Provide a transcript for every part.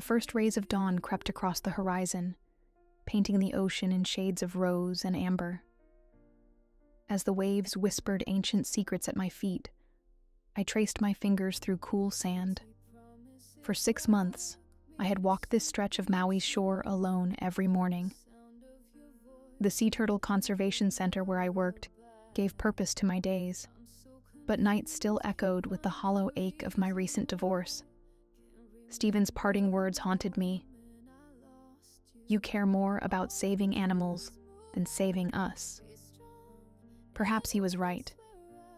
the first rays of dawn crept across the horizon, painting the ocean in shades of rose and amber. As the waves whispered ancient secrets at my feet, I traced my fingers through cool sand. For 6 months, I had walked this stretch of Maui's shore alone every morning. The Sea Turtle Conservation Center where I worked gave purpose to my days, but nights still echoed with the hollow ache of my recent divorce. Stephen's parting words haunted me. "You care more about saving animals than saving us." Perhaps he was right.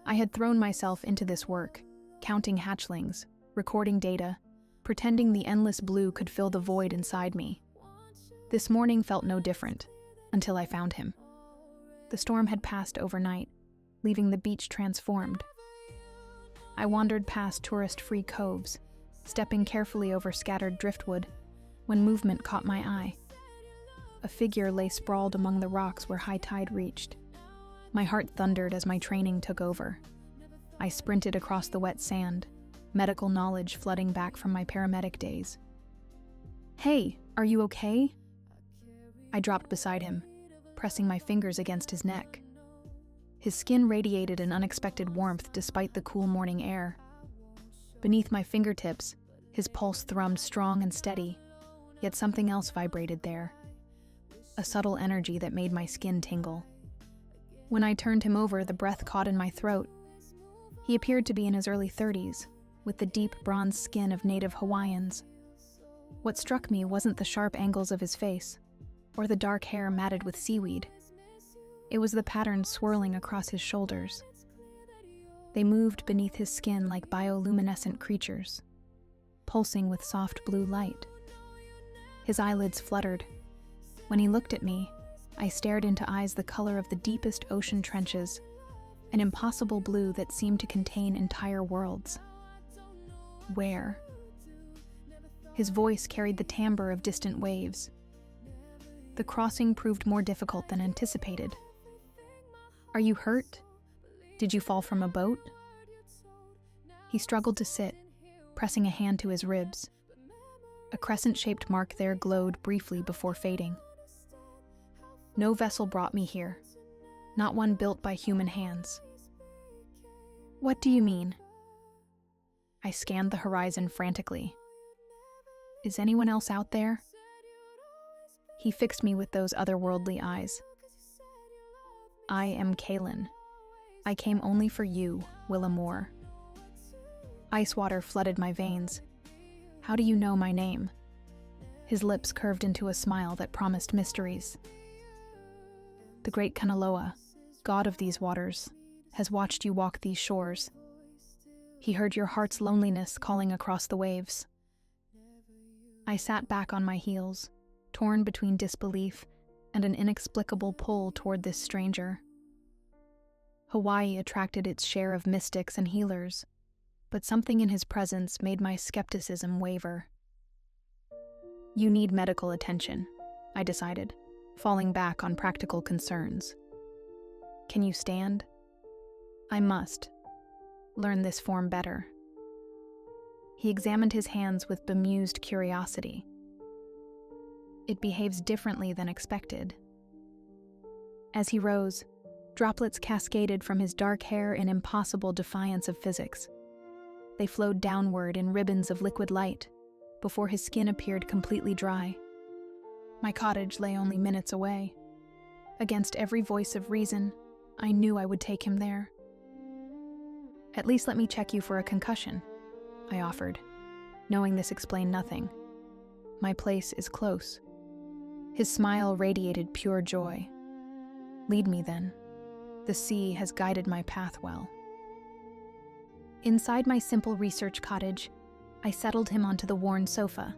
I had thrown myself into this work, counting hatchlings, recording data, pretending the endless blue could fill the void inside me. This morning felt no different, until I found him. The storm had passed overnight, leaving the beach transformed. I wandered past tourist-free coves, stepping carefully over scattered driftwood, when movement caught my eye. A figure lay sprawled among the rocks where high tide reached. My heart thundered as my training took over. I sprinted across the wet sand, medical knowledge flooding back from my paramedic days. "Hey, are you okay?" I dropped beside him, pressing my fingers against his neck. His skin radiated an unexpected warmth despite the cool morning air. Beneath my fingertips, his pulse thrummed strong and steady, yet something else vibrated there. A subtle energy that made my skin tingle. When I turned him over, the breath caught in my throat. He appeared to be in his early 30s, with the deep bronze skin of native Hawaiians. What struck me wasn't the sharp angles of his face, or the dark hair matted with seaweed. It was the patterns swirling across his shoulders. They moved beneath his skin like bioluminescent creatures, pulsing with soft blue light. His eyelids fluttered. When he looked at me, I stared into eyes the color of the deepest ocean trenches, an impossible blue that seemed to contain entire worlds. Where? His voice carried the timbre of distant waves. The crossing proved more difficult than anticipated. "Are you hurt? Did you fall from a boat?" He struggled to sit, pressing a hand to his ribs. A crescent-shaped mark there glowed briefly before fading. "No vessel brought me here, not one built by human hands." "What do you mean?" I scanned the horizon frantically. "Is anyone else out there?" He fixed me with those otherworldly eyes. "I am Kaylin. I came only for you, Willamore." Ice water flooded my veins. "How do you know my name?" His lips curved into a smile that promised mysteries. "The great Kanaloa, god of these waters, has watched you walk these shores. He heard your heart's loneliness calling across the waves." I sat back on my heels, torn between disbelief and an inexplicable pull toward this stranger. Hawaii attracted its share of mystics and healers, but something in his presence made my skepticism waver. "You need medical attention," I decided, falling back on practical concerns. "Can you stand?" "I must. Learn this form better." He examined his hands with bemused curiosity. "It behaves differently than expected." As he rose, droplets cascaded from his dark hair in impossible defiance of physics. They flowed downward in ribbons of liquid light, before his skin appeared completely dry. My cottage lay only minutes away. Against every voice of reason, I knew I would take him there. "At least let me check you for a concussion," I offered, knowing this explained nothing. "My place is close." His smile radiated pure joy. "Lead me then. The sea has guided my path well." Inside my simple research cottage, I settled him onto the worn sofa.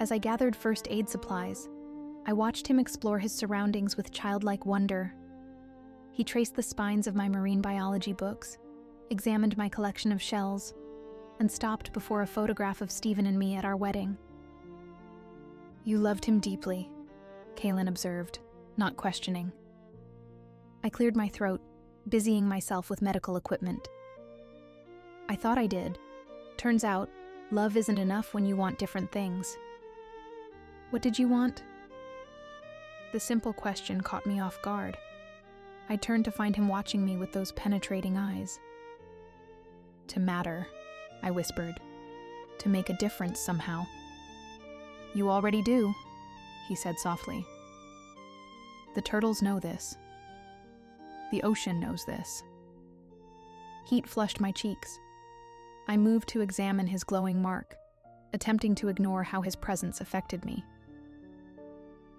As I gathered first aid supplies, I watched him explore his surroundings with childlike wonder. He traced the spines of my marine biology books, examined my collection of shells, and stopped before a photograph of Stephen and me at our wedding. "You loved him deeply," Kaylin observed, not questioning. I cleared my throat, busying myself with medical equipment. "I thought I did. Turns out, Love isn't enough when you want different things. What did you want? The simple question caught me off guard. I turned to find him watching me with those penetrating eyes. To matter, I whispered. To make a difference somehow. You already do, he said softly. The turtles know this. The ocean knows this. Heat flushed my cheeks. I moved to examine his glowing mark, attempting to ignore how his presence affected me.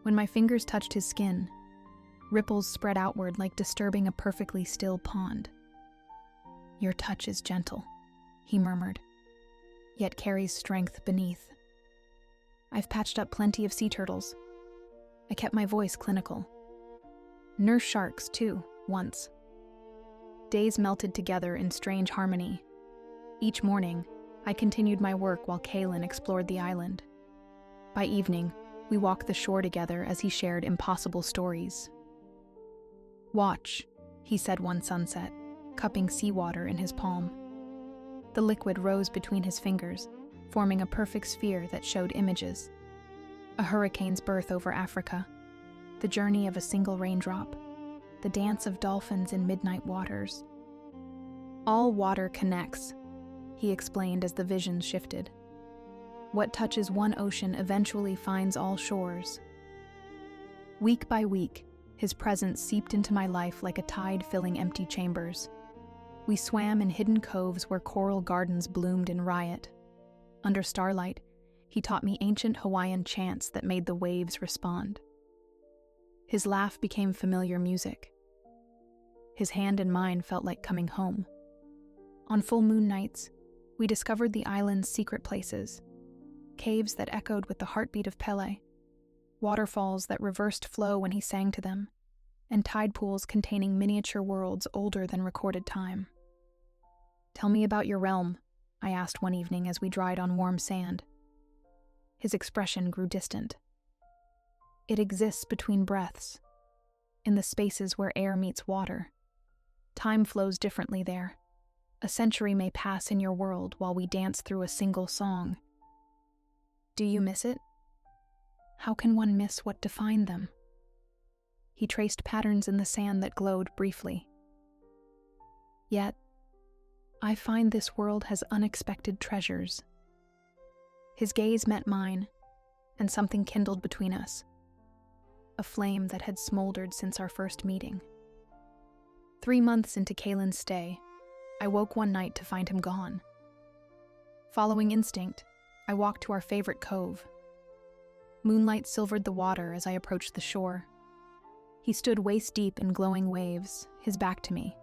When my fingers touched his skin, ripples spread outward like disturbing a perfectly still pond. Your touch is gentle, he murmured, yet carries strength beneath. I've patched up plenty of sea turtles. I kept my voice clinical. Nurse sharks, too, once. Days melted together in strange harmony. Each morning, I continued my work while Kaylin explored the island. By evening, we walked the shore together as he shared impossible stories. Watch, he said one sunset, cupping seawater in his palm. The liquid rose between his fingers, forming a perfect sphere that showed images. A hurricane's birth over Africa, the journey of a single raindrop, the dance of dolphins in midnight waters. All water connects, he explained as the vision shifted. What touches one ocean eventually finds all shores. Week by week, his presence seeped into my life like a tide filling empty chambers. We swam in hidden coves where coral gardens bloomed in riot. Under starlight, he taught me ancient Hawaiian chants that made the waves respond. His laugh became familiar music. His hand in mine felt like coming home. On full moon nights, we discovered the island's secret places, caves that echoed with the heartbeat of Pele, waterfalls that reversed flow when he sang to them, and tide pools containing miniature worlds older than recorded time. Tell me about your realm, I asked one evening as we dried on warm sand. His expression grew distant. It exists between breaths, in the spaces where air meets water. Time flows differently there. A century may pass in your world while we dance through a single song. Do you miss it? How can one miss what defined them? He traced patterns in the sand that glowed briefly. Yet, I find this world has unexpected treasures. His gaze met mine, and something kindled between us. A flame that had smoldered since our first meeting. 3 months into Kaylin's stay, I woke one night to find him gone. Following instinct, I walked to our favorite cove. Moonlight silvered the water as I approached the shore. He stood waist-deep in glowing waves, his back to me.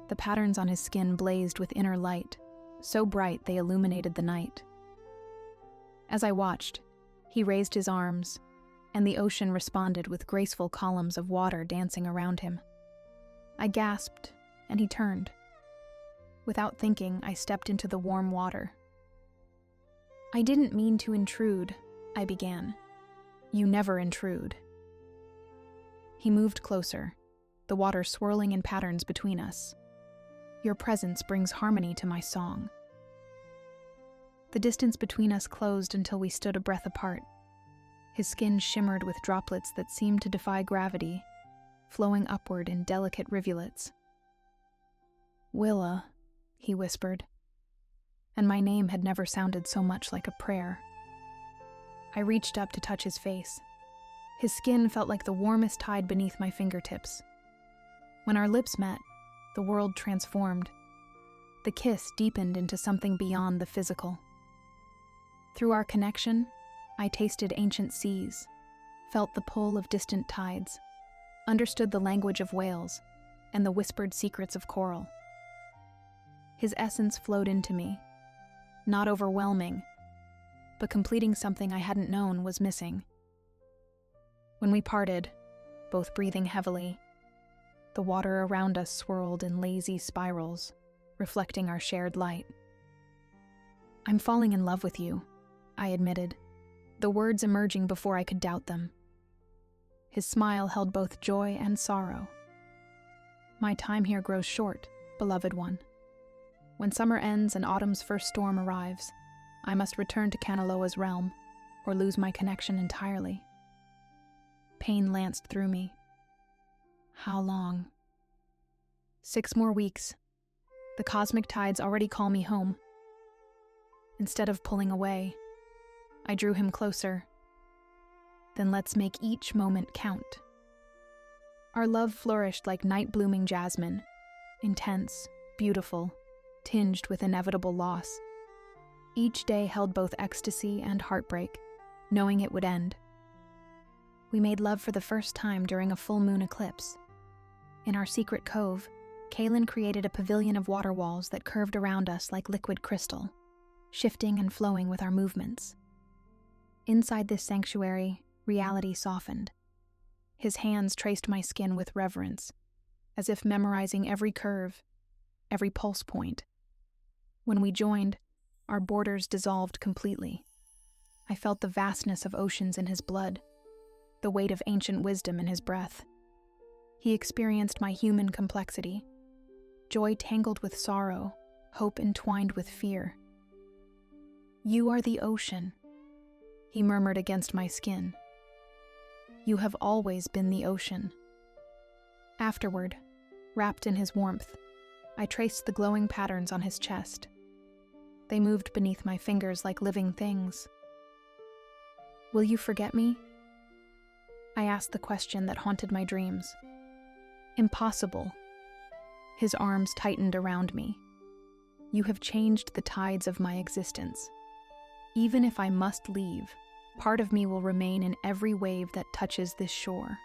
The patterns on his skin blazed with inner light, so bright they illuminated the night. As I watched, he raised his arms, and the ocean responded with graceful columns of water dancing around him. I gasped, and he turned. Without thinking, I stepped into the warm water. I didn't mean to intrude, I began. You never intrude. He moved closer, the water swirling in patterns between us. Your presence brings harmony to my song. The distance between us closed until we stood a breath apart. His skin shimmered with droplets that seemed to defy gravity, flowing upward in delicate rivulets. Willa, he whispered, and my name had never sounded so much like a prayer. I reached up to touch his face. His skin felt like the warmest tide beneath my fingertips. When our lips met, the world transformed. The kiss deepened into something beyond the physical. Through our connection, I tasted ancient seas, felt the pull of distant tides, understood the language of whales, and the whispered secrets of coral. His essence flowed into me, not overwhelming, but completing something I hadn't known was missing. When we parted, both breathing heavily, the water around us swirled in lazy spirals, reflecting our shared light. I'm falling in love with you, I admitted, the words emerging before I could doubt them. His smile held both joy and sorrow. My time here grows short, beloved one. When summer ends and autumn's first storm arrives, I must return to Kanaloa's realm, or lose my connection entirely. Pain lanced through me. How long? 6 more weeks. The cosmic tides already call me home. Instead of pulling away, I drew him closer. Then let's make each moment count. Our love flourished like night-blooming jasmine, intense, beautiful, tinged with inevitable loss. Each day held both ecstasy and heartbreak, knowing it would end. We made love for the first time during a full moon eclipse. In our secret cove, Kaylin created a pavilion of water walls that curved around us like liquid crystal, shifting and flowing with our movements. Inside this sanctuary, reality softened. His hands traced my skin with reverence, as if memorizing every curve, every pulse point. When we joined, our borders dissolved completely. I felt the vastness of oceans in his blood, the weight of ancient wisdom in his breath. He experienced my human complexity, joy tangled with sorrow, hope entwined with fear. "You are the ocean," he murmured against my skin. "You have always been the ocean." Afterward, wrapped in his warmth, I traced the glowing patterns on his chest. They moved beneath my fingers like living things. "Will you forget me?" I asked the question that haunted my dreams. "Impossible." His arms tightened around me. "You have changed the tides of my existence. Even if I must leave, part of me will remain in every wave that touches this shore."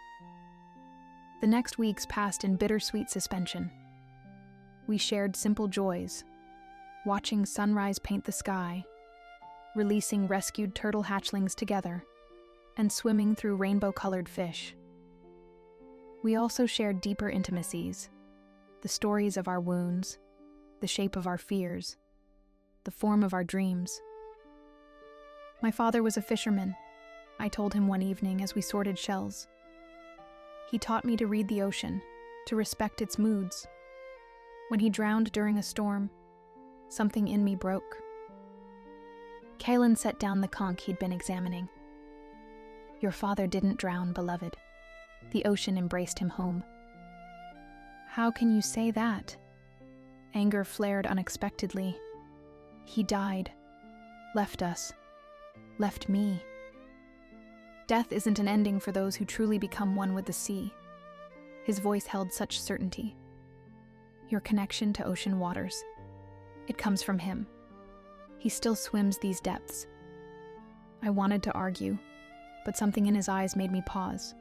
The next weeks passed in bittersweet suspension. We shared simple joys, watching sunrise paint the sky, releasing rescued turtle hatchlings together, and swimming through rainbow-colored fish. We also shared deeper intimacies, the stories of our wounds, the shape of our fears, the form of our dreams. My father was a fisherman, I told him one evening as we sorted shells. He taught me to read the ocean, to respect its moods. When he drowned during a storm, something in me broke. Kaylin set down the conch he'd been examining. "Your father didn't drown, beloved. The ocean embraced him home." "How can you say that?" Anger flared unexpectedly. "He died. Left us. Left me." Death isn't an ending for those who truly become one with the sea. His voice held such certainty. "Your connection to ocean waters. It comes from him. He still swims these depths." I wanted to argue, but something in his eyes made me pause.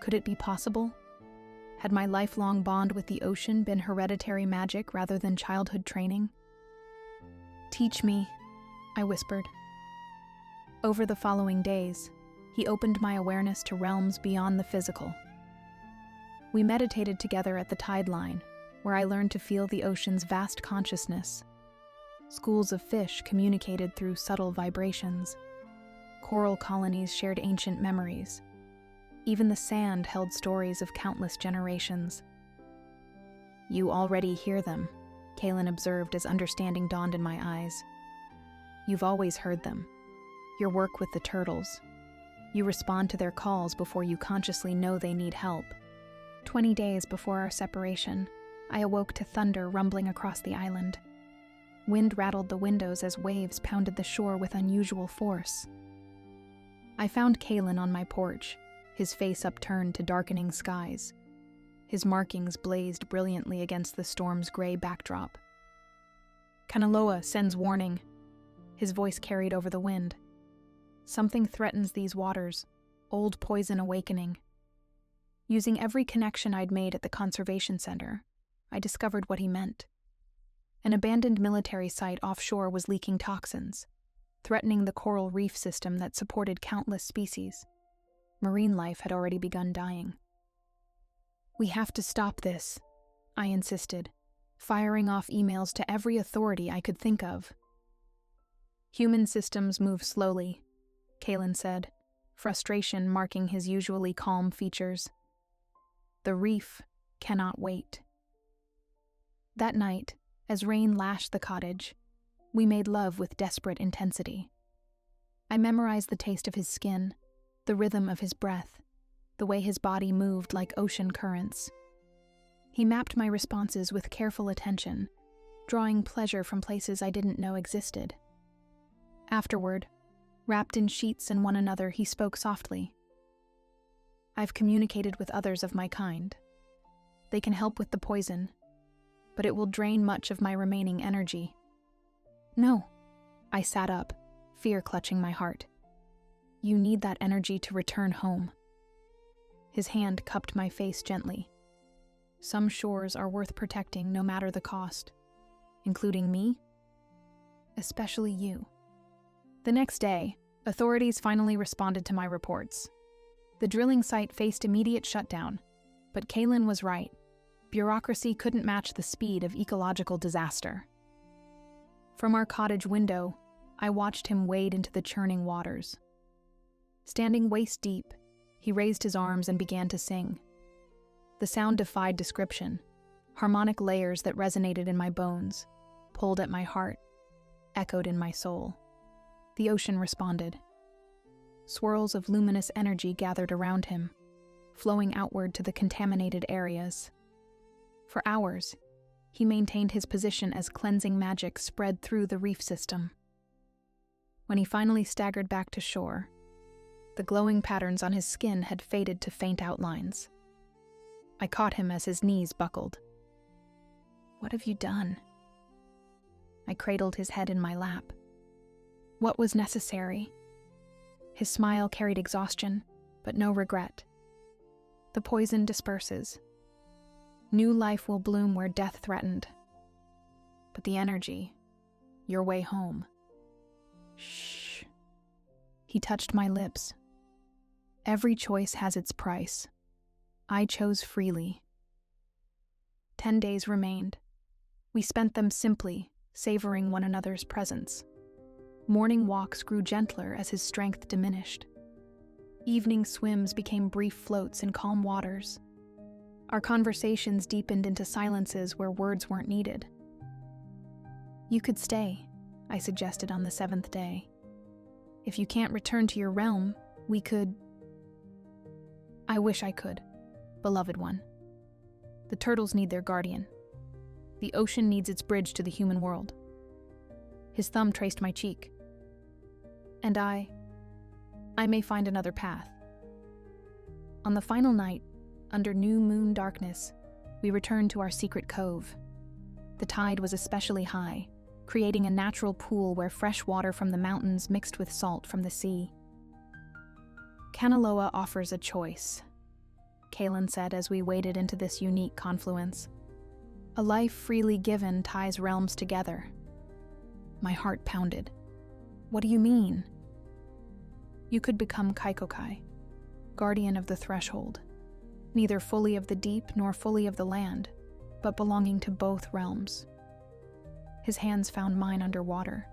Could it be possible? Had my lifelong bond with the ocean been hereditary magic rather than childhood training? "Teach me," I whispered. Over the following days, he opened my awareness to realms beyond the physical. We meditated together at the tide line, where I learned to feel the ocean's vast consciousness. Schools of fish communicated through subtle vibrations. Coral colonies shared ancient memories. Even the sand held stories of countless generations. "You already hear them," Kaylin observed as understanding dawned in my eyes. "You've always heard them. Your work with the turtles. You respond to their calls before you consciously know they need help." 20 days before our separation, I awoke to thunder rumbling across the island. Wind rattled the windows as waves pounded the shore with unusual force. I found Kaylin on my porch, his face upturned to darkening skies. His markings blazed brilliantly against the storm's gray backdrop. "Kanaloa sends warning." His voice carried over the wind. "Something threatens these waters, old poison awakening." Using every connection I'd made at the conservation center, I discovered what he meant. An abandoned military site offshore was leaking toxins, threatening the coral reef system that supported countless species. Marine life had already begun dying. "We have to stop this," I insisted, firing off emails to every authority I could think of. "Human systems move slowly," Kaylin said, frustration marking his usually calm features. "The reef cannot wait." That night, as rain lashed the cottage, We made love with desperate intensity. I memorized the taste of his skin, the rhythm of his breath, the way his body moved like ocean currents. He mapped my responses with careful attention, drawing pleasure from places I didn't know existed. Afterward, wrapped in sheets and one another, he spoke softly. I've communicated with others of my kind. They can help with the poison, but it will drain much of my remaining energy. No, I sat up, fear clutching my heart. You need that energy to return home. His hand cupped my face gently. Some shores are worth protecting no matter the cost, including me, especially you. The next day, authorities finally responded to my reports. The drilling site faced immediate shutdown, but Kaylin was right. Bureaucracy couldn't match the speed of ecological disaster. From our cottage window, I watched him wade into the churning waters. Standing waist deep, he raised his arms and began to sing. The sound defied description, harmonic layers that resonated in my bones, pulled at my heart, echoed in my soul. The ocean responded. Swirls of luminous energy gathered around him, flowing outward to the contaminated areas. For hours, he maintained his position as cleansing magic spread through the reef system. When he finally staggered back to shore, the glowing patterns on his skin had faded to faint outlines. I caught him as his knees buckled. "What have you done?" I cradled his head in my lap. What was necessary? His smile carried exhaustion, but no regret. The poison disperses. New life will bloom where death threatened. But the energy, your way home. Shh. He touched my lips. Every choice has its price. I chose freely. 10 days remained. We spent them simply, savoring one another's presence. Morning walks grew gentler as his strength diminished. Evening swims became brief floats in calm waters. Our conversations deepened into silences where words weren't needed. You could stay, I suggested on the 7th day. If you can't return to your realm, we could... I wish I could, beloved one. The turtles need their guardian. The ocean needs its bridge to the human world. His thumb traced my cheek. And I may find another path. On the final night, under new moon darkness, we returned to our secret cove. The tide was especially high, creating a natural pool where fresh water from the mountains mixed with salt from the sea. Kanaloa offers a choice, Kaylin said as we waded into this unique confluence. A life freely given ties realms together. My heart pounded. What do you mean? You could become Kaikokai, guardian of the threshold, neither fully of the deep nor fully of the land, but belonging to both realms. His hands found mine underwater.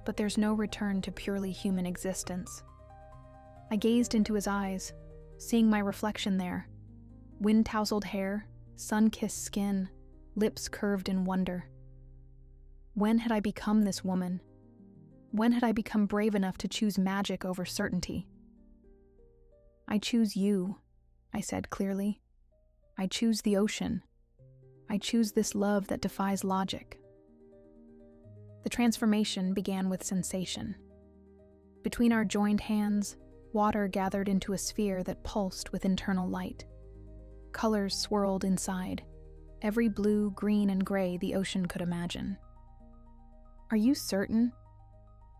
But there's no return to purely human existence. I gazed into his eyes, seeing my reflection there. Wind-tousled hair, sun-kissed skin, lips curved in wonder. When had I become this woman? When had I become brave enough to choose magic over certainty? I choose you, I said clearly. I choose the ocean. I choose this love that defies logic. The transformation began with sensation. Between our joined hands, water gathered into a sphere that pulsed with internal light. Colors swirled inside, every blue, green, and gray the ocean could imagine. Are you certain?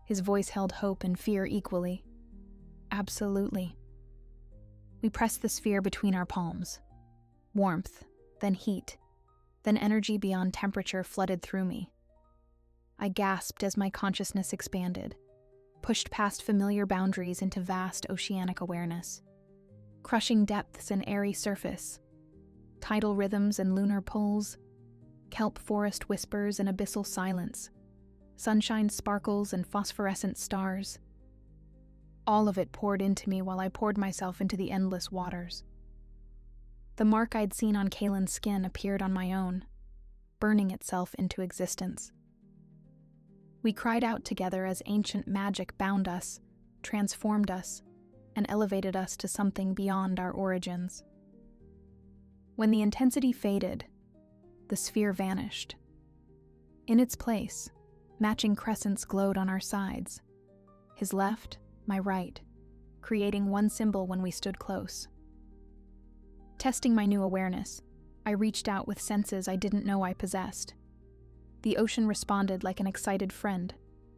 His voice held hope and fear equally. Absolutely. We pressed the sphere between our palms. Warmth, then heat, then energy beyond temperature flooded through me. I gasped as my consciousness expanded, pushed past familiar boundaries into vast oceanic awareness. Crushing depths and airy surface, tidal rhythms and lunar pulls, kelp forest whispers and abyssal silence, sunshine sparkles and phosphorescent stars. All of it poured into me while I poured myself into the endless waters. The mark I'd seen on Kaylin's skin appeared on my own, burning itself into existence. We cried out together as ancient magic bound us, transformed us, and elevated us to something beyond our origins. When the intensity faded, the sphere vanished. In its place, matching crescents glowed on our sides, his left, my right, creating one symbol when we stood close. Testing my new awareness, I reached out with senses I didn't know I possessed. The ocean responded like an excited friend,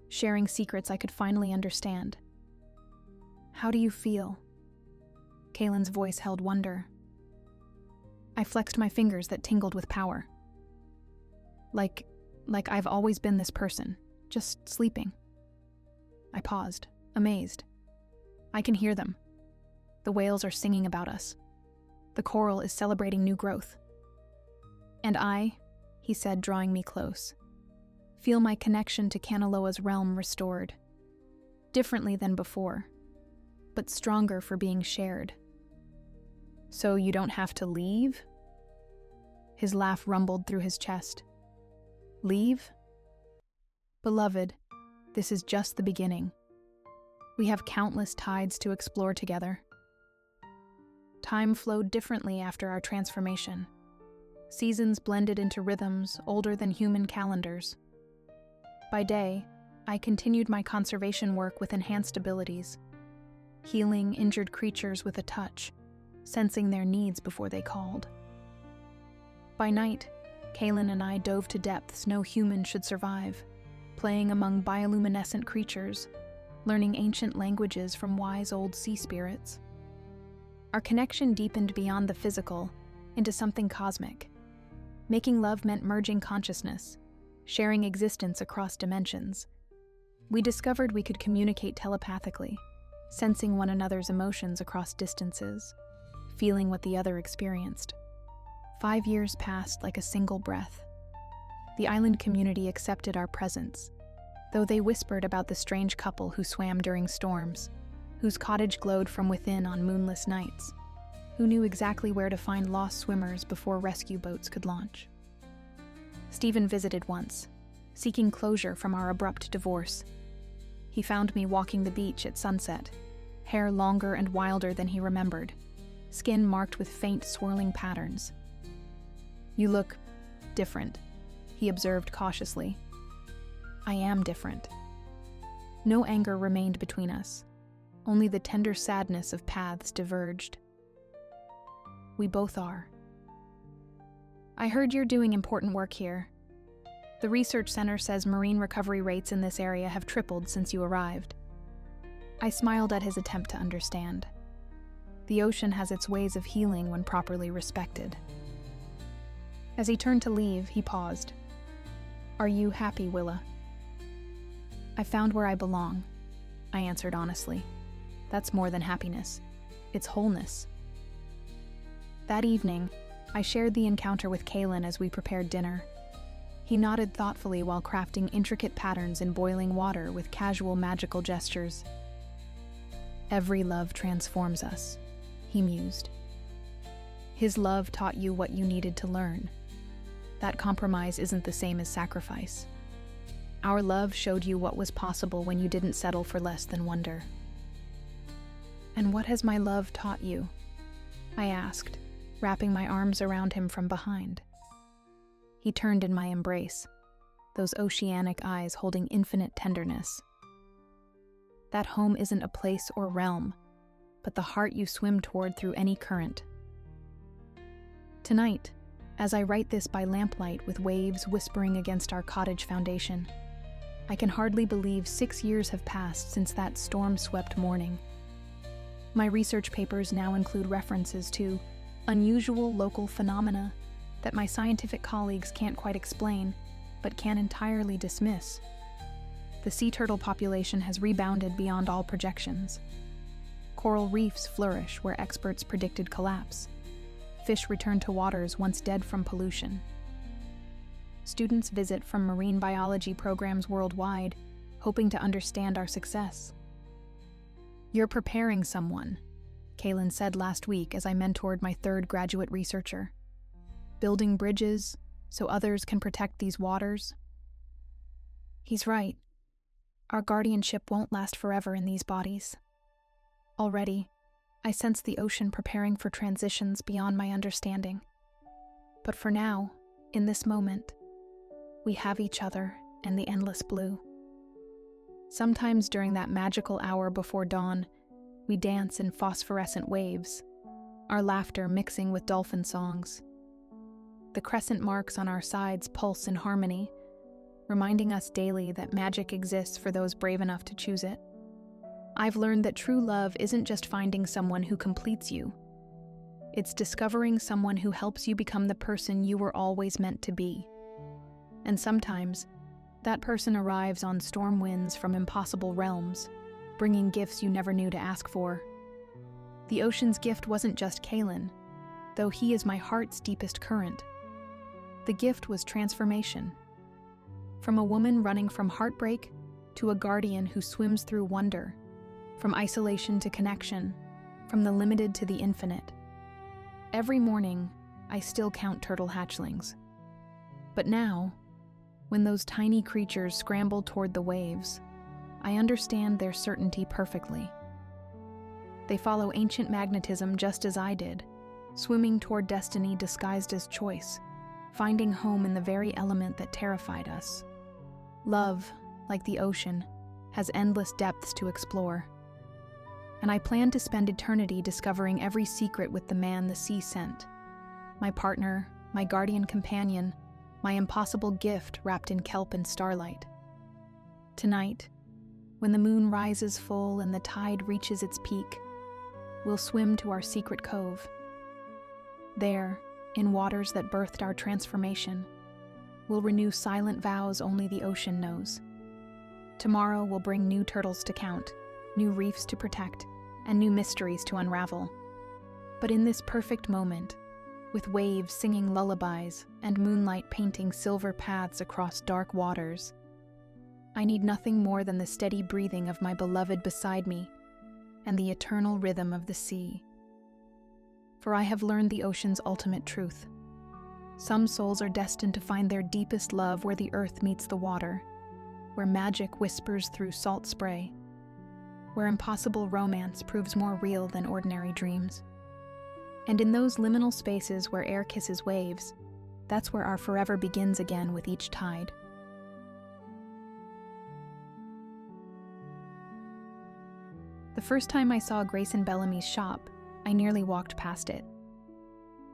sharing secrets I could finally understand. "How do you feel?" Kaylin's voice held wonder. I flexed my fingers that tingled with power. Like I've always been this person, just sleeping. I paused, amazed. I can hear them. The whales are singing about us. The coral is celebrating new growth. And I, he said, drawing me close, feel my connection to Kanaloa's realm restored. Differently than before, but stronger for being shared. "So you don't have to leave?" His laugh rumbled through his chest. "Leave? Beloved, this is just the beginning. We have countless tides to explore together." Time flowed differently after our transformation. Seasons blended into rhythms older than human calendars. By day, I continued my conservation work with enhanced abilities, healing injured creatures with a touch, sensing their needs before they called. By night, Kaylin and I dove to depths no human should survive, playing among bioluminescent creatures, learning ancient languages from wise old sea spirits. Our connection deepened beyond the physical into something cosmic. Making love meant merging consciousness, sharing existence across dimensions. We discovered we could communicate telepathically, sensing one another's emotions across distances, feeling what the other experienced. 5 years passed like a single breath. The island community accepted our presence, though they whispered about the strange couple who swam during storms, whose cottage glowed from within on moonless nights, who knew exactly where to find lost swimmers before rescue boats could launch. Stephen visited once, seeking closure from our abrupt divorce. He found me walking the beach at sunset, hair longer and wilder than he remembered, skin marked with faint swirling patterns. "You look different," he observed cautiously. "I am different." No anger remained between us, only the tender sadness of paths diverged. "We both are." "I heard you're doing important work here. The research center says marine recovery rates in this area have tripled since you arrived." I smiled at his attempt to understand. The ocean has its ways of healing when properly respected. As he turned to leave, he paused. "Are you happy, Willa?" "I found where I belong," I answered honestly. "That's more than happiness. It's wholeness." That evening, I shared the encounter with Kaylin as we prepared dinner. He nodded thoughtfully while crafting intricate patterns in boiling water with casual magical gestures. "Every love transforms us," he mused. "His love taught you what you needed to learn. That compromise isn't the same as sacrifice. Our love showed you what was possible when you didn't settle for less than wonder." "And what has my love taught you?" I asked, wrapping my arms around him from behind. He turned in my embrace, those oceanic eyes holding infinite tenderness. "That home isn't a place or realm, but the heart you swim toward through any current." Tonight, as I write this by lamplight with waves whispering against our cottage foundation, I can hardly believe 6 years have passed since that storm-swept morning. My research papers now include references to unusual local phenomena that my scientific colleagues can't quite explain, but can entirely dismiss. The sea turtle population has rebounded beyond all projections. Coral reefs flourish where experts predicted collapse. Fish return to waters once dead from pollution. Students visit from marine biology programs worldwide, hoping to understand our success. "You're preparing someone," Kaylin said last week as I mentored my third graduate researcher. "Building bridges so others can protect these waters." He's right. Our guardianship won't last forever in these bodies. Already, I sense the ocean preparing for transitions beyond my understanding. But for now, in this moment, we have each other and the endless blue. Sometimes during that magical hour before dawn, we dance in phosphorescent waves, our laughter mixing with dolphin songs. The crescent marks on our sides pulse in harmony, reminding us daily that magic exists for those brave enough to choose it. I've learned that true love isn't just finding someone who completes you. It's discovering someone who helps you become the person you were always meant to be. And sometimes, that person arrives on storm winds from impossible realms, bringing gifts you never knew to ask for. The ocean's gift wasn't just Kalen, though he is my heart's deepest current. The gift was transformation. From a woman running from heartbreak to a guardian who swims through wonder, from isolation to connection, from the limited to the infinite. Every morning, I still count turtle hatchlings. But now, when those tiny creatures scramble toward the waves, I understand their certainty perfectly. They follow ancient magnetism just as I did, swimming toward destiny disguised as choice, finding home in the very element that terrified us. Love, like the ocean, has endless depths to explore. And I plan to spend eternity discovering every secret with the man the sea sent. My partner, my guardian companion, my impossible gift wrapped in kelp and starlight. Tonight, when the moon rises full and the tide reaches its peak, we'll swim to our secret cove. There, in waters that birthed our transformation, we'll renew silent vows only the ocean knows. Tomorrow will bring new turtles to count, new reefs to protect, and new mysteries to unravel. But in this perfect moment, with waves singing lullabies and moonlight painting silver paths across dark waters, I need nothing more than the steady breathing of my beloved beside me and the eternal rhythm of the sea. For I have learned the ocean's ultimate truth. Some souls are destined to find their deepest love where the earth meets the water, where magic whispers through salt spray, where impossible romance proves more real than ordinary dreams. And in those liminal spaces where air kisses waves, that's where our forever begins again with each tide. The first time I saw Grayson Bellamy's shop, I nearly walked past it.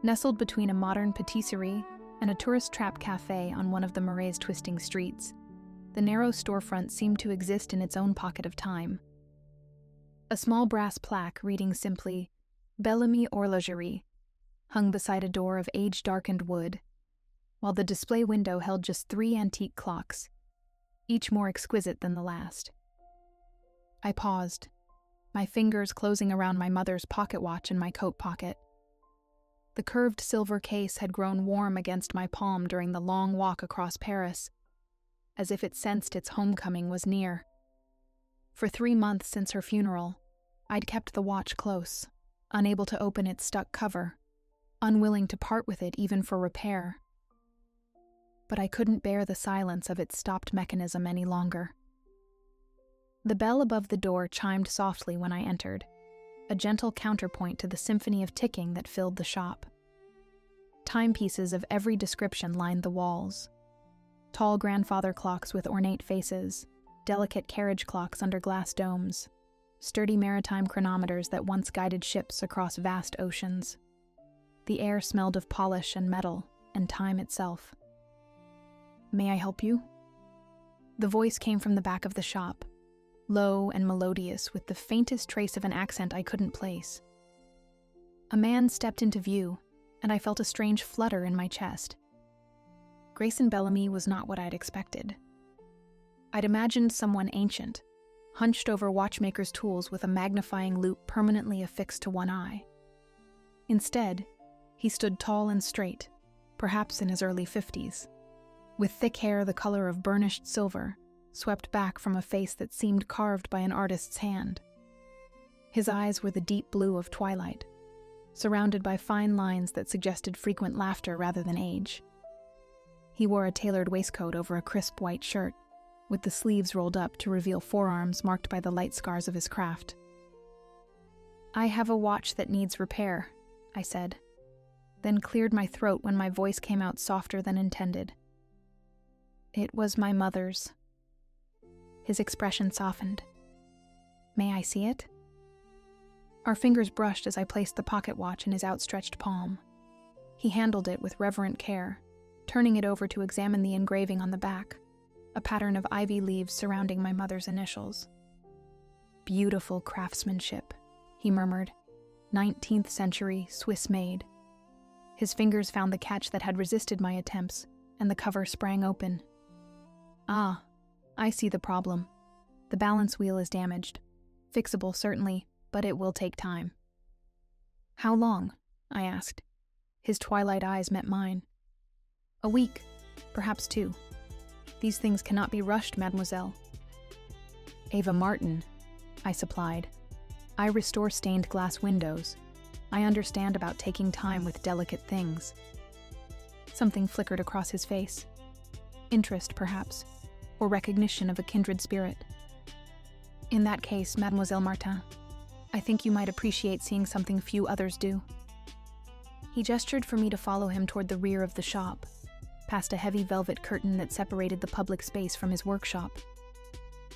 Nestled between a modern patisserie and a tourist trap cafe on one of the Marais' twisting streets, the narrow storefront seemed to exist in its own pocket of time. A small brass plaque reading simply, Bellamy Horlogerie, hung beside a door of age-darkened wood, while the display window held just 3 antique clocks, each more exquisite than the last. I paused, my fingers closing around my mother's pocket watch in my coat pocket. The curved silver case had grown warm against my palm during the long walk across Paris, as if it sensed its homecoming was near. For 3 months since her funeral, I'd kept the watch close, unable to open its stuck cover, unwilling to part with it even for repair. But I couldn't bear the silence of its stopped mechanism any longer. The bell above the door chimed softly when I entered, a gentle counterpoint to the symphony of ticking that filled the shop. Timepieces of every description lined the walls. Tall grandfather clocks with ornate faces, delicate carriage clocks under glass domes, sturdy maritime chronometers that once guided ships across vast oceans. The air smelled of polish and metal, and time itself. "May I help you?" The voice came from the back of the shop, low and melodious with the faintest trace of an accent I couldn't place. A man stepped into view, and I felt a strange flutter in my chest. Grayson Bellamy was not what I'd expected. I'd imagined someone ancient, hunched over watchmaker's tools with a magnifying loupe permanently affixed to one eye. Instead, he stood tall and straight, perhaps in his early 50s, with thick hair the color of burnished silver, swept back from a face that seemed carved by an artist's hand. His eyes were the deep blue of twilight, surrounded by fine lines that suggested frequent laughter rather than age. He wore a tailored waistcoat over a crisp white shirt, with the sleeves rolled up to reveal forearms marked by the light scars of his craft. "I have a watch that needs repair," I said, then cleared my throat when my voice came out softer than intended. "It was my mother's." His expression softened. "May I see it?" Our fingers brushed as I placed the pocket watch in his outstretched palm. He handled it with reverent care, turning it over to examine the engraving on the back, a pattern of ivy leaves surrounding my mother's initials. "Beautiful craftsmanship," he murmured. "19th century, Swiss-made." His fingers found the catch that had resisted my attempts, and the cover sprang open. "Ah, I see the problem. The balance wheel is damaged. Fixable, certainly, but it will take time." "How long?" I asked. His twilight eyes met mine. "A week, perhaps 2. These things cannot be rushed, mademoiselle." "Ava Martin," I supplied. "I restore stained glass windows. I understand about taking time with delicate things." Something flickered across his face. Interest, perhaps, or recognition of a kindred spirit. "In that case, Mademoiselle Martin, I think you might appreciate seeing something few others do." He gestured for me to follow him toward the rear of the shop, past a heavy velvet curtain that separated the public space from his workshop.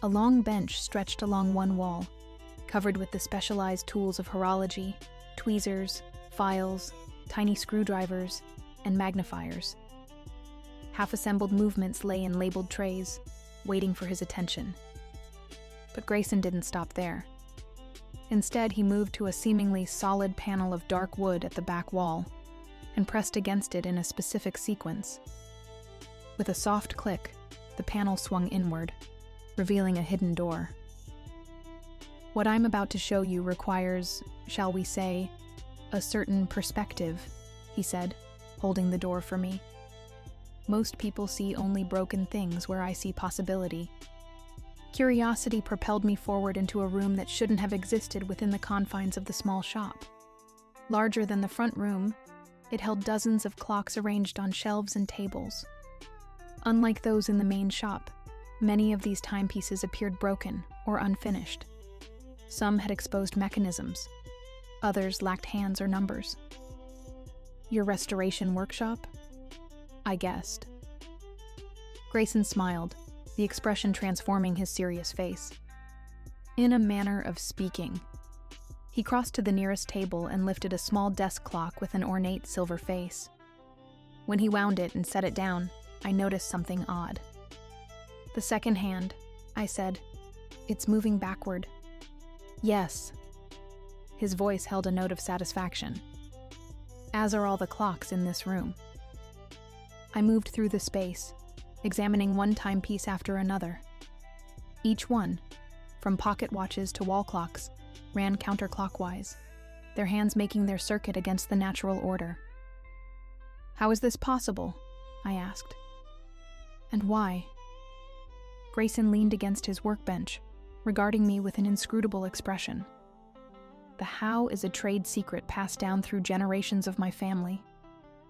A long bench stretched along one wall, covered with the specialized tools of horology, tweezers, files, tiny screwdrivers, and magnifiers. Half-assembled movements lay in labeled trays, waiting for his attention. But Grayson didn't stop there. Instead, he moved to a seemingly solid panel of dark wood at the back wall and pressed against it in a specific sequence. With a soft click, the panel swung inward, revealing a hidden door. "What I'm about to show you requires, shall we say, a certain perspective," he said, holding the door for me. "Most people see only broken things where I see possibility." Curiosity propelled me forward into a room that shouldn't have existed within the confines of the small shop. Larger than the front room, it held dozens of clocks arranged on shelves and tables. Unlike those in the main shop, many of these timepieces appeared broken or unfinished. Some had exposed mechanisms. Others lacked hands or numbers. "Your restoration workshop?" I guessed. Grayson smiled, the expression transforming his serious face. "In a manner of speaking." He crossed to the nearest table and lifted a small desk clock with an ornate silver face. When he wound it and set it down, I noticed something odd. "The second hand," I said. "It's moving backward." "Yes." His voice held a note of satisfaction. "As are all the clocks in this room." I moved through the space, examining one timepiece after another. Each one, from pocket watches to wall clocks, ran counterclockwise, their hands making their circuit against the natural order. "How is this possible?" I asked. "And why?" Grayson leaned against his workbench, regarding me with an inscrutable expression. The how is a trade secret passed down through generations of my family.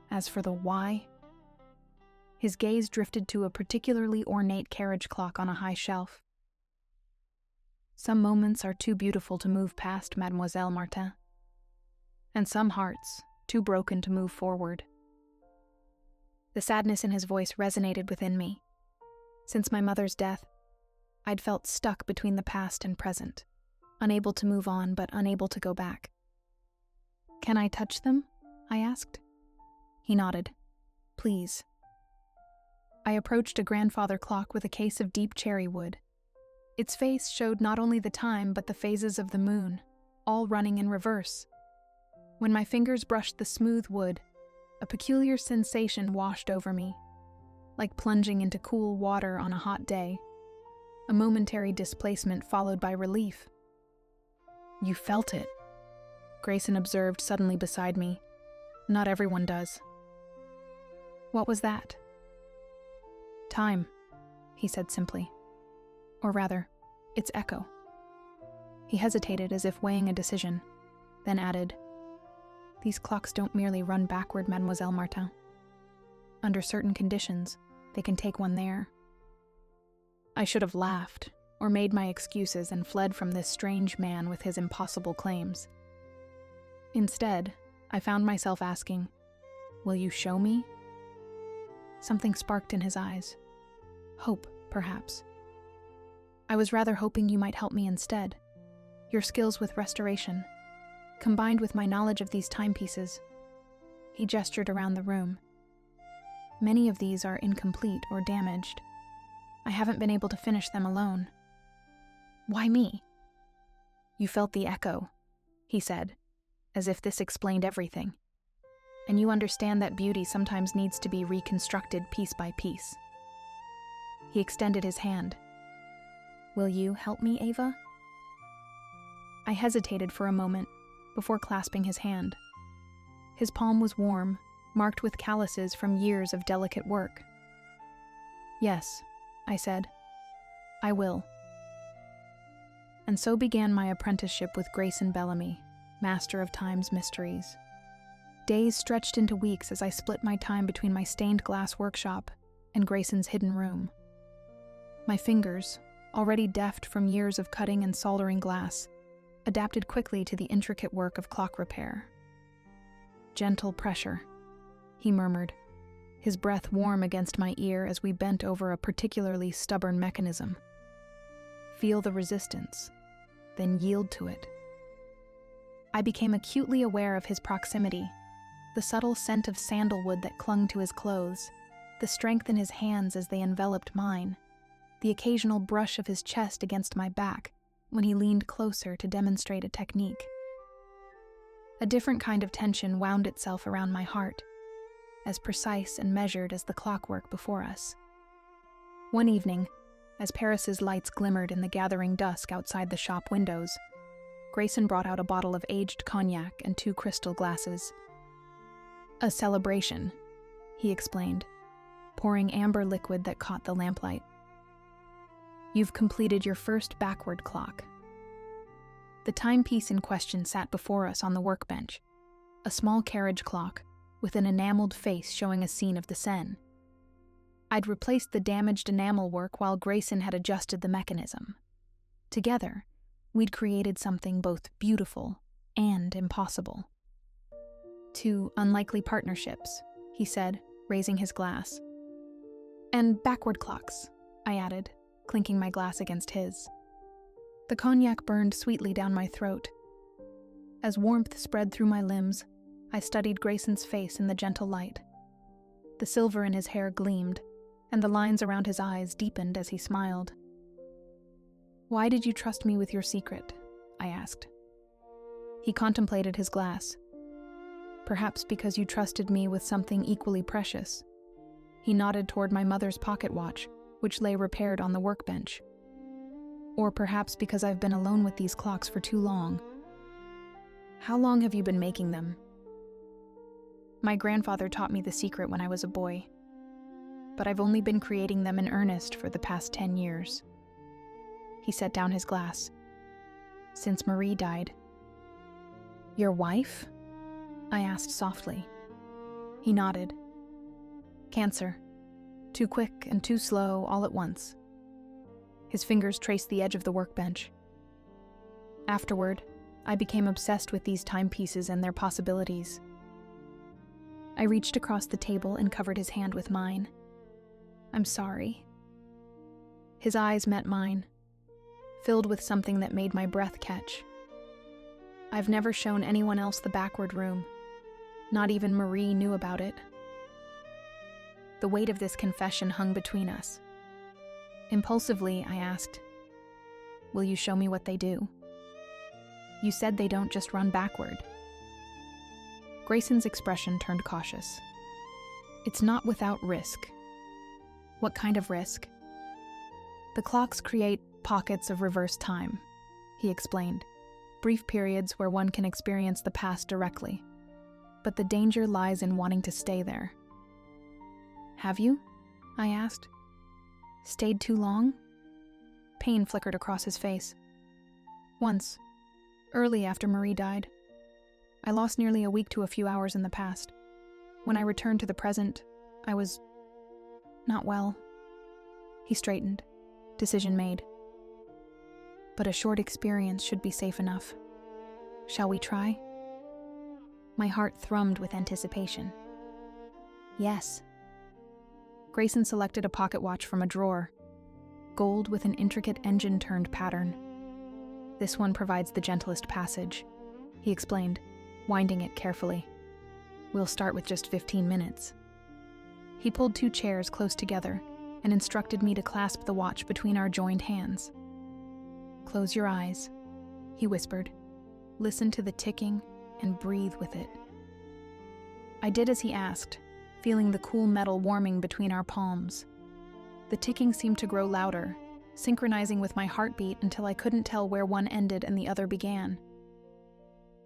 As for the why, his gaze drifted to a particularly ornate carriage clock on a high shelf. "Some moments are too beautiful to move past, Mademoiselle Martin, and some hearts too broken to move forward." The sadness in his voice resonated within me. Since my mother's death, I'd felt stuck between the past and present, unable to move on but unable to go back. "Can I touch them?" I asked. He nodded. "Please." I approached a grandfather clock with a case of deep cherry wood. Its face showed not only the time but the phases of the moon, all running in reverse. When my fingers brushed the smooth wood, a peculiar sensation washed over me, like plunging into cool water on a hot day. A momentary displacement followed by relief. "You felt it," Grayson observed suddenly beside me. "Not everyone does." "What was that?" "Time," he said simply. Or rather, its echo. He hesitated as if weighing a decision, then added, "These clocks don't merely run backward, Mademoiselle Martin. Under certain conditions, they can take one there." I should have laughed, or made my excuses and fled from this strange man with his impossible claims. Instead, I found myself asking, "Will you show me?" Something sparked in his eyes. Hope, perhaps. "I was rather hoping you might help me instead. Your skills with restoration, combined with my knowledge of these timepieces." He gestured around the room. "Many of these are incomplete or damaged. I haven't been able to finish them alone." "Why me?" "You felt the echo," he said, as if this explained everything. "And you understand that beauty sometimes needs to be reconstructed piece by piece." He extended his hand. "Will you help me, Ava?" I hesitated for a moment before clasping his hand. His palm was warm, marked with calluses from years of delicate work. "Yes," I said, "I will." And so began my apprenticeship with Grayson Bellamy, master of time's mysteries. Days stretched into weeks as I split my time between my stained glass workshop and Grayson's hidden room. My fingers, already deft from years of cutting and soldering glass, adapted quickly to the intricate work of clock repair. "Gentle pressure," he murmured, his breath warm against my ear as we bent over a particularly stubborn mechanism. "Feel the resistance, then yield to it." I became acutely aware of his proximity, the subtle scent of sandalwood that clung to his clothes, the strength in his hands as they enveloped mine, the occasional brush of his chest against my back when he leaned closer to demonstrate a technique. A different kind of tension wound itself around my heart, as precise and measured as the clockwork before us. One evening, as Paris's lights glimmered in the gathering dusk outside the shop windows, Grayson brought out a bottle of aged cognac and 2 crystal glasses. "A celebration," he explained, pouring amber liquid that caught the lamplight. "You've completed your first backward clock." The timepiece in question sat before us on the workbench, a small carriage clock with an enameled face showing a scene of the Seine. I'd replaced the damaged enamel work while Grayson had adjusted the mechanism. Together, we'd created something both beautiful and impossible. "2 unlikely partnerships," he said, raising his glass. "And backward clocks," I added, clinking my glass against his. The cognac burned sweetly down my throat. As warmth spread through my limbs, I studied Grayson's face in the gentle light. The silver in his hair gleamed, and the lines around his eyes deepened as he smiled. "Why did you trust me with your secret?" I asked. He contemplated his glass. "Perhaps because you trusted me with something equally precious." He nodded toward my mother's pocket watch, which lay repaired on the workbench. "Or perhaps because I've been alone with these clocks for too long." "How long have you been making them?" "My grandfather taught me the secret when I was a boy, but I've only been creating them in earnest for the past 10 years. He set down his glass. "Since Marie died." "Your wife?" I asked softly. He nodded. "Cancer. Too quick and too slow all at once." His fingers traced the edge of the workbench. "Afterward, I became obsessed with these timepieces and their possibilities." I reached across the table and covered his hand with mine. "I'm sorry." His eyes met mine, filled with something that made my breath catch. "I've never shown anyone else the backward room. Not even Marie knew about it." The weight of this confession hung between us. Impulsively, I asked, "Will you show me what they do?" "You said they don't just run backward." Grayson's expression turned cautious. "It's not without risk." "What kind of risk?" "The clocks create pockets of reverse time," he explained, "brief periods where one can experience the past directly. But the danger lies in wanting to stay there." "Have you?" I asked. "Stayed too long?" Pain flickered across his face. "Once, early after Marie died. I lost nearly a week to a few hours in the past. When I returned to the present, I was not well." He straightened. Decision made. But a short experience should be safe enough. Shall we try? My heart thrummed with anticipation. Yes. Grayson selected a pocket watch from a drawer, gold with an intricate engine-turned pattern. This one provides the gentlest passage, he explained, winding it carefully. We'll start with just 15 minutes. He pulled 2 chairs close together and instructed me to clasp the watch between our joined hands. Close your eyes, he whispered. Listen to the ticking and breathe with it. I did as he asked, feeling the cool metal warming between our palms. The ticking seemed to grow louder, synchronizing with my heartbeat until I couldn't tell where one ended and the other began.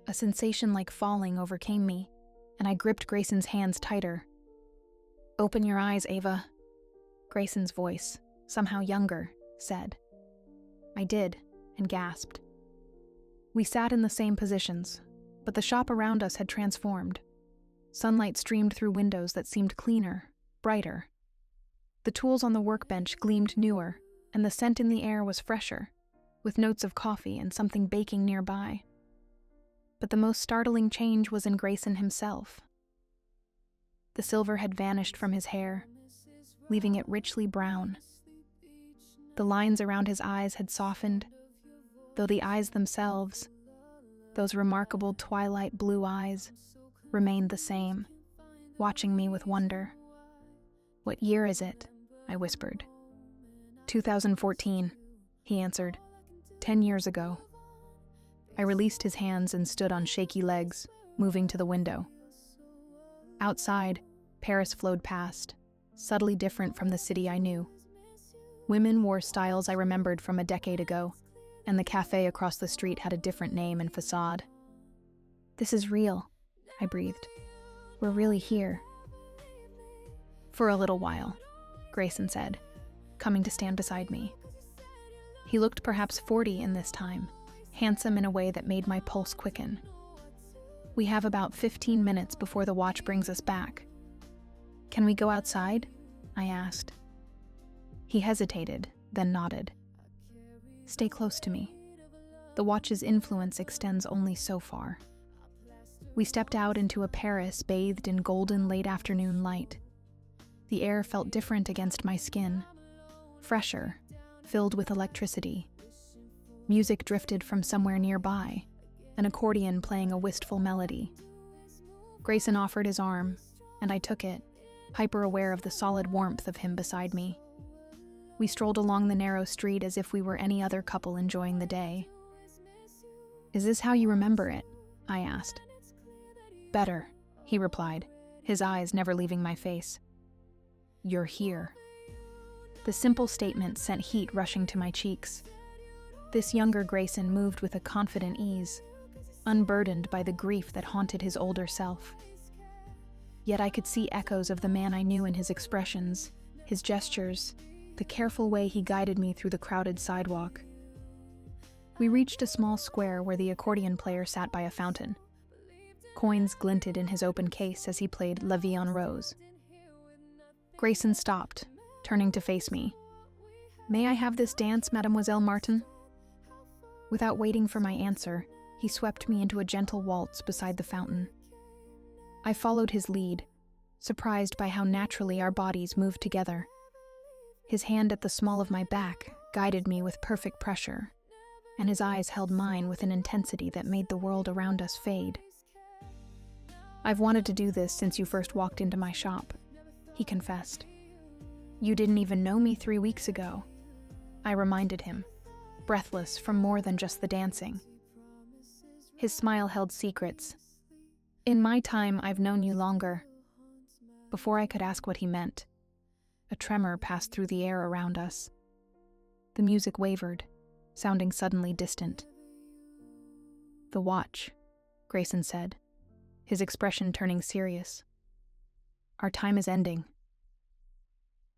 A sensation like falling overcame me, and I gripped Grayson's hands tighter. Open your eyes, Ava, Grayson's voice, somehow younger, said. I did, and gasped. We sat in the same positions, but the shop around us had transformed. Sunlight streamed through windows that seemed cleaner, brighter. The tools on the workbench gleamed newer, and the scent in the air was fresher, with notes of coffee and something baking nearby. But the most startling change was in Grayson himself. The silver had vanished from his hair, leaving it richly brown. The lines around his eyes had softened, though the eyes themselves, those remarkable twilight blue eyes, remained the same, watching me with wonder. What year is it? I whispered. 2014, he answered. 10 years ago. I released his hands and stood on shaky legs, moving to the window. Outside, Paris flowed past, subtly different from the city I knew. Women wore styles I remembered from a decade ago, and the cafe across the street had a different name and facade. This is real, I breathed. We're really here. For a little while, Grayson said, coming to stand beside me. He looked perhaps 40 in this time, handsome in a way that made my pulse quicken. We have about 15 minutes before the watch brings us back. Can we go outside? I asked. He hesitated, then nodded. Stay close to me. The watch's influence extends only so far. We stepped out into a Paris bathed in golden late afternoon light. The air felt different against my skin, fresher, filled with electricity. Music drifted from somewhere nearby, an accordion playing a wistful melody. Grayson offered his arm, and I took it, hyper-aware of the solid warmth of him beside me. We strolled along the narrow street as if we were any other couple enjoying the day. Is this how you remember it? I asked. Better, he replied, his eyes never leaving my face. You're here. The simple statement sent heat rushing to my cheeks. This younger Grayson moved with a confident ease, unburdened by the grief that haunted his older self. Yet I could see echoes of the man I knew in his expressions, his gestures, the careful way he guided me through the crowded sidewalk. We reached a small square where the accordion player sat by a fountain. Coins glinted in his open case as he played La Vie en Rose. Grayson stopped, turning to face me. May I have this dance, Mademoiselle Martin? Without waiting for my answer, he swept me into a gentle waltz beside the fountain. I followed his lead, surprised by how naturally our bodies moved together. His hand at the small of my back guided me with perfect pressure, and his eyes held mine with an intensity that made the world around us fade. I've wanted to do this since you first walked into my shop, he confessed. You didn't even know me 3 weeks ago, I reminded him, breathless from more than just the dancing. His smile held secrets. In my time, I've known you longer. Before I could ask what he meant, a tremor passed through the air around us. The music wavered, sounding suddenly distant. The watch, Grayson said, his expression turning serious. Our time is ending.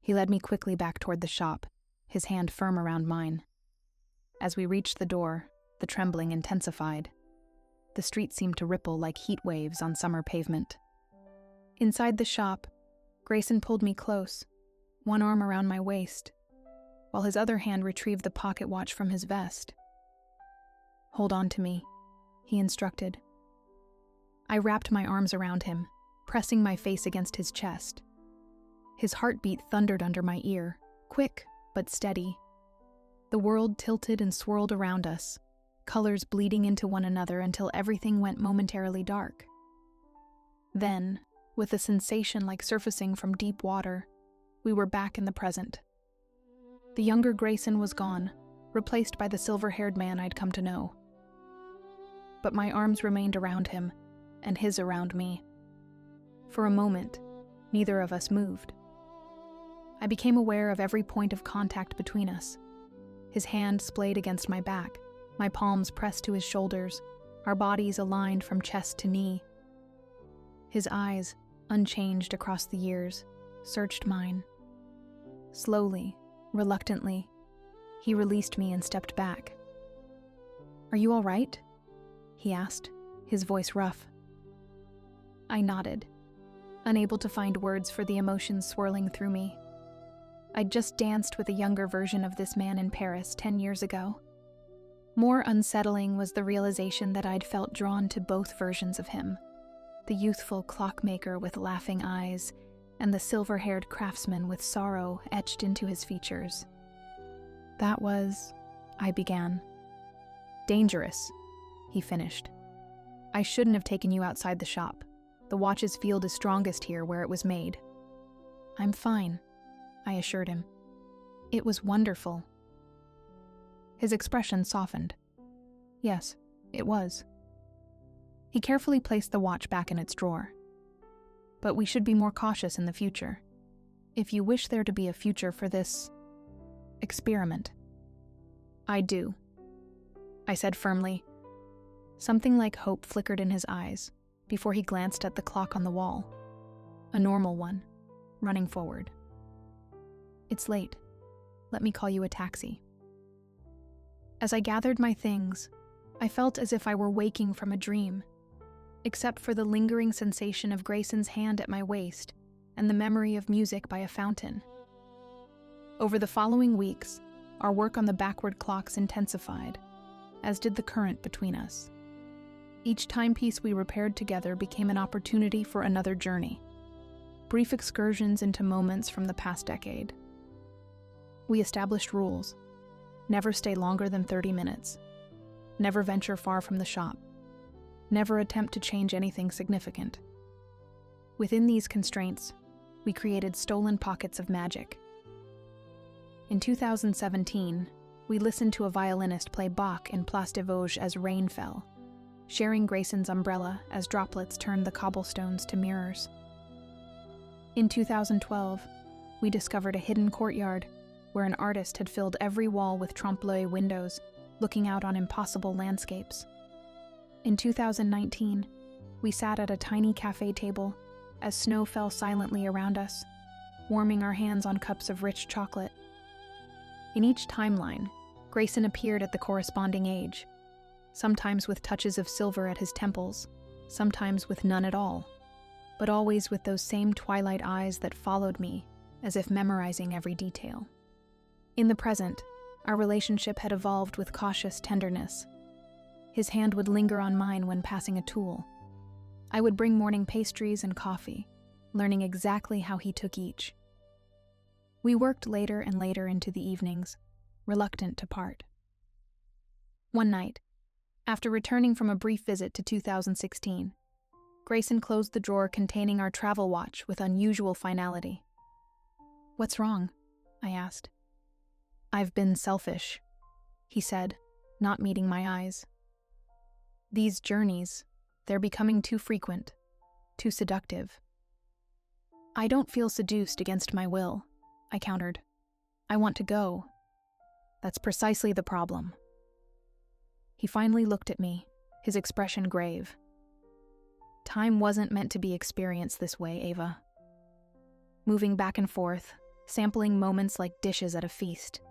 He led me quickly back toward the shop, his hand firm around mine. As we reached the door, the trembling intensified. The street seemed to ripple like heat waves on summer pavement. Inside the shop, Grayson pulled me close, one arm around my waist. while his other hand retrieved the pocket watch from his vest. "Hold on to me," he instructed. I wrapped my arms around him, pressing my face against his chest. His heartbeat thundered under my ear, quick but steady. The world tilted and swirled around us, colors bleeding into one another until everything went momentarily dark. Then, with a sensation like surfacing from deep water, we were back in the present. The younger Grayson was gone, replaced by the silver-haired man I'd come to know. But my arms remained around him, and his around me. For a moment, neither of us moved. I became aware of every point of contact between us. His hand splayed against my back, my palms pressed to his shoulders, our bodies aligned from chest to knee. His eyes, unchanged across the years, searched mine. Slowly, reluctantly, he released me and stepped back. "Are you all right?" he asked, his voice rough. I nodded, unable to find words for the emotions swirling through me. I'd just danced with a younger version of this man in Paris 10 years ago. More unsettling was the realization that I'd felt drawn to both versions of him, the youthful clockmaker with laughing eyes and the silver-haired craftsman with sorrow etched into his features. "That was," I began. "Dangerous," he finished. "I shouldn't have taken you outside the shop. The watch's field is strongest here where it was made." "I'm fine," I assured him. "It was wonderful." His expression softened. Yes, it was. He carefully placed the watch back in its drawer. "But we should be more cautious in the future. If you wish there to be a future for this experiment." "I do," I said firmly. Something like hope flickered in his eyes before he glanced at the clock on the wall. A normal one, running forward. "It's late. Let me call you a taxi." As I gathered my things, I felt as if I were waking from a dream, except for the lingering sensation of Grayson's hand at my waist and the memory of music by a fountain. Over the following weeks, our work on the backward clocks intensified, as did the current between us. Each timepiece we repaired together became an opportunity for another journey, brief excursions into moments from the past decade. We established rules. Never stay longer than 30 minutes. Never venture far from the shop. Never attempt to change anything significant. Within these constraints, we created stolen pockets of magic. In 2017, we listened to a violinist play Bach in Place des Vosges as rain fell, sharing Grayson's umbrella as droplets turned the cobblestones to mirrors. In 2012, we discovered a hidden courtyard where an artist had filled every wall with trompe-l'oeil windows, looking out on impossible landscapes. In 2019, we sat at a tiny cafe table as snow fell silently around us, warming our hands on cups of rich chocolate. In each timeline, Grayson appeared at the corresponding age, sometimes with touches of silver at his temples, sometimes with none at all, but always with those same twilight eyes that followed me, as if memorizing every detail. In the present, our relationship had evolved with cautious tenderness. His hand would linger on mine when passing a tool. I would bring morning pastries and coffee, learning exactly how he took each. We worked later and later into the evenings, reluctant to part. One night, after returning from a brief visit to 2016, Grayson closed the drawer containing our travel watch with unusual finality. "What's wrong?" I asked. "I've been selfish," he said, not meeting my eyes. "These journeys, they're becoming too frequent, too seductive." "I don't feel seduced against my will," I countered. "I want to go." "That's precisely the problem." He finally looked at me, his expression grave. "Time wasn't meant to be experienced this way, Ava." Moving back and forth, sampling moments like dishes at a feast.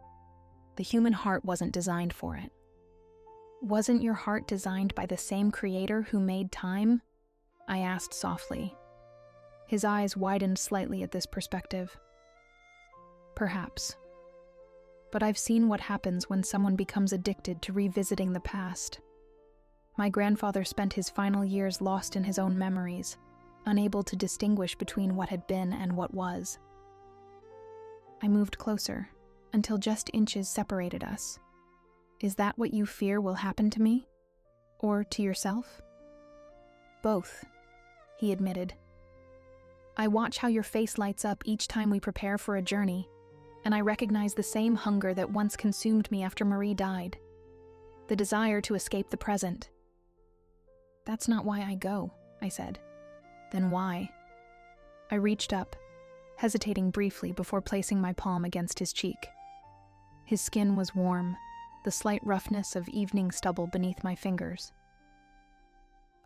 The human heart wasn't designed for it. "Wasn't your heart designed by the same creator who made time?" I asked softly. His eyes widened slightly at this perspective. "Perhaps." but I've seen what happens when someone becomes addicted to revisiting the past. My grandfather spent his final years lost in his own memories, unable to distinguish between what had been and what was. I moved closer, until just inches separated us. Is that what you fear will happen to me? Or to yourself? Both, he admitted. I watch how your face lights up each time we prepare for a journey, and I recognize the same hunger that once consumed me after Marie died. The desire to escape the present. That's not why I go, I said. Then why? I reached up, hesitating briefly before placing my palm against his cheek. His skin was warm, the slight roughness of evening stubble beneath my fingers.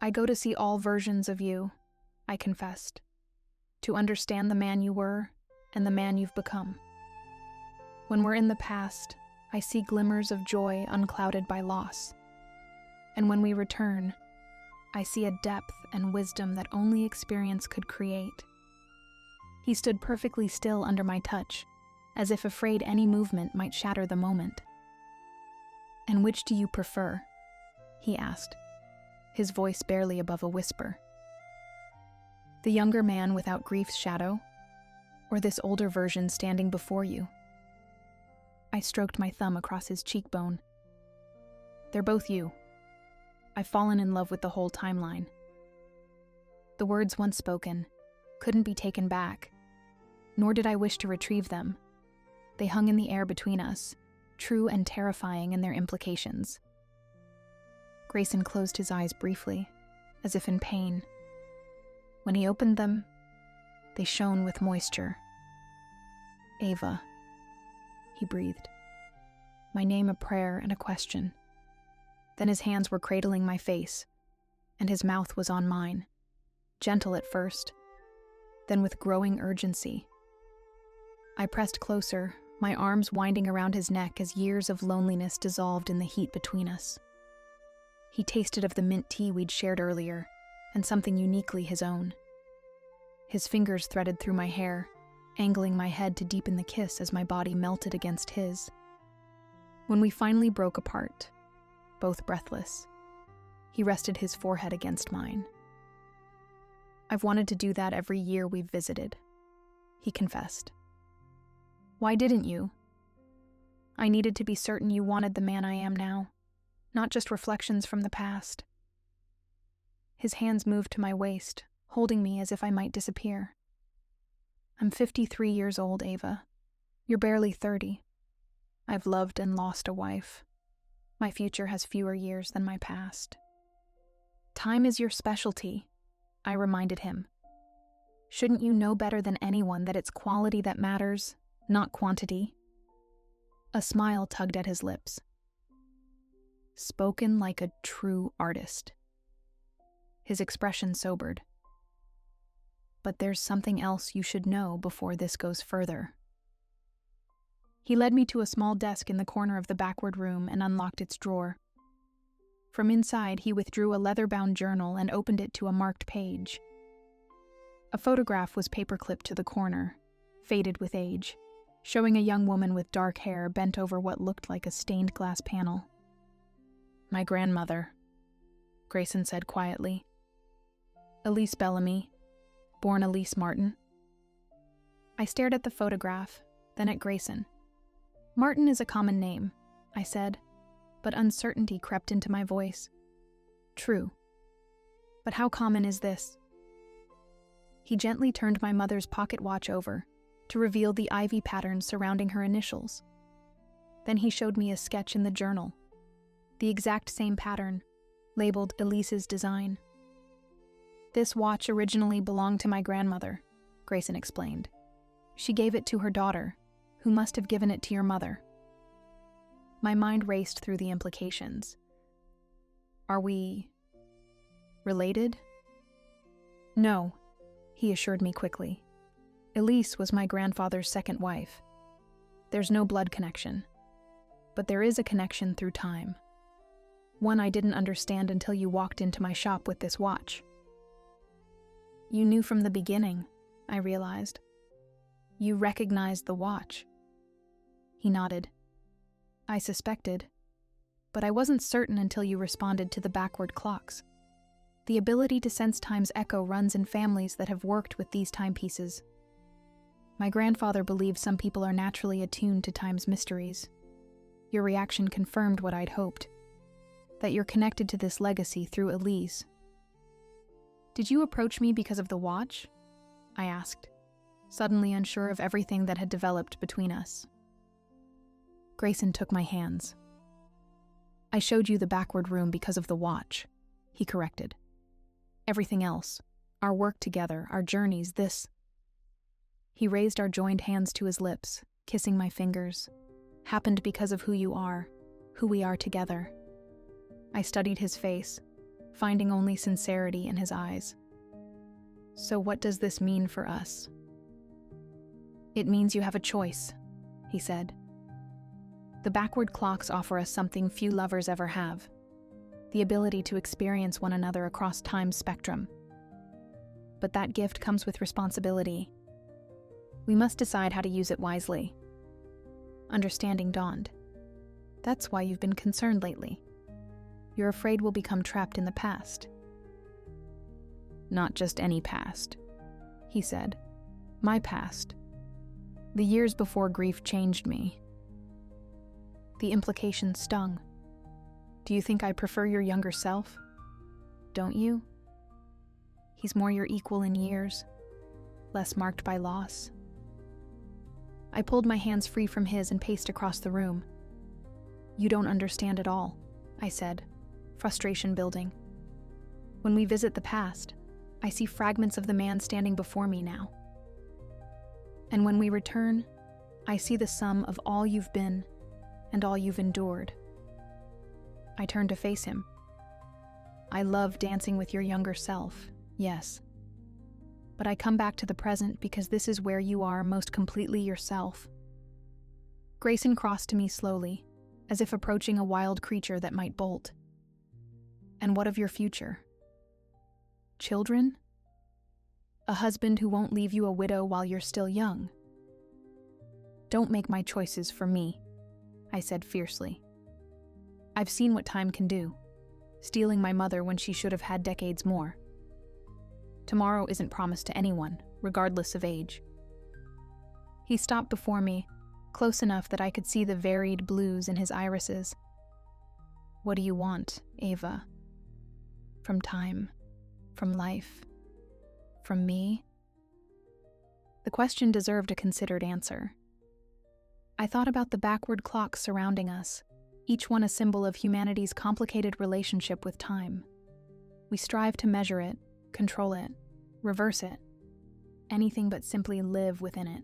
I go to see all versions of you, I confessed, to understand the man you were and the man you've become. When we're in the past, I see glimmers of joy unclouded by loss. And when we return, I see a depth and wisdom that only experience could create. He stood perfectly still under my touch, as if afraid any movement might shatter the moment. And which do you prefer? He asked, his voice barely above a whisper. The younger man without grief's shadow, or this older version standing before you? I stroked my thumb across his cheekbone. They're both you. I've fallen in love with the whole timeline. The words once spoken couldn't be taken back, nor did I wish to retrieve them. They hung in the air between us, true and terrifying in their implications. Grayson closed his eyes briefly, as if in pain. When he opened them, they shone with moisture. Ava, he breathed. My name a prayer and a question. Then his hands were cradling my face, and his mouth was on mine, gentle at first, then with growing urgency. I pressed closer, my arms winding around his neck as years of loneliness dissolved in the heat between us. He tasted of the mint tea we'd shared earlier, and something uniquely his own. His fingers threaded through my hair, angling my head to deepen the kiss as my body melted against his. When we finally broke apart, both breathless, he rested his forehead against mine. I've wanted to do that every year we've visited, he confessed. Why didn't you? I needed to be certain you wanted the man I am now, not just reflections from the past. His hands moved to my waist, holding me as if I might disappear. I'm 53 years old, Ava. You're barely 30. I've loved and lost a wife. My future has fewer years than my past. Time is your specialty, I reminded him. Shouldn't you know better than anyone that it's quality that matters, not quantity? A smile tugged at his lips. Spoken like a true artist. His expression sobered. But there's something else you should know before this goes further. He led me to a small desk in the corner of the backward room and unlocked its drawer. From inside, he withdrew a leather-bound journal and opened it to a marked page. A photograph was paperclipped to the corner, faded with age, showing a young woman with dark hair bent over what looked like a stained glass panel. My grandmother, Grayson said quietly. Elise Bellamy, born Elise Martin. I stared at the photograph, then at Grayson. Martin is a common name, I said, but uncertainty crept into my voice. True. But how common is this? He gently turned my mother's pocket watch over to reveal the ivy patterns surrounding her initials. Then he showed me a sketch in the journal, the exact same pattern, labeled Elise's design. This watch originally belonged to my grandmother, Grayson explained. She gave it to her daughter, who must have given it to your mother. My mind raced through the implications. Are we related? No, he assured me quickly. Elise was my grandfather's second wife. There's no blood connection, but there is a connection through time. One I didn't understand until you walked into my shop with this watch. You knew from the beginning, I realized. You recognized the watch. He nodded, I suspected, but I wasn't certain until you responded to the backward clocks. The ability to sense time's echo runs in families that have worked with these timepieces. My grandfather believed some people are naturally attuned to time's mysteries. Your reaction confirmed what I'd hoped, that you're connected to this legacy through Elise. Did you approach me because of the watch? I asked, suddenly unsure of everything that had developed between us. Grayson took my hands. I showed you the backward room because of the watch, he corrected. Everything else, our work together, our journeys, this. He raised our joined hands to his lips, kissing my fingers. Happened because of who you are, who we are together. I studied his face, finding only sincerity in his eyes. So what does this mean for us? It means you have a choice, he said. The backward clocks offer us something few lovers ever have, the ability to experience one another across time's spectrum. But that gift comes with responsibility. We must decide how to use it wisely. Understanding dawned. That's why you've been concerned lately. You're afraid we'll become trapped in the past. Not just any past, he said. My past. The years before grief changed me. The implication stung. Do you think I prefer your younger self? Don't you? He's more your equal in years, less marked by loss. I pulled my hands free from his and paced across the room. You don't understand at all, I said, frustration building. When we visit the past, I see fragments of the man standing before me now. And when we return, I see the sum of all you've been and all you've endured. I turned to face him. I love dancing with your younger self, yes. But I come back to the present because this is where you are most completely yourself. Grayson crossed to me slowly, as if approaching a wild creature that might bolt. And what of your future? Children? A husband who won't leave you a widow while you're still young? Don't make my choices for me, I said fiercely. I've seen what time can do, stealing my mother when she should have had decades more. Tomorrow isn't promised to anyone, regardless of age. He stopped before me, close enough that I could see the varied blues in his irises. What do you want, Ava? From time, from life, from me? The question deserved a considered answer. I thought about the backward clocks surrounding us, each one a symbol of humanity's complicated relationship with time. We strive to measure it, control it, reverse it, anything but simply live within it.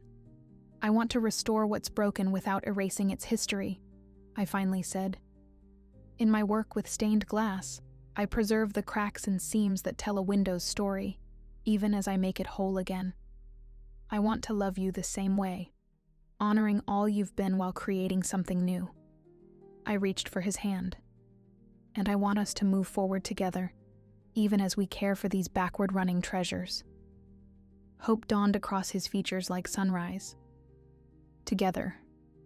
I want to restore what's broken without erasing its history, I finally said. In my work with stained glass, I preserve the cracks and seams that tell a window's story, even as I make it whole again. I want to love you the same way, honoring all you've been while creating something new. I reached for his hand, and I want us to move forward together, even as we care for these backward-running treasures. Hope dawned across his features like sunrise. Together,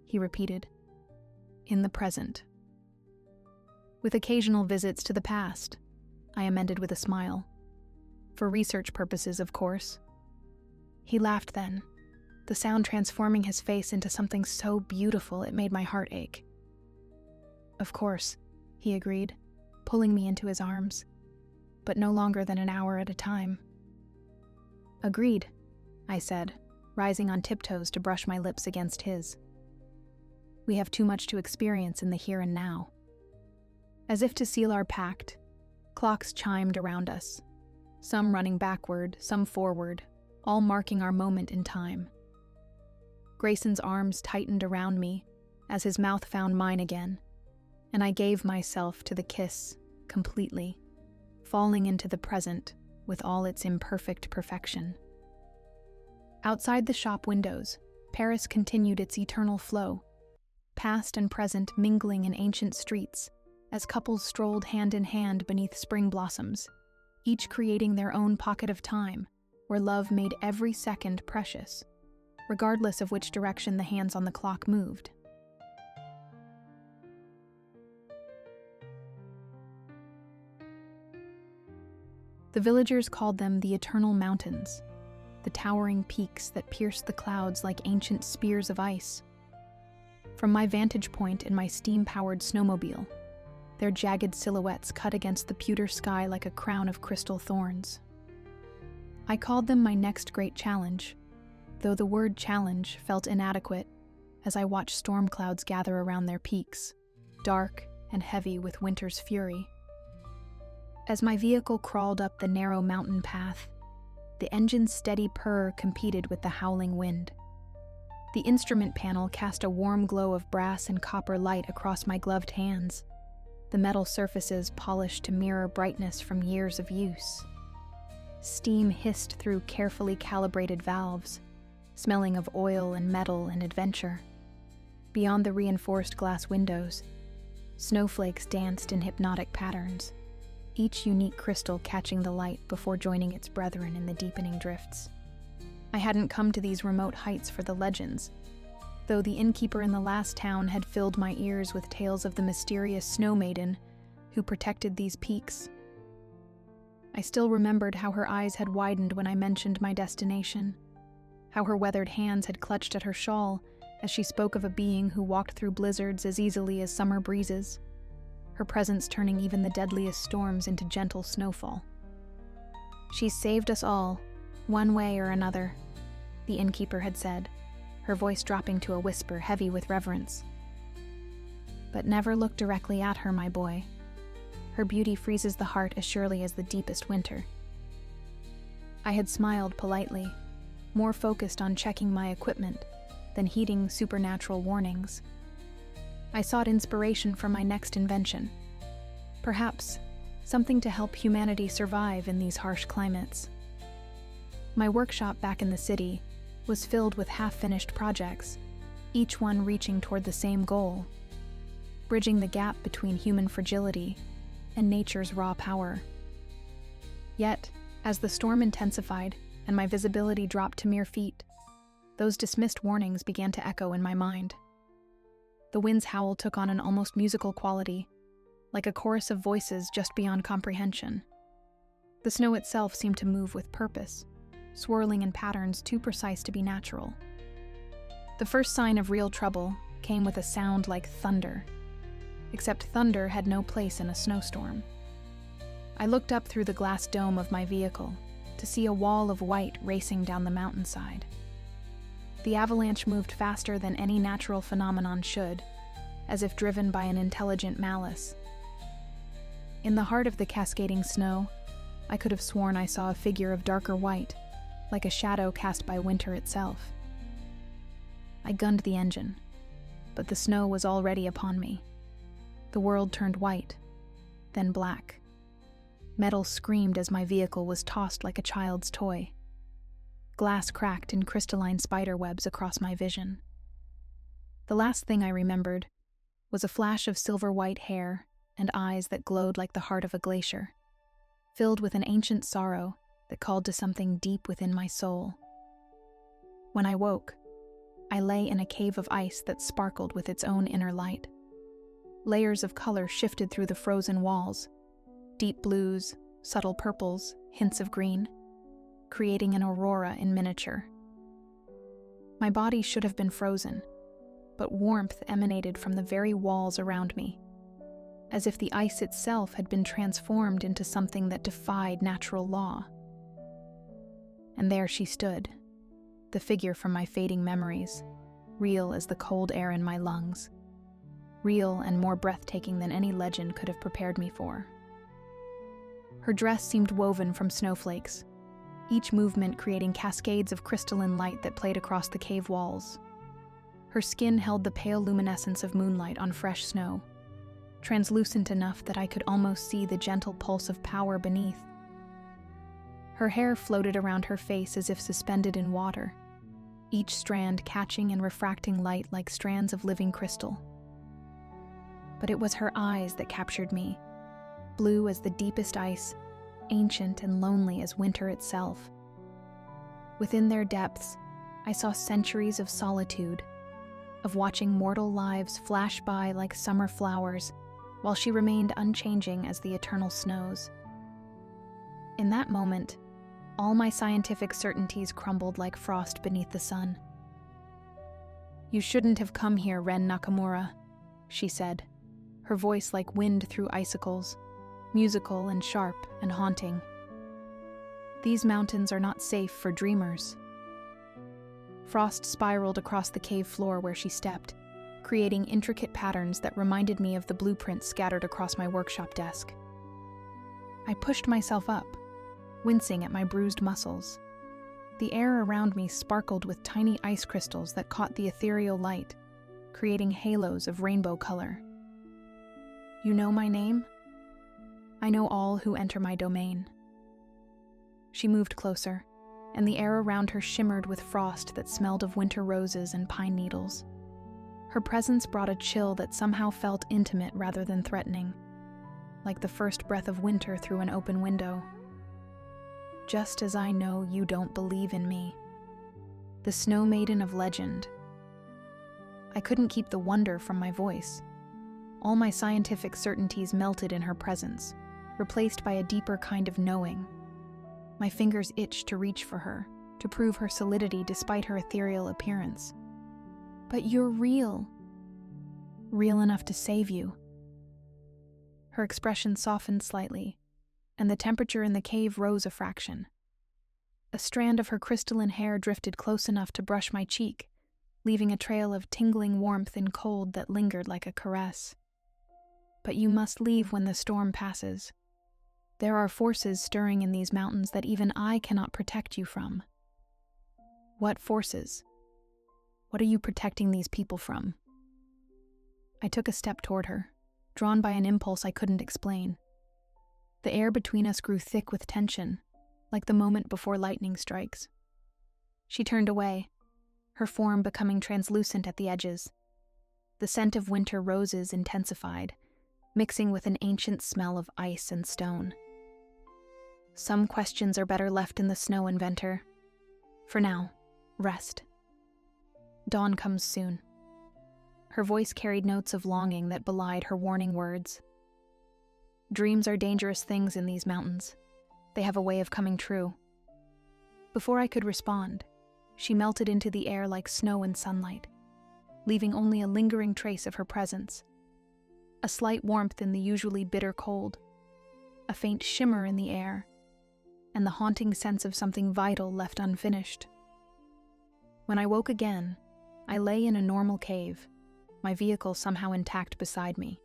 he repeated, in the present. With occasional visits to the past, I amended with a smile. For research purposes, of course. He laughed then, the sound transforming his face into something so beautiful it made my heart ache. Of course, he agreed, pulling me into his arms, but no longer than an hour at a time. Agreed, I said, rising on tiptoes to brush my lips against his. We have too much to experience in the here and now. As if to seal our pact, clocks chimed around us, some running backward, some forward, all marking our moment in time. Grayson's arms tightened around me as his mouth found mine again, and I gave myself to the kiss completely, falling into the present with all its imperfect perfection. Outside the shop windows, Paris continued its eternal flow, past and present mingling in ancient streets as couples strolled hand in hand beneath spring blossoms, each creating their own pocket of time where love made every second precious, regardless of which direction the hands on the clock moved. The villagers called them the Eternal Mountains, the towering peaks that pierced the clouds like ancient spears of ice. From my vantage point in my steam-powered snowmobile, their jagged silhouettes cut against the pewter sky like a crown of crystal thorns. I called them my next great challenge, though the word challenge felt inadequate as I watched storm clouds gather around their peaks, dark and heavy with winter's fury. As my vehicle crawled up the narrow mountain path, the engine's steady purr competed with the howling wind. The instrument panel cast a warm glow of brass and copper light across my gloved hands, the metal surfaces polished to mirror brightness from years of use. Steam hissed through carefully calibrated valves, smelling of oil and metal and adventure. Beyond the reinforced glass windows, snowflakes danced in hypnotic patterns, each unique crystal catching the light before joining its brethren in the deepening drifts. I hadn't come to these remote heights for the legends, though the innkeeper in the last town had filled my ears with tales of the mysterious snow maiden who protected these peaks. I still remembered how her eyes had widened when I mentioned my destination, how her weathered hands had clutched at her shawl as she spoke of a being who walked through blizzards as easily as summer breezes, her presence turning even the deadliest storms into gentle snowfall. "She's saved us all, one way or another," the innkeeper had said, her voice dropping to a whisper heavy with reverence. "But never look directly at her, my boy. Her beauty freezes the heart as surely as the deepest winter." I had smiled politely, more focused on checking my equipment than heeding supernatural warnings. I sought inspiration from my next invention. Perhaps something to help humanity survive in these harsh climates. My workshop back in the city was filled with half-finished projects, each one reaching toward the same goal, bridging the gap between human fragility and nature's raw power. Yet, as the storm intensified and my visibility dropped to mere feet, those dismissed warnings began to echo in my mind. The wind's howl took on an almost musical quality, like a chorus of voices just beyond comprehension. The snow itself seemed to move with purpose, swirling in patterns too precise to be natural. The first sign of real trouble came with a sound like thunder, except thunder had no place in a snowstorm. I looked up through the glass dome of my vehicle to see a wall of white racing down the mountainside. The avalanche moved faster than any natural phenomenon should, as if driven by an intelligent malice. In the heart of the cascading snow, I could have sworn I saw a figure of darker white, like a shadow cast by winter itself. I gunned the engine, but the snow was already upon me. The world turned white, then black. Metal screamed as my vehicle was tossed like a child's toy. Glass cracked in crystalline spiderwebs across my vision. The last thing I remembered was a flash of silver-white hair and eyes that glowed like the heart of a glacier, filled with an ancient sorrow that called to something deep within my soul. When I woke, I lay in a cave of ice that sparkled with its own inner light. Layers of color shifted through the frozen walls, deep blues, subtle purples, hints of green, creating an aurora in miniature. My body should have been frozen, but warmth emanated from the very walls around me, as if the ice itself had been transformed into something that defied natural law. And there she stood, the figure from my fading memories, real as the cold air in my lungs, real and more breathtaking than any legend could have prepared me for. Her dress seemed woven from snowflakes, each movement creating cascades of crystalline light that played across the cave walls. Her skin held the pale luminescence of moonlight on fresh snow, translucent enough that I could almost see the gentle pulse of power beneath. Her hair floated around her face as if suspended in water, each strand catching and refracting light like strands of living crystal. But it was her eyes that captured me, blue as the deepest ice, ancient and lonely as winter itself. Within their depths, I saw centuries of solitude, of watching mortal lives flash by like summer flowers, while she remained unchanging as the eternal snows. In that moment, all my scientific certainties crumbled like frost beneath the sun. "You shouldn't have come here, Ren Nakamura," she said, her voice like wind through icicles, musical and sharp and haunting. "These mountains are not safe for dreamers." Frost spiraled across the cave floor where she stepped, creating intricate patterns that reminded me of the blueprints scattered across my workshop desk. I pushed myself up, wincing at my bruised muscles. The air around me sparkled with tiny ice crystals that caught the ethereal light, creating halos of rainbow color. "You know my name? I know all who enter my domain." She moved closer, and the air around her shimmered with frost that smelled of winter roses and pine needles. Her presence brought a chill that somehow felt intimate rather than threatening, like the first breath of winter through an open window. "Just as I know you don't believe in me. The Snow Maiden of legend." I couldn't keep the wonder from my voice. All my scientific certainties melted in her presence, replaced by a deeper kind of knowing. My fingers itched to reach for her, to prove her solidity despite her ethereal appearance. "But you're real. Real enough to save you." Her expression softened slightly, and the temperature in the cave rose a fraction. A strand of her crystalline hair drifted close enough to brush my cheek, leaving a trail of tingling warmth and cold that lingered like a caress. "But you must leave when the storm passes. There are forces stirring in these mountains that even I cannot protect you from." "What forces? What are you protecting these people from?" I took a step toward her, drawn by an impulse I couldn't explain. The air between us grew thick with tension, like the moment before lightning strikes. She turned away, her form becoming translucent at the edges. The scent of winter roses intensified, mixing with an ancient smell of ice and stone. "Some questions are better left in the snow, inventor. For now, rest. Dawn comes soon." Her voice carried notes of longing that belied her warning words. Dreams are dangerous things in these mountains. They have a way of coming true. Before I could respond, she melted into the air like snow in sunlight, leaving only a lingering trace of her presence. A slight warmth in the usually bitter cold, a faint shimmer in the air, and the haunting sense of something vital left unfinished. When I woke again, I lay in a normal cave, my vehicle somehow intact beside me.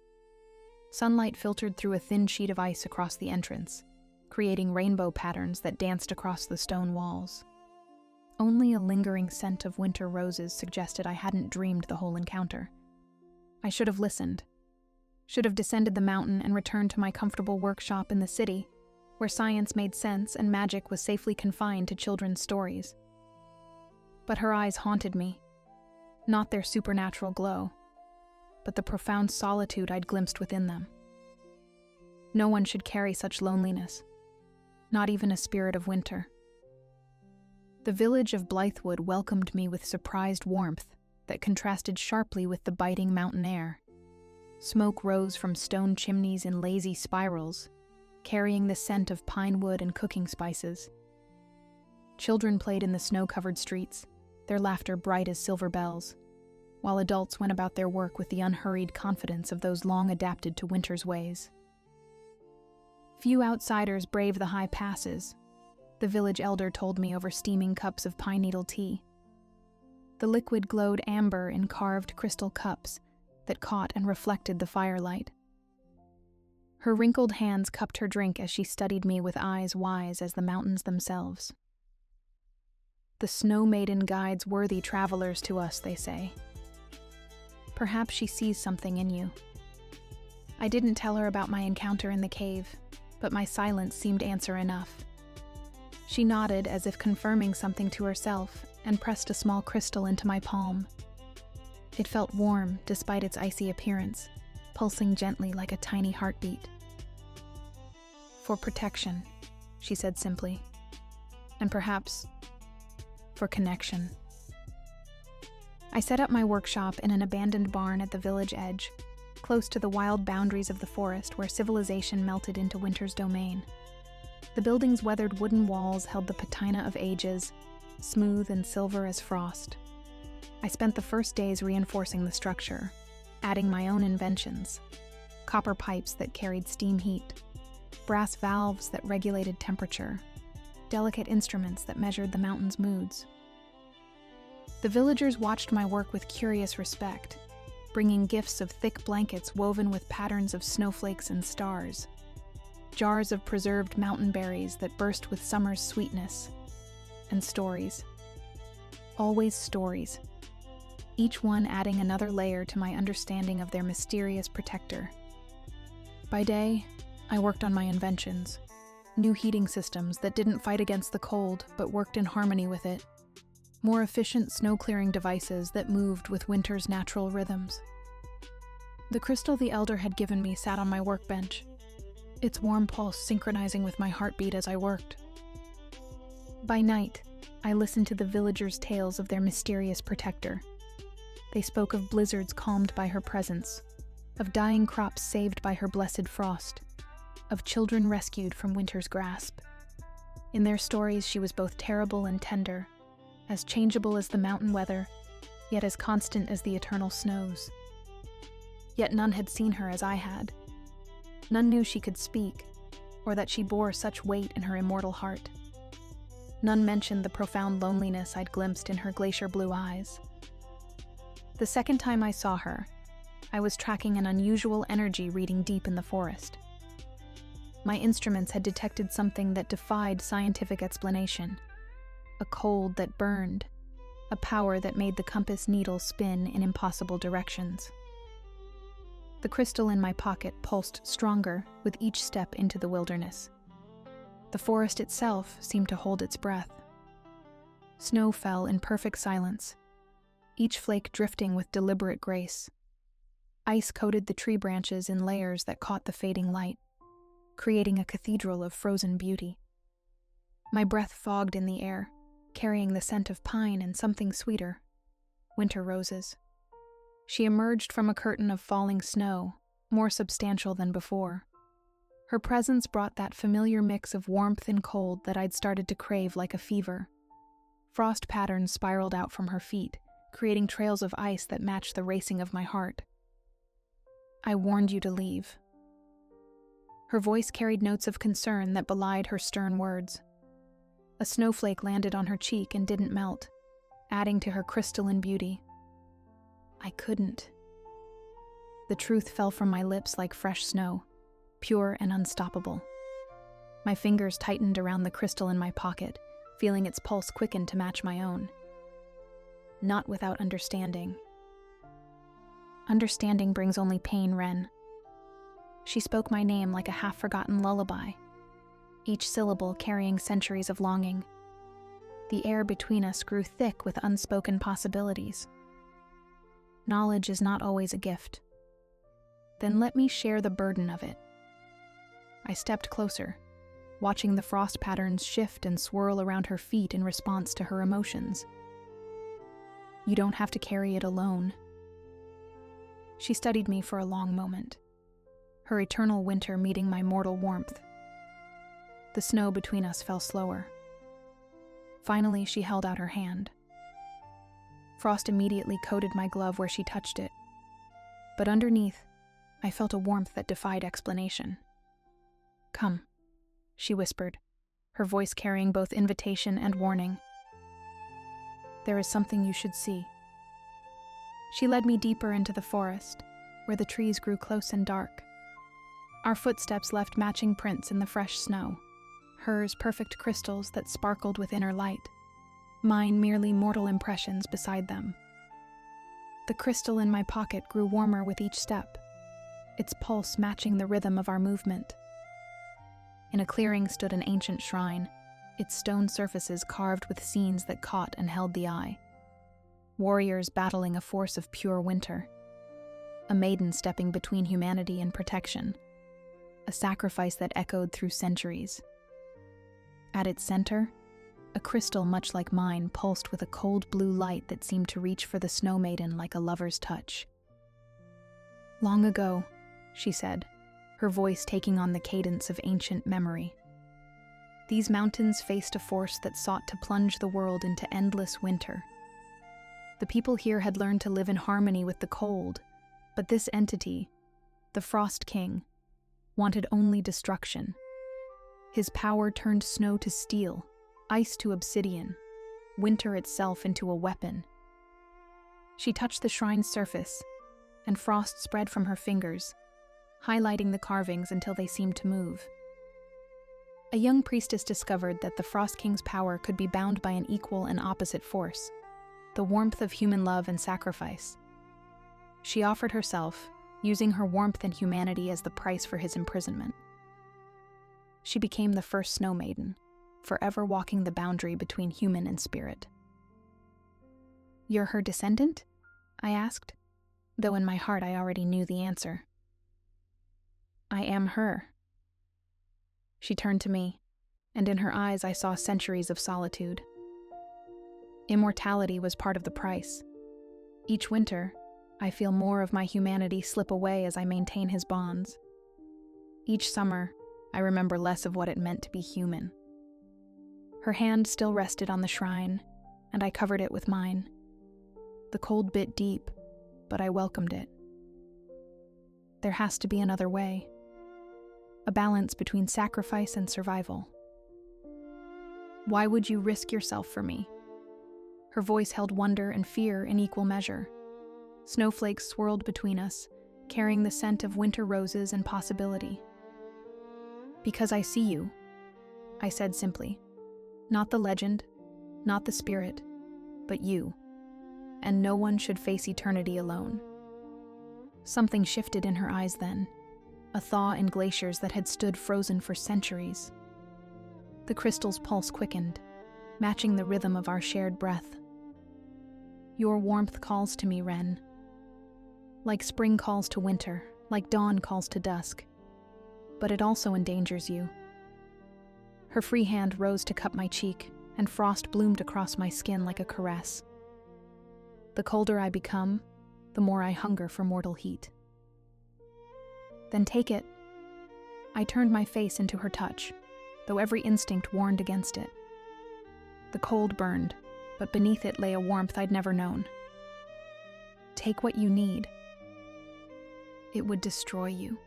Sunlight filtered through a thin sheet of ice across the entrance, creating rainbow patterns that danced across the stone walls. Only a lingering scent of winter roses suggested I hadn't dreamed the whole encounter. I should have listened. Should have descended the mountain and returned to my comfortable workshop in the city, where science made sense and magic was safely confined to children's stories. But her eyes haunted me, not their supernatural glow, but the profound solitude I'd glimpsed within them. No one should carry such loneliness, not even a spirit of winter. The village of Blythewood welcomed me with surprised warmth that contrasted sharply with the biting mountain air. Smoke rose from stone chimneys in lazy spirals, carrying the scent of pine wood and cooking spices. Children played in the snow-covered streets, their laughter bright as silver bells, while adults went about their work with the unhurried confidence of those long adapted to winter's ways. Few outsiders brave the high passes, the village elder told me over steaming cups of pine needle tea. The liquid glowed amber in carved crystal cups that caught and reflected the firelight. Her wrinkled hands cupped her drink as she studied me with eyes wise as the mountains themselves. "The Snow Maiden guides worthy travelers to us," they say. "Perhaps she sees something in you." I didn't tell her about my encounter in the cave, but my silence seemed answer enough. She nodded as if confirming something to herself and pressed a small crystal into my palm. It felt warm despite its icy appearance, pulsing gently like a tiny heartbeat. "For protection," she said simply, "and perhaps for connection." I set up my workshop in an abandoned barn at the village edge, close to the wild boundaries of the forest where civilization melted into winter's domain. The building's weathered wooden walls held the patina of ages, smooth and silver as frost. I spent the first days reinforcing the structure, adding my own inventions: copper pipes that carried steam heat, brass valves that regulated temperature, delicate instruments that measured the mountain's moods. The villagers watched my work with curious respect, bringing gifts of thick blankets woven with patterns of snowflakes and stars, jars of preserved mountain berries that burst with summer's sweetness, and stories. Always stories, each one adding another layer to my understanding of their mysterious protector. By day, I worked on my inventions, new heating systems that didn't fight against the cold but worked in harmony with it, more efficient snow-clearing devices that moved with winter's natural rhythms. The crystal the elder had given me sat on my workbench, its warm pulse synchronizing with my heartbeat as I worked. By night, I listened to the villagers' tales of their mysterious protector. They spoke of blizzards calmed by her presence, of dying crops saved by her blessed frost, of children rescued from winter's grasp. In their stories, she was both terrible and tender, as changeable as the mountain weather, yet as constant as the eternal snows. Yet none had seen her as I had. None knew she could speak, or that she bore such weight in her immortal heart. None mentioned the profound loneliness I'd glimpsed in her glacier blue eyes. The second time I saw her, I was tracking an unusual energy reading deep in the forest. My instruments had detected something that defied scientific explanation. A cold that burned, a power that made the compass needle spin in impossible directions. The crystal in my pocket pulsed stronger with each step into the wilderness. The forest itself seemed to hold its breath. Snow fell in perfect silence, each flake drifting with deliberate grace. Ice coated the tree branches in layers that caught the fading light, creating a cathedral of frozen beauty. My breath fogged in the air, carrying the scent of pine and something sweeter, winter roses. She emerged from a curtain of falling snow, more substantial than before. Her presence brought that familiar mix of warmth and cold that I'd started to crave like a fever. Frost patterns spiraled out from her feet, creating trails of ice that matched the racing of my heart. "I warned you to leave." Her voice carried notes of concern that belied her stern words. A snowflake landed on her cheek and didn't melt, adding to her crystalline beauty. I couldn't. The truth fell from my lips like fresh snow, pure and unstoppable. My fingers tightened around the crystal in my pocket, feeling its pulse quicken to match my own. Not without understanding. Understanding brings only pain, Ren. She spoke my name like a half-forgotten lullaby, each syllable carrying centuries of longing. The air between us grew thick with unspoken possibilities. Knowledge is not always a gift. Then let me share the burden of it. I stepped closer, watching the frost patterns shift and swirl around her feet in response to her emotions. You don't have to carry it alone. She studied me for a long moment, her eternal winter meeting my mortal warmth. The snow between us fell slower. Finally, she held out her hand. Frost immediately coated my glove where she touched it, but underneath, I felt a warmth that defied explanation. "Come," she whispered, her voice carrying both invitation and warning. "There is something you should see." She led me deeper into the forest, where the trees grew close and dark. Our footsteps left matching prints in the fresh snow, hers perfect crystals that sparkled with inner light, mine merely mortal impressions beside them. The crystal in my pocket grew warmer with each step, its pulse matching the rhythm of our movement. In a clearing stood an ancient shrine, its stone surfaces carved with scenes that caught and held the eye. Warriors battling a force of pure winter. A maiden stepping between humanity and protection. A sacrifice that echoed through centuries. At its center, a crystal much like mine pulsed with a cold blue light that seemed to reach for the snow maiden like a lover's touch. "Long ago," she said, her voice taking on the cadence of ancient memory. These mountains faced a force that sought to plunge the world into endless winter. The people here had learned to live in harmony with the cold, but this entity, the Frost King, wanted only destruction. His power turned snow to steel, ice to obsidian, winter itself into a weapon. She touched the shrine's surface, and frost spread from her fingers, highlighting the carvings until they seemed to move. A young priestess discovered that the Frost King's power could be bound by an equal and opposite force, the warmth of human love and sacrifice. She offered herself, using her warmth and humanity as the price for his imprisonment. She became the first snow maiden, forever walking the boundary between human and spirit. "You're her descendant?" I asked, though in my heart I already knew the answer. "I am her." She turned to me, and in her eyes I saw centuries of solitude. Immortality was part of the price. Each winter, I feel more of my humanity slip away as I maintain his bonds. Each summer, I remember less of what it meant to be human. Her hand still rested on the shrine, and I covered it with mine. The cold bit deep, but I welcomed it. There has to be another way. A balance between sacrifice and survival. "Why would you risk yourself for me?" Her voice held wonder and fear in equal measure. Snowflakes swirled between us, carrying the scent of winter roses and possibility. "Because I see you," I said simply. "Not the legend, not the spirit, but you. And no one should face eternity alone." Something shifted in her eyes then, a thaw in glaciers that had stood frozen for centuries. The crystal's pulse quickened, matching the rhythm of our shared breath. "Your warmth calls to me, Wren. Like spring calls to winter, like dawn calls to dusk. But it also endangers you." Her free hand rose to cup my cheek, and frost bloomed across my skin like a caress. The colder I become, the more I hunger for mortal heat. "Then take it." I turned my face into her touch, though every instinct warned against it. The cold burned, but beneath it lay a warmth I'd never known. "Take what you need." "It would destroy you."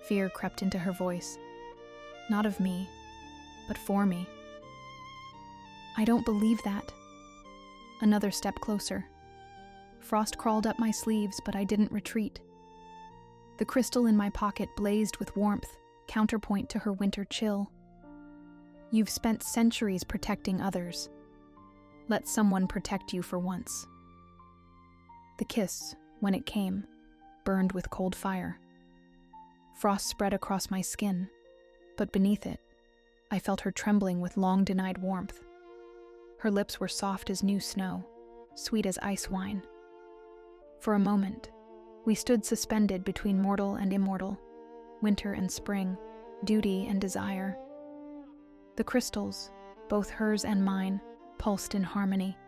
Fear crept into her voice. Not of me, but for me. "I don't believe that." Another step closer. Frost crawled up my sleeves, but I didn't retreat. The crystal in my pocket blazed with warmth, counterpoint to her winter chill. "You've spent centuries protecting others. Let someone protect you for once." The kiss, when it came, burned with cold fire. Frost spread across my skin, but beneath it, I felt her trembling with long-denied warmth. Her lips were soft as new snow, sweet as ice wine. For a moment, we stood suspended between mortal and immortal, winter and spring, duty and desire. The crystals, both hers and mine, pulsed in harmony,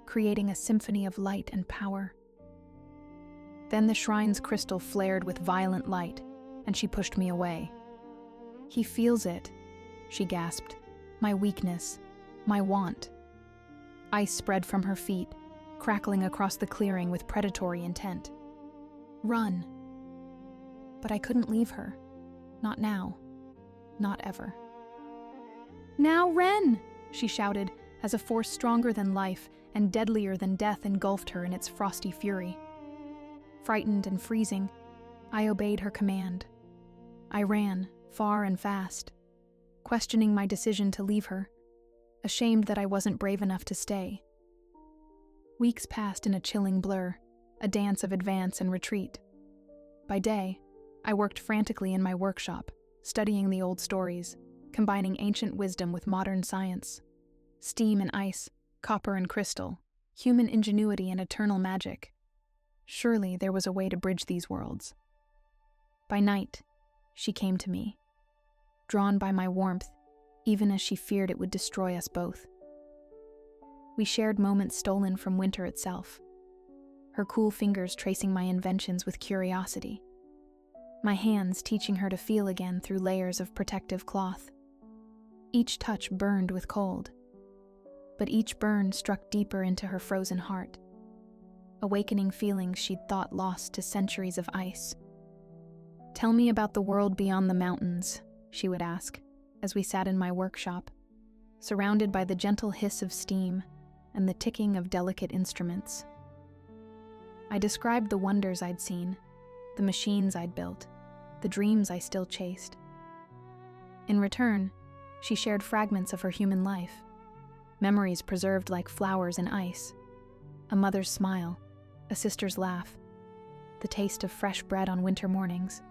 creating a symphony of light and power. Then the shrine's crystal flared with violent light, and she pushed me away. "He feels it," she gasped. "My weakness, my want." Ice spread from her feet, crackling across the clearing with predatory intent. "Run." But I couldn't leave her. Not now. Not ever. "Now, Wren!" she shouted, as a force stronger than life and deadlier than death engulfed her in its frosty fury. Frightened and freezing, I obeyed her command. I ran, far and fast, questioning my decision to leave her, ashamed that I wasn't brave enough to stay. Weeks passed in a chilling blur, a dance of advance and retreat. By day, I worked frantically in my workshop, studying the old stories, combining ancient wisdom with modern science. Steam and ice, copper and crystal, human ingenuity and eternal magic. Surely there was a way to bridge these worlds. By night, she came to me, drawn by my warmth, even as she feared it would destroy us both. We shared moments stolen from winter itself, her cool fingers tracing my inventions with curiosity, my hands teaching her to feel again through layers of protective cloth. Each touch burned with cold, but each burn struck deeper into her frozen heart, awakening feelings she'd thought lost to centuries of ice. "Tell me about the world beyond the mountains," she would ask, as we sat in my workshop, surrounded by the gentle hiss of steam and the ticking of delicate instruments. I described the wonders I'd seen, the machines I'd built, the dreams I still chased. In return, she shared fragments of her human life, memories preserved like flowers in ice, a mother's smile, a sister's laugh, the taste of fresh bread on winter mornings.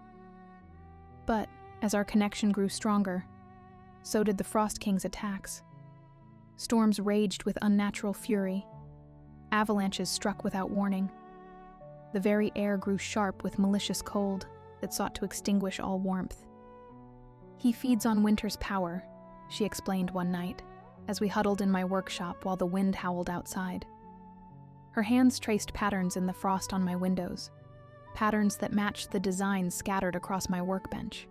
But as our connection grew stronger, so did the Frost King's attacks. Storms raged with unnatural fury. Avalanches struck without warning. The very air grew sharp with malicious cold that sought to extinguish all warmth. "He feeds on winter's power," she explained one night, as we huddled in my workshop while the wind howled outside. Her hands traced patterns in the frost on my windows, patterns that matched the designs scattered across my workbench.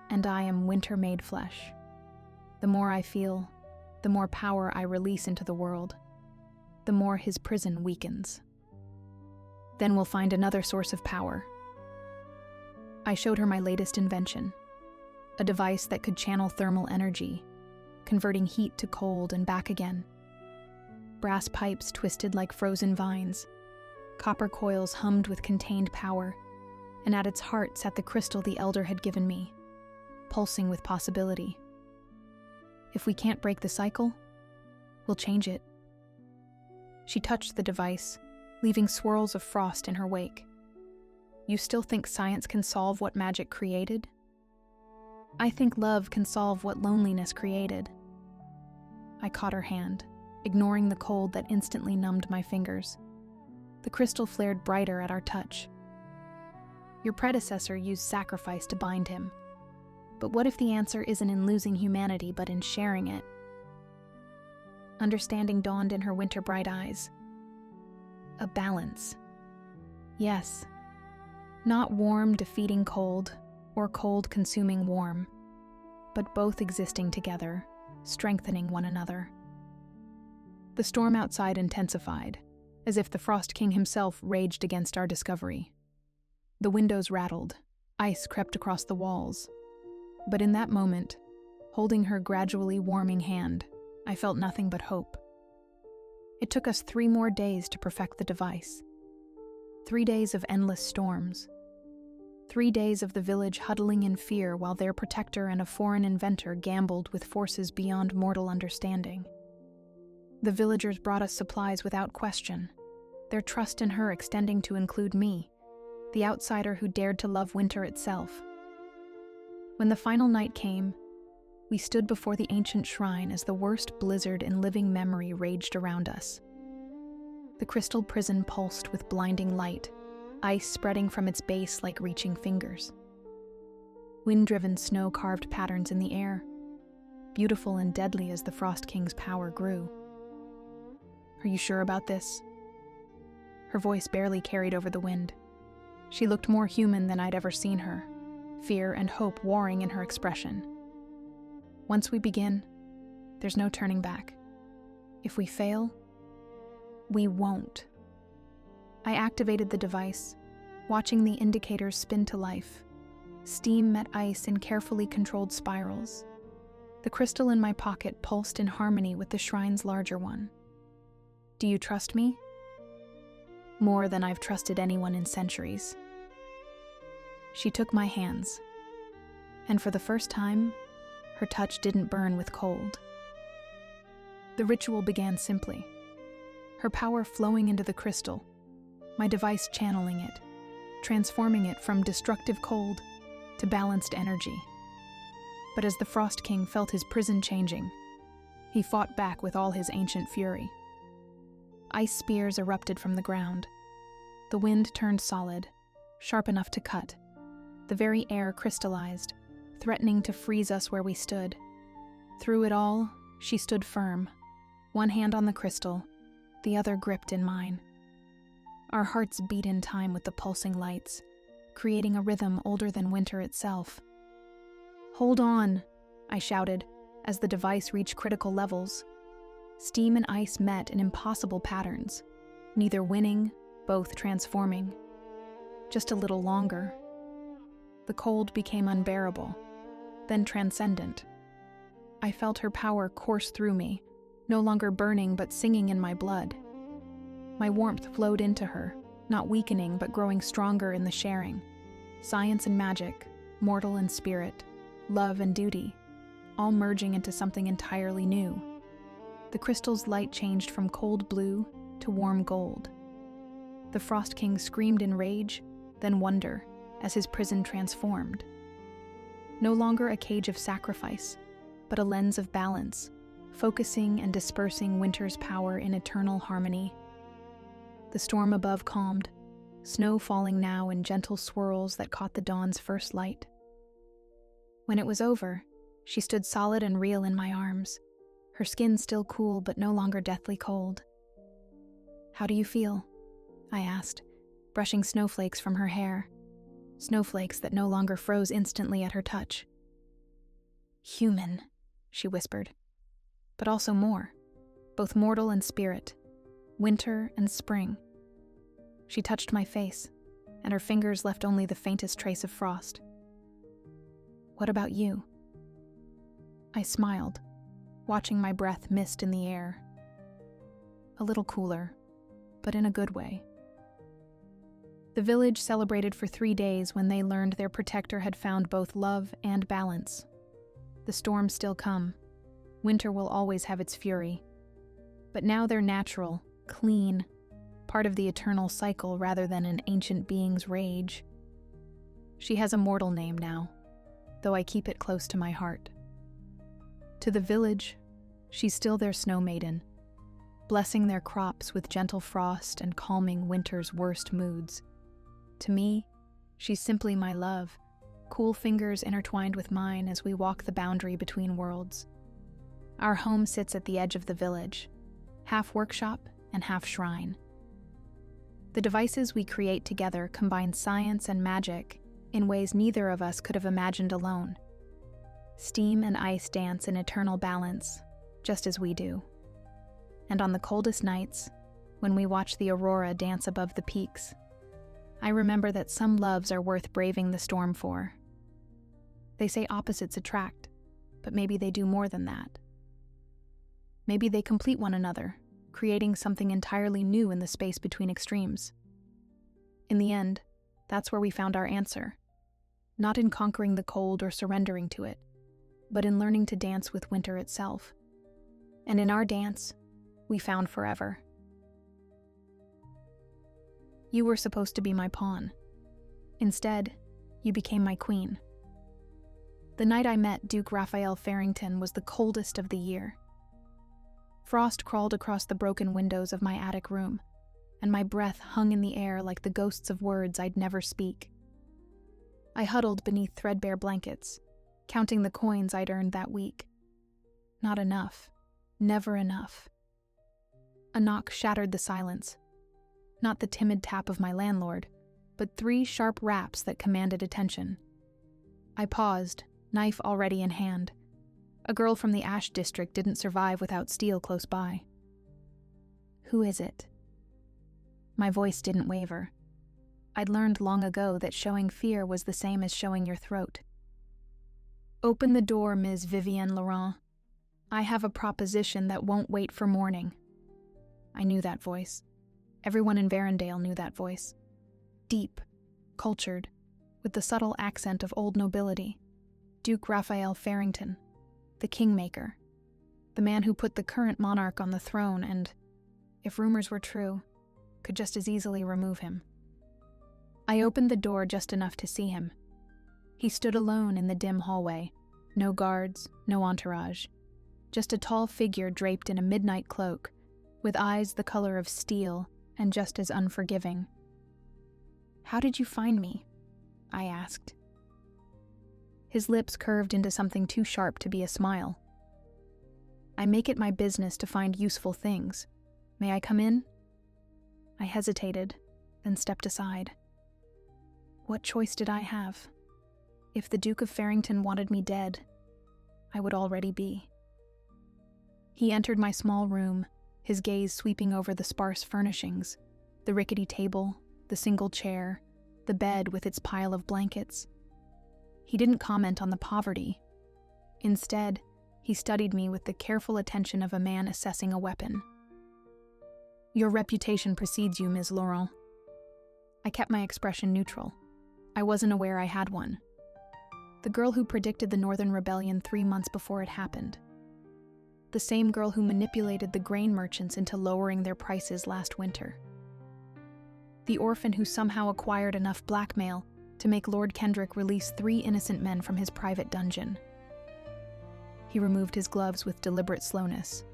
And I am winter-made flesh. The more I feel, the more power I release into the world, the more his prison weakens. Then we'll find another source of power. I showed her my latest invention, a device that could channel thermal energy, converting heat to cold and back again. Brass pipes twisted like frozen vines, copper coils hummed with contained power, and at its heart sat the crystal the elder had given me, pulsing with possibility. If we can't break the cycle, we'll change it. She touched the device, leaving swirls of frost in her wake. "You still think science can solve what magic created? I think love can solve what loneliness created." I caught her hand, ignoring the cold that instantly numbed my fingers. The crystal flared brighter at our touch. "Your predecessor used sacrifice to bind him. But what if the answer isn't in losing humanity but in sharing it?" Understanding dawned in her winter-bright eyes. A balance. Yes. Not warm defeating cold, or cold consuming warm, but both existing together, strengthening one another. The storm outside intensified, as if the Frost King himself raged against our discovery. The windows rattled, ice crept across the walls. But in that moment, holding her gradually warming hand, I felt nothing but hope. It took us 3 more days to perfect the device. 3 days of endless storms. 3 days of the village huddling in fear while their protector and a foreign inventor gambled with forces beyond mortal understanding. The villagers brought us supplies without question, their trust in her extending to include me, the outsider who dared to love winter itself. When the final night came, we stood before the ancient shrine as the worst blizzard in living memory raged around us. The crystal prison pulsed with blinding light, ice spreading from its base like reaching fingers. Wind-driven snow carved patterns in the air, beautiful and deadly as the Frost King's power grew. "Are you sure about this?" Her voice barely carried over the wind. She looked more human than I'd ever seen her, fear and hope warring in her expression. "Once we begin, there's no turning back. If we fail, we won't." I activated the device, watching the indicators spin to life. Steam met ice in carefully controlled spirals. The crystal in my pocket pulsed in harmony with the shrine's larger one. "Do you trust me?" "More than I've trusted anyone in centuries." She took my hands, and for the first time, her touch didn't burn with cold. The ritual began simply, her power flowing into the crystal, my device channeling it, transforming it from destructive cold to balanced energy. But as the Frost King felt his prison changing, he fought back with all his ancient fury. Ice spears erupted from the ground. The wind turned solid, sharp enough to cut. The very air crystallized, threatening to freeze us where we stood. Through it all, she stood firm, one hand on the crystal, the other gripped in mine. Our hearts beat in time with the pulsing lights, creating a rhythm older than winter itself. "Hold on," I shouted, As the device reached critical levels, steam and ice met in impossible patterns, neither winning, both transforming. Just a little longer. The cold became unbearable, then transcendent. I felt her power course through me, no longer burning but singing in my blood. My warmth flowed into her, not weakening but growing stronger in the sharing. Science and magic, mortal and spirit, love and duty, all merging into something entirely new. The crystal's light changed from cold blue to warm gold. The Frost King screamed in rage, then wonder, as his prison transformed. No longer a cage of sacrifice, but a lens of balance, focusing and dispersing winter's power in eternal harmony. The storm above calmed, snow falling now in gentle swirls that caught the dawn's first light. When it was over, she stood solid and real in my arms, her skin still cool but no longer deathly cold. "How do you feel?" I asked, brushing snowflakes from her hair, snowflakes that no longer froze instantly at her touch. "Human," she whispered, "but also more, both mortal and spirit, winter and spring." She touched my face, and her fingers left only the faintest trace of frost. "What about you?" I smiled, watching my breath mist in the air. A little cooler, but in a good way. The village celebrated for 3 days when they learned their protector had found both love and balance. The storms still come. Winter will always have its fury. But now they're natural, clean, part of the eternal cycle rather than an ancient being's rage. She has a mortal name now, though I keep it close to my heart. To the village, she's still their snow maiden, blessing their crops with gentle frost and calming winter's worst moods. To me, she's simply my love, cool fingers intertwined with mine as we walk the boundary between worlds. Our home sits at the edge of the village, half workshop and half shrine. The devices we create together combine science and magic in ways neither of us could have imagined alone. Steam and ice dance in eternal balance, just as we do. And on the coldest nights, when we watch the aurora dance above the peaks, I remember that some loves are worth braving the storm for. They say opposites attract, but maybe they do more than that. Maybe they complete one another, creating something entirely new in the space between extremes. In the end, that's where we found our answer. Not in conquering the cold or surrendering to it, but in learning to dance with winter itself. And in our dance, we found forever. You were supposed to be my pawn. Instead, you became my queen. The night I met Duke Raphael Farrington was the coldest of the year. Frost crawled across the broken windows of my attic room, and my breath hung in the air like the ghosts of words I'd never speak. I huddled beneath threadbare blankets, counting the coins I'd earned that week. Not enough. Never enough. A knock shattered the silence. Not the timid tap of my landlord, but 3 sharp raps that commanded attention. I paused, knife already in hand. A girl from the Ash District didn't survive without steel close by. "Who is it?" My voice didn't waver. I'd learned long ago that showing fear was the same as showing your throat. "Open the door, Ms. Vivienne Laurent. I have a proposition that won't wait for morning." I knew that voice. Everyone in Varendale knew that voice. Deep, cultured, with the subtle accent of old nobility. Duke Raphael Farrington, the kingmaker, the man who put the current monarch on the throne and, if rumors were true, could just as easily remove him. I opened the door just enough to see him. He stood alone in the dim hallway, no guards, no entourage, just a tall figure draped in a midnight cloak, with eyes the color of steel and just as unforgiving. "How did you find me?" I asked. His lips curved into something too sharp to be a smile. "I make it my business to find useful things. May I come in?" I hesitated, then stepped aside. What choice did I have? If the Duke of Farrington wanted me dead, I would already be. He entered my small room, his gaze sweeping over the sparse furnishings, the rickety table, the single chair, the bed with its pile of blankets. He didn't comment on the poverty. Instead, he studied me with the careful attention of a man assessing a weapon. "Your reputation precedes you, Ms. Laurent." I kept my expression neutral. I wasn't aware I had one. The girl who predicted the Northern Rebellion 3 months before it happened. The same girl who manipulated the grain merchants into lowering their prices last winter. The orphan who somehow acquired enough blackmail to make Lord Kendrick release 3 innocent men from his private dungeon. He removed his gloves with deliberate slowness.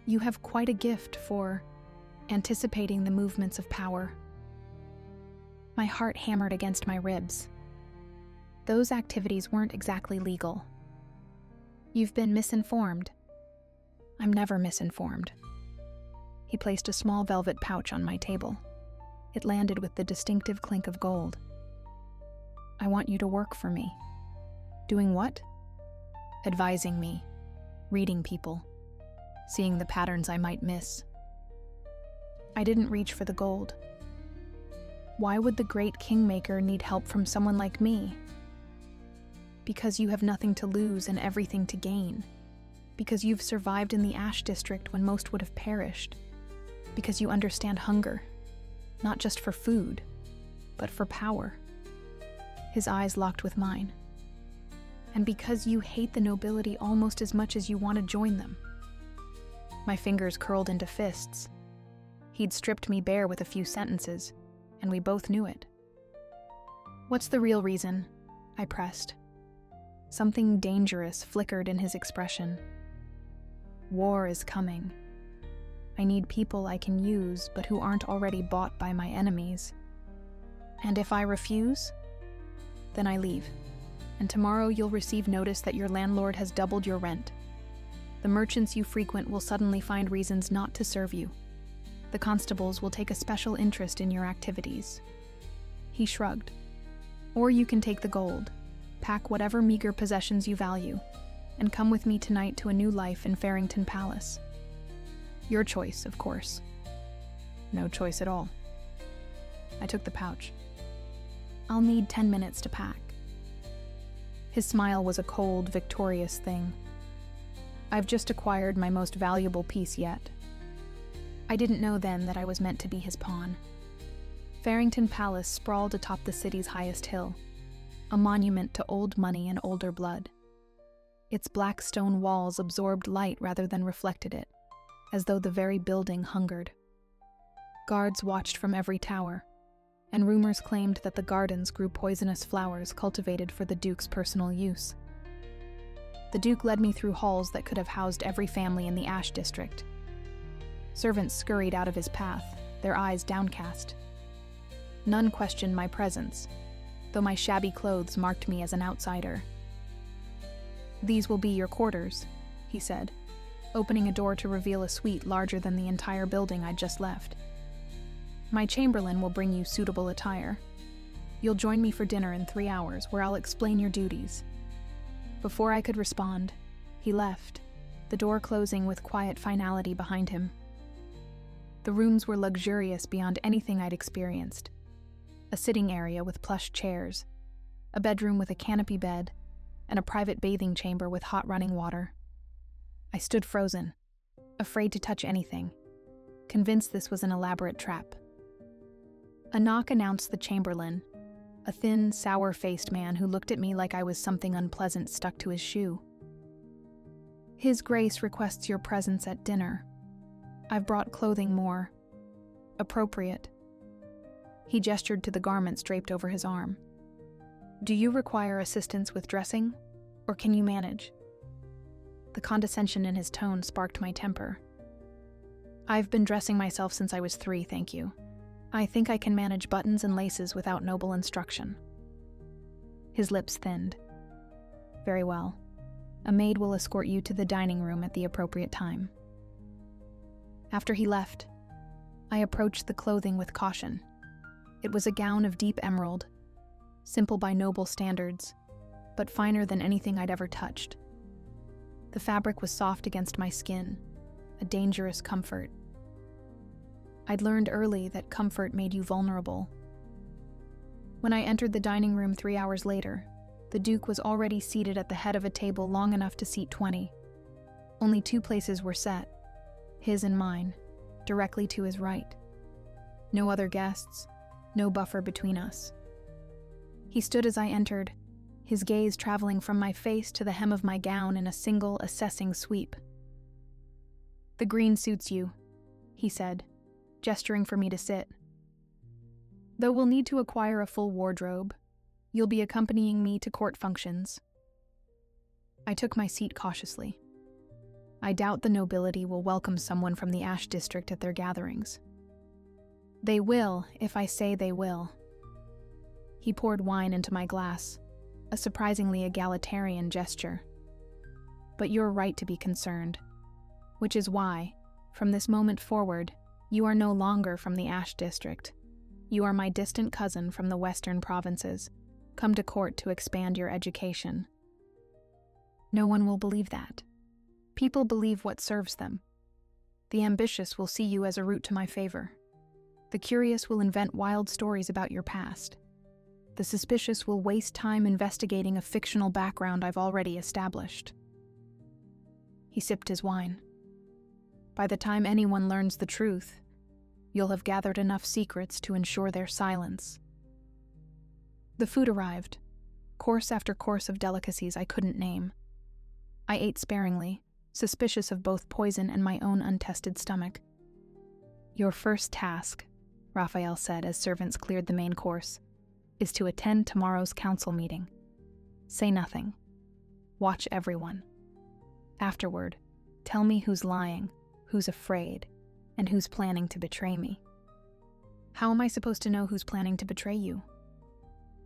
"You have quite a gift for anticipating the movements of power." My heart hammered against my ribs. Those activities weren't exactly legal. "You've been misinformed." "I'm never misinformed." He placed a small velvet pouch on my table. It landed with the distinctive clink of gold. "I want you to work for me." "Doing what?" "Advising me, reading people, seeing the patterns I might miss." I didn't reach for the gold. Why would the great kingmaker need help from someone like me? Because you have nothing to lose and everything to gain. Because you've survived in the Ash District when most would have perished. Because you understand hunger, not just for food, but for power. His eyes locked with mine. And because you hate the nobility almost as much as you want to join them. My fingers curled into fists. He'd stripped me bare with a few sentences, and we both knew it. "What's the real reason?" I pressed. Something dangerous flickered in his expression. "War is coming. I need people I can use, but who aren't already bought by my enemies. And if I refuse, then I leave. And tomorrow you'll receive notice that your landlord has doubled your rent. The merchants you frequent will suddenly find reasons not to serve you. The constables will take a special interest in your activities." He shrugged. "Or you can take the gold, pack whatever meager possessions you value, and come with me tonight to a new life in Farrington Palace. Your choice, of course." "No choice at all." I took the pouch. "I'll need 10 minutes to pack." His smile was a cold, victorious thing. "I've just acquired my most valuable piece yet." I didn't know then that I was meant to be his pawn. Farrington Palace sprawled atop the city's highest hill, a monument to old money and older blood. Its black stone walls absorbed light rather than reflected it, as though the very building hungered. Guards watched from every tower, and rumors claimed that the gardens grew poisonous flowers cultivated for the Duke's personal use. The Duke led me through halls that could have housed every family in the Ash District. Servants scurried out of his path, their eyes downcast. None questioned my presence, though my shabby clothes marked me as an outsider. "These will be your quarters," he said, opening a door to reveal a suite larger than the entire building I'd just left. "My chamberlain will bring you suitable attire. You'll join me for dinner in 3 hours, where I'll explain your duties." Before I could respond, he left, the door closing with quiet finality behind him. The rooms were luxurious beyond anything I'd experienced. A sitting area with plush chairs, a bedroom with a canopy bed, and a private bathing chamber with hot running water. I stood frozen, afraid to touch anything, convinced this was an elaborate trap. A knock announced the chamberlain, a thin, sour-faced man who looked at me like I was something unpleasant stuck to his shoe. "His Grace requests your presence at dinner. I've brought clothing more appropriate." He gestured to the garments draped over his arm. "Do you require assistance with dressing, or can you manage?" The condescension in his tone sparked my temper. "I've been dressing myself since I was 3, thank you. I think I can manage buttons and laces without noble instruction." His lips thinned. "Very well. A maid will escort you to the dining room at the appropriate time." After he left, I approached the clothing with caution. It was a gown of deep emerald, simple by noble standards, but finer than anything I'd ever touched. The fabric was soft against my skin, a dangerous comfort. I'd learned early that comfort made you vulnerable. When I entered the dining room 3 hours later, the Duke was already seated at the head of a table long enough to seat 20. Only 2 places were set, his and mine, directly to his right. No other guests, no buffer between us. He stood as I entered, his gaze traveling from my face to the hem of my gown in a single, assessing sweep. "The green suits you," he said, gesturing for me to sit. "Though we'll need to acquire a full wardrobe, you'll be accompanying me to court functions." I took my seat cautiously. I doubt the nobility will welcome someone from the Ash District at their gatherings. They will, if I say they will. He poured wine into my glass, a surprisingly egalitarian gesture. "But you're right to be concerned, which is why, from this moment forward, you are no longer from the Ash District. You are my distant cousin from the western provinces, come to court to expand your education." No one will believe that. People believe what serves them. The ambitious will see you as a route to my favor. The curious will invent wild stories about your past. The suspicious will waste time investigating a fictional background I've already established. He sipped his wine. "By the time anyone learns the truth, you'll have gathered enough secrets to ensure their silence." The food arrived, course after course of delicacies I couldn't name. I ate sparingly, suspicious of both poison and my own untested stomach. "Your first task," Raphael said as servants cleared the main course, "is to attend tomorrow's council meeting. Say nothing. Watch everyone. Afterward, tell me who's lying, who's afraid, and who's planning to betray me." "How am I supposed to know who's planning to betray you?"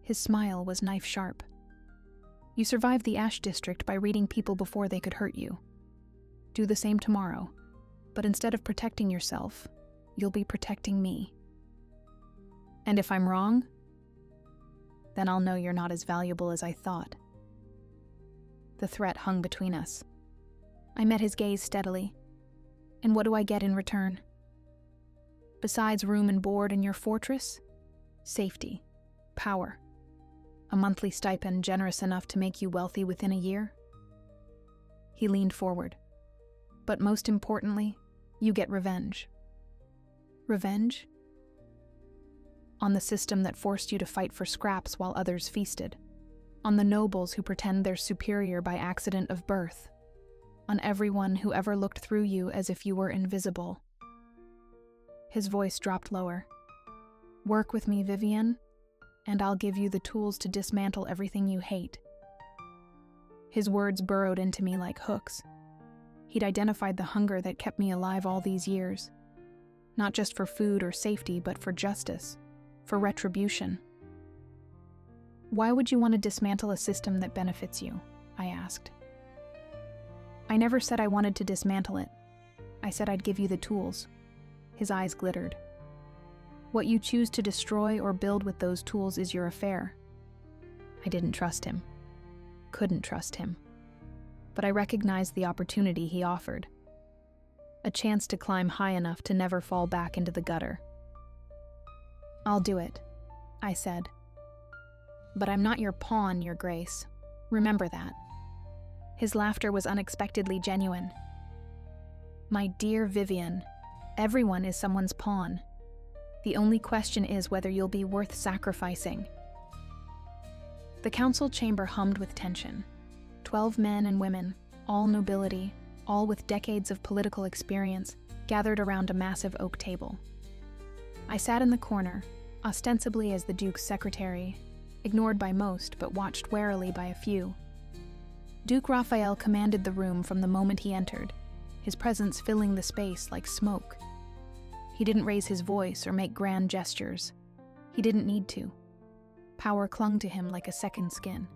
His smile was knife-sharp. "You survived the Ash District by reading people before they could hurt you. Do the same tomorrow, but instead of protecting yourself, you'll be protecting me. And if I'm wrong, then I'll know you're not as valuable as I thought." The threat hung between us. I met his gaze steadily. "And what do I get in return?" "Besides room and board in your fortress, safety, power, a monthly stipend generous enough to make you wealthy within a year." He leaned forward. "But most importantly, you get revenge." "Revenge?" "On the system that forced you to fight for scraps while others feasted. On the nobles who pretend they're superior by accident of birth. On everyone who ever looked through you as if you were invisible." His voice dropped lower. "Work with me, Vivienne, and I'll give you the tools to dismantle everything you hate." His words burrowed into me like hooks. He'd identified the hunger that kept me alive all these years. Not just for food or safety, but for justice, for retribution. "Why would you want to dismantle a system that benefits you?" I asked. "I never said I wanted to dismantle it. I said I'd give you the tools." His eyes glittered. "What you choose to destroy or build with those tools is your affair." I didn't trust him. Couldn't trust him. But I recognized the opportunity he offered. A chance to climb high enough to never fall back into the gutter. "I'll do it," I said. "But I'm not your pawn, Your Grace. Remember that." His laughter was unexpectedly genuine. "My dear Vivienne, everyone is someone's pawn. The only question is whether you'll be worth sacrificing." The council chamber hummed with tension. 12 men and women, all nobility, all with decades of political experience, gathered around a massive oak table. I sat in the corner, ostensibly as the Duke's secretary, ignored by most but watched warily by a few. Duke Raphael commanded the room from the moment he entered, his presence filling the space like smoke. He didn't raise his voice or make grand gestures. He didn't need to. Power clung to him like a second skin.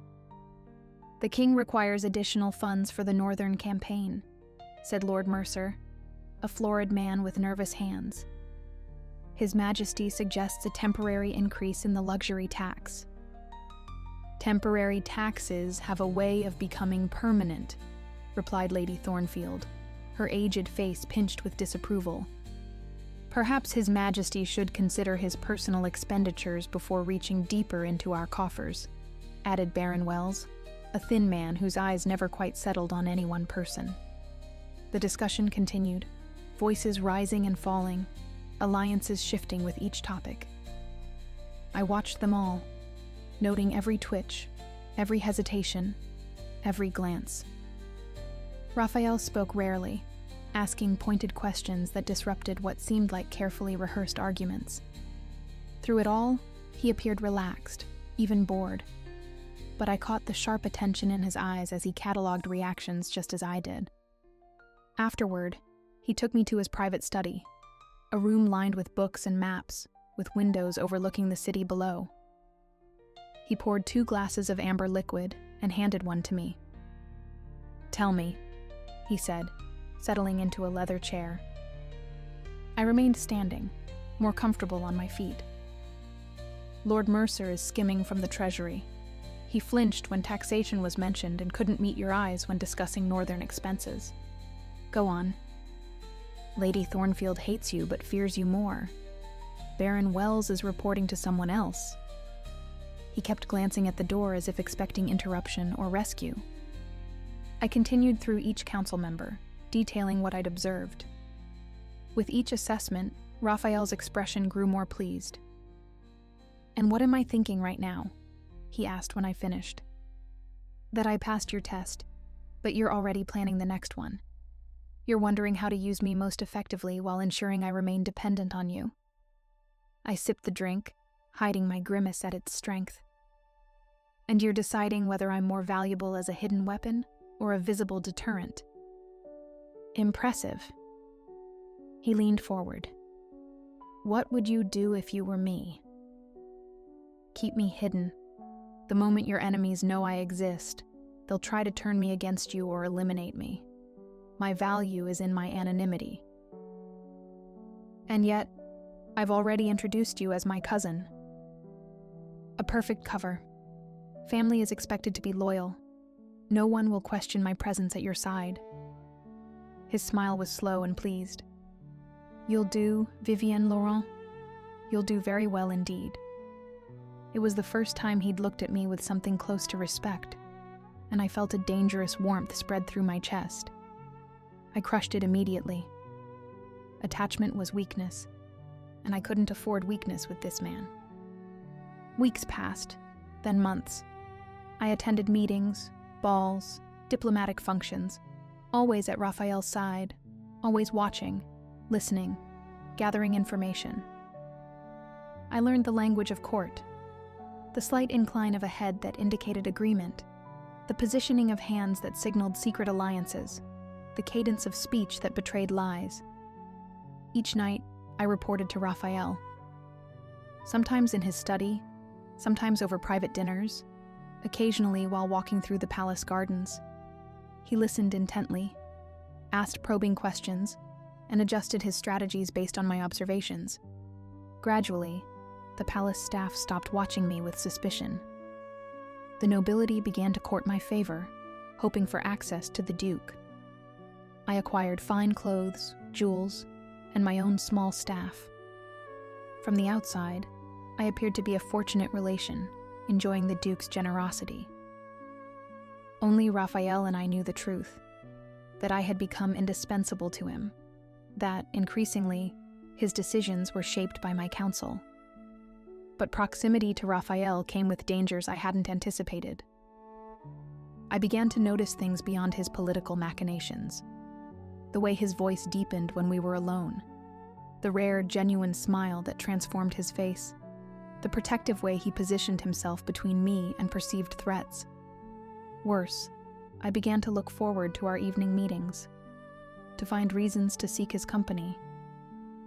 "The king requires additional funds for the northern campaign," said Lord Mercer, a florid man with nervous hands. "His Majesty suggests a temporary increase in the luxury tax." "Temporary taxes have a way of becoming permanent," replied Lady Thornfield, her aged face pinched with disapproval. Perhaps His Majesty should consider his personal expenditures before reaching deeper into our coffers, added Baron Wells, a thin man whose eyes never quite settled on any one person. The discussion continued, voices rising and falling, alliances shifting with each topic. I watched them all, noting every twitch, every hesitation, every glance. Raphael spoke rarely, asking pointed questions that disrupted what seemed like carefully rehearsed arguments. Through it all, he appeared relaxed, even bored. But I caught the sharp attention in his eyes as he catalogued reactions just as I did. Afterward, he took me to his private study, a room lined with books and maps, with windows overlooking the city below. He poured 2 glasses of amber liquid and handed one to me. "Tell me," he said, settling into a leather chair. I remained standing, more comfortable on my feet. "Lord Mercer is skimming from the treasury. He flinched when taxation was mentioned and couldn't meet your eyes when discussing northern expenses. Go on." "Lady Thornfield hates you but fears you more. Baron Wells is reporting to someone else." He kept glancing at the door as if expecting interruption or rescue. I continued through each council member, detailing what I'd observed. With each assessment, Raphael's expression grew more pleased. "And what am I thinking right now?" he asked when I finished. "That I passed your test, but you're already planning the next one. You're wondering how to use me most effectively while ensuring I remain dependent on you." I sipped the drink, hiding my grimace at its strength. "And you're deciding whether I'm more valuable as a hidden weapon or a visible deterrent." "Impressive." He leaned forward. "What would you do if you were me?" "Keep me hidden. The moment your enemies know I exist, they'll try to turn me against you or eliminate me. My value is in my anonymity. And yet, I've already introduced you as my cousin." "A perfect cover. Family is expected to be loyal. No one will question my presence at your side." His smile was slow and pleased. "You'll do, Vivienne Laurent. You'll do very well indeed." It was the first time he'd looked at me with something close to respect, and I felt a dangerous warmth spread through my chest. I crushed it immediately. Attachment was weakness, and I couldn't afford weakness with this man. Weeks passed, then months. I attended meetings, balls, diplomatic functions, always at Raphael's side, always watching, listening, gathering information. I learned the language of court, the slight incline of a head that indicated agreement, the positioning of hands that signaled secret alliances, the cadence of speech that betrayed lies. Each night, I reported to Raphael. Sometimes in his study, sometimes over private dinners, occasionally while walking through the palace gardens. He listened intently, asked probing questions, and adjusted his strategies based on my observations. Gradually, the palace staff stopped watching me with suspicion. The nobility began to court my favor, hoping for access to the Duke. I acquired fine clothes, jewels, and my own small staff. From the outside, I appeared to be a fortunate relation, enjoying the Duke's generosity. Only Raphael and I knew the truth, that I had become indispensable to him, that, increasingly, his decisions were shaped by my counsel. But proximity to Raphael came with dangers I hadn't anticipated. I began to notice things beyond his political machinations. The way his voice deepened when we were alone, the rare, genuine smile that transformed his face, the protective way he positioned himself between me and perceived threats. Worse, I began to look forward to our evening meetings, to find reasons to seek his company,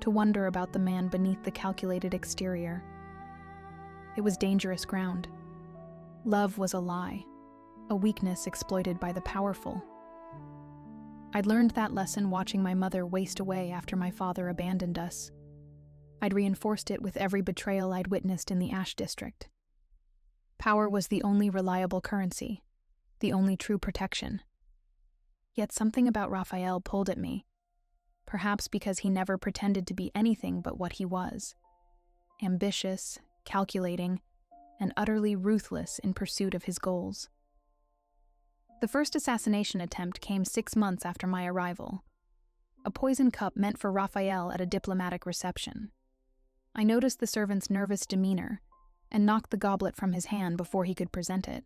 to wonder about the man beneath the calculated exterior. It was dangerous ground. Love was a lie, a weakness exploited by the powerful. I'd learned that lesson watching my mother waste away after my father abandoned us. I'd reinforced it with every betrayal I'd witnessed in the Ash District. Power was the only reliable currency, the only true protection. Yet something about Raphael pulled at me, perhaps because he never pretended to be anything but what he was: ambitious, calculating, and utterly ruthless in pursuit of his goals. The first assassination attempt came 6 months after my arrival. A poison cup meant for Raphael at a diplomatic reception. I noticed the servant's nervous demeanor and knocked the goblet from his hand before he could present it.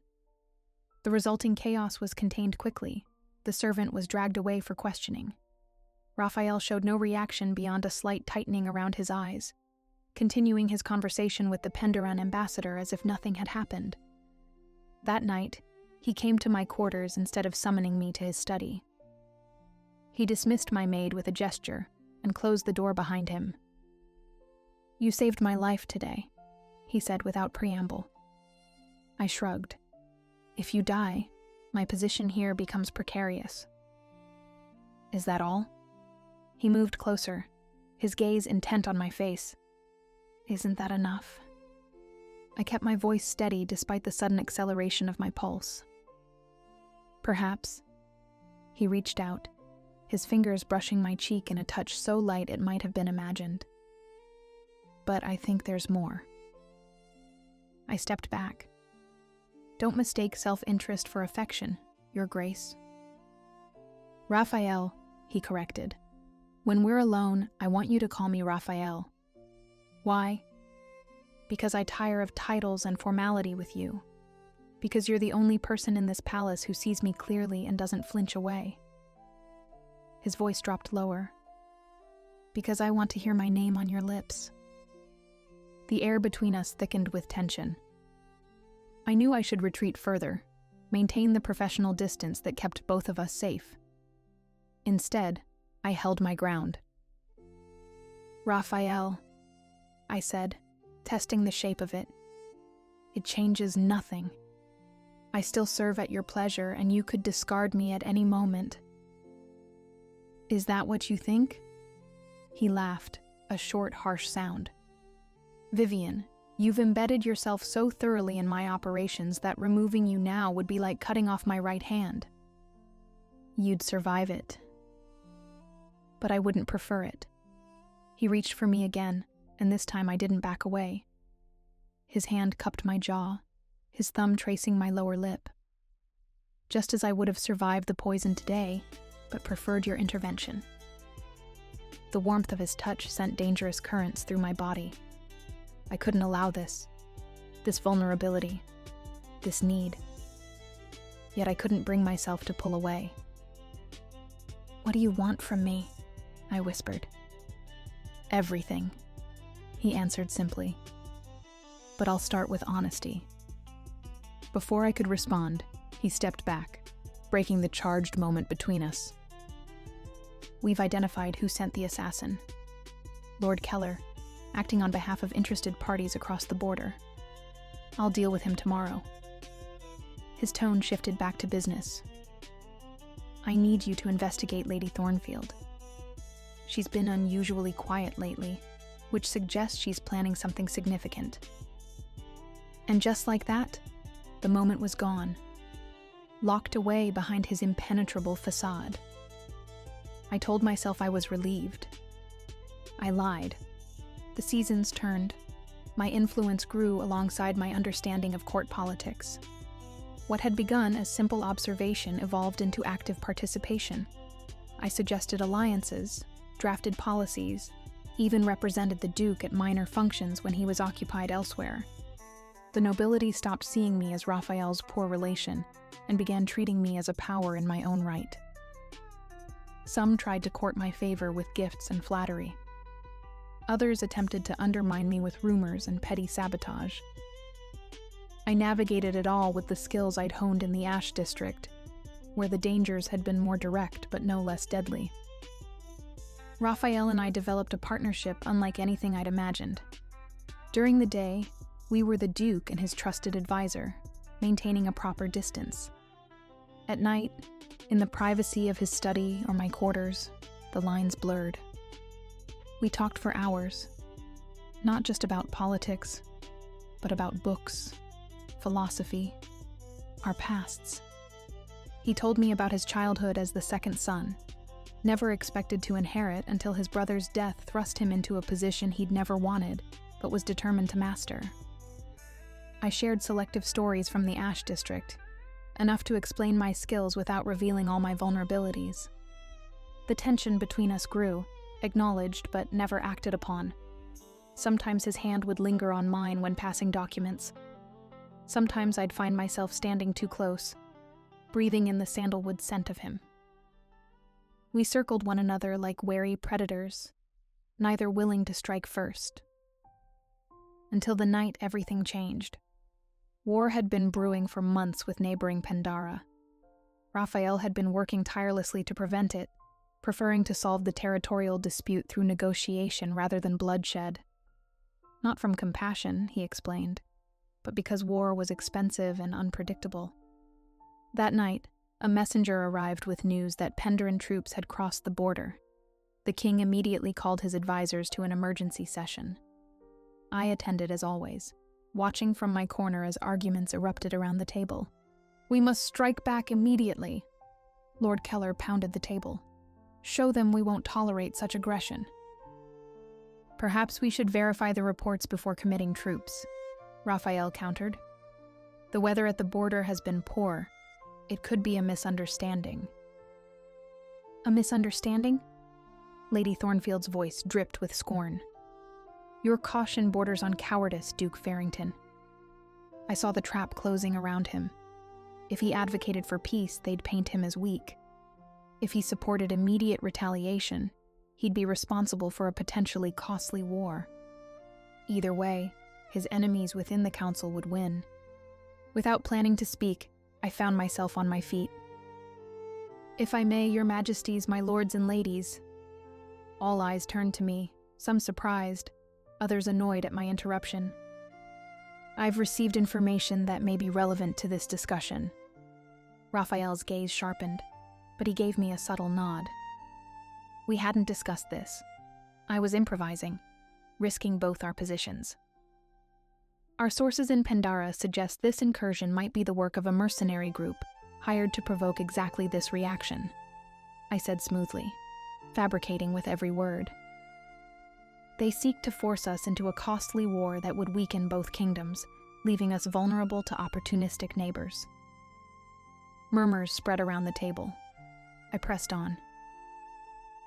The resulting chaos was contained quickly. The servant was dragged away for questioning. Raphael showed no reaction beyond a slight tightening around his eyes, continuing his conversation with the Penderan ambassador as if nothing had happened. That night, he came to my quarters instead of summoning me to his study. He dismissed my maid with a gesture and closed the door behind him. "You saved my life today," he said without preamble. I shrugged. "If you die, my position here becomes precarious." "Is that all?" He moved closer, his gaze intent on my face. "Isn't that enough?" I kept my voice steady despite the sudden acceleration of my pulse. "Perhaps." He reached out, his fingers brushing my cheek in a touch so light it might have been imagined. "But I think there's more." I stepped back. "Don't mistake self-interest for affection, Your Grace." "Raphael," he corrected. "When we're alone, I want you to call me Raphael." "Why?" "Because I tire of titles and formality with you. Because you're the only person in this palace who sees me clearly and doesn't flinch away." His voice dropped lower. "Because I want to hear my name on your lips." The air between us thickened with tension. I knew I should retreat further, maintain the professional distance that kept both of us safe. Instead, I held my ground. "Raphael," I said, testing the shape of it. "It changes nothing. I still serve at your pleasure, and you could discard me at any moment." "Is that what you think?" He laughed, a short, harsh sound. "Vivian, you've embedded yourself so thoroughly in my operations that removing you now would be like cutting off my right hand. You'd survive it. But I wouldn't prefer it." He reached for me again, and this time I didn't back away. His hand cupped my jaw, his thumb tracing my lower lip. "Just as I would have survived the poison today, but preferred your intervention." The warmth of his touch sent dangerous currents through my body. I couldn't allow this vulnerability, this need. Yet I couldn't bring myself to pull away. "What do you want from me?" I whispered. "Everything," he answered simply. "But I'll start with honesty." Before I could respond, he stepped back, breaking the charged moment between us. "We've identified who sent the assassin. Lord Keller, acting on behalf of interested parties across the border. I'll deal with him tomorrow." His tone shifted back to business. "I need you to investigate Lady Thornfield. She's been unusually quiet lately, which suggests she's planning something significant." And just like that, the moment was gone, locked away behind his impenetrable facade. I told myself I was relieved. I lied. The seasons turned. My influence grew alongside my understanding of court politics. What had begun as simple observation evolved into active participation. I suggested alliances, drafted policies, even represented the Duke at minor functions when he was occupied elsewhere. The nobility stopped seeing me as Raphael's poor relation and began treating me as a power in my own right. Some tried to court my favor with gifts and flattery. Others attempted to undermine me with rumors and petty sabotage. I navigated it all with the skills I'd honed in the Ash District, where the dangers had been more direct but no less deadly. Raphael and I developed a partnership unlike anything I'd imagined. During the day, we were the Duke and his trusted advisor, maintaining a proper distance. At night, in the privacy of his study or my quarters, the lines blurred. We talked for hours, not just about politics, but about books, philosophy, our pasts. He told me about his childhood as the second son, never expected to inherit until his brother's death thrust him into a position he'd never wanted, but was determined to master. I shared selective stories from the Ash District, enough to explain my skills without revealing all my vulnerabilities. The tension between us grew, acknowledged but never acted upon. Sometimes his hand would linger on mine when passing documents. Sometimes I'd find myself standing too close, breathing in the sandalwood scent of him. We circled one another like wary predators, neither willing to strike first. Until the night everything changed. War had been brewing for months with neighboring Pandara. Raphael had been working tirelessly to prevent it, preferring to solve the territorial dispute through negotiation rather than bloodshed. Not from compassion, he explained, but because war was expensive and unpredictable. That night, a messenger arrived with news that Pendaran troops had crossed the border. The king immediately called his advisors to an emergency session. I attended as always, watching from my corner as arguments erupted around the table. "We must strike back immediately." Lord Keller pounded the table. "Show them we won't tolerate such aggression." "Perhaps we should verify the reports before committing troops," Raphael countered. "The weather at the border has been poor. It could be a misunderstanding." "A misunderstanding?" Lady Thornfield's voice dripped with scorn. "Your caution borders on cowardice, Duke Farrington." I saw the trap closing around him. If he advocated for peace, they'd paint him as weak. If he supported immediate retaliation, he'd be responsible for a potentially costly war. Either way, his enemies within the council would win. Without planning to speak, I found myself on my feet. "If I may, your majesties, my lords and ladies." All eyes turned to me, some surprised, others annoyed at my interruption. "I've received information that may be relevant to this discussion." Raphael's gaze sharpened, but he gave me a subtle nod. We hadn't discussed this. I was improvising, risking both our positions. "Our sources in Pandara suggest this incursion might be the work of a mercenary group, hired to provoke exactly this reaction," I said smoothly, fabricating with every word. "They seek to force us into a costly war that would weaken both kingdoms, leaving us vulnerable to opportunistic neighbors." Murmurs spread around the table. I pressed on.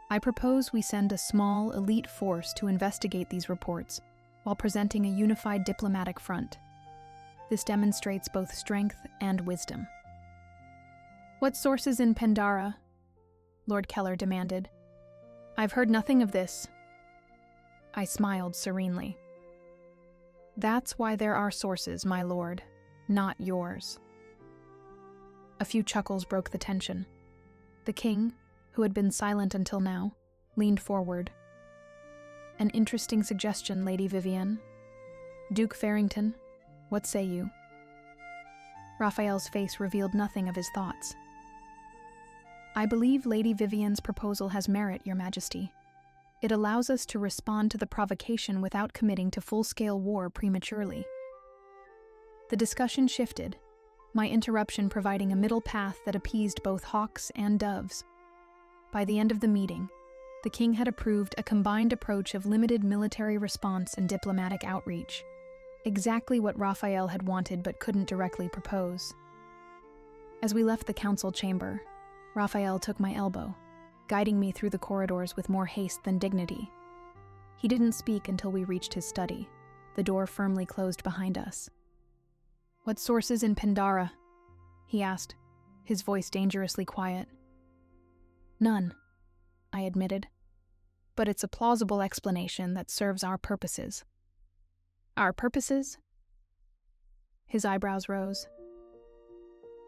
"I propose we send a small, elite force to investigate these reports while presenting a unified diplomatic front. This demonstrates both strength and wisdom." "What sources in Pandara?" Lord Keller demanded. "I've heard nothing of this." I smiled serenely. "That's why there are sources, my lord, not yours." A few chuckles broke the tension. The king, who had been silent until now, leaned forward. "An interesting suggestion, Lady Vivienne. Duke Farrington, what say you?" Raphael's face revealed nothing of his thoughts. "I believe Lady Vivienne's proposal has merit, Your Majesty. It allows us to respond to the provocation without committing to full-scale war prematurely." The discussion shifted, my interruption providing a middle path that appeased both hawks and doves. By the end of the meeting, the king had approved a combined approach of limited military response and diplomatic outreach, exactly what Raphael had wanted but couldn't directly propose. As we left the council chamber, Raphael took my elbow, guiding me through the corridors with more haste than dignity. He didn't speak until we reached his study, the door firmly closed behind us. "What sources in Pandara?" he asked, his voice dangerously quiet. "None," I admitted. "But it's a plausible explanation that serves our purposes." "Our purposes?" His eyebrows rose.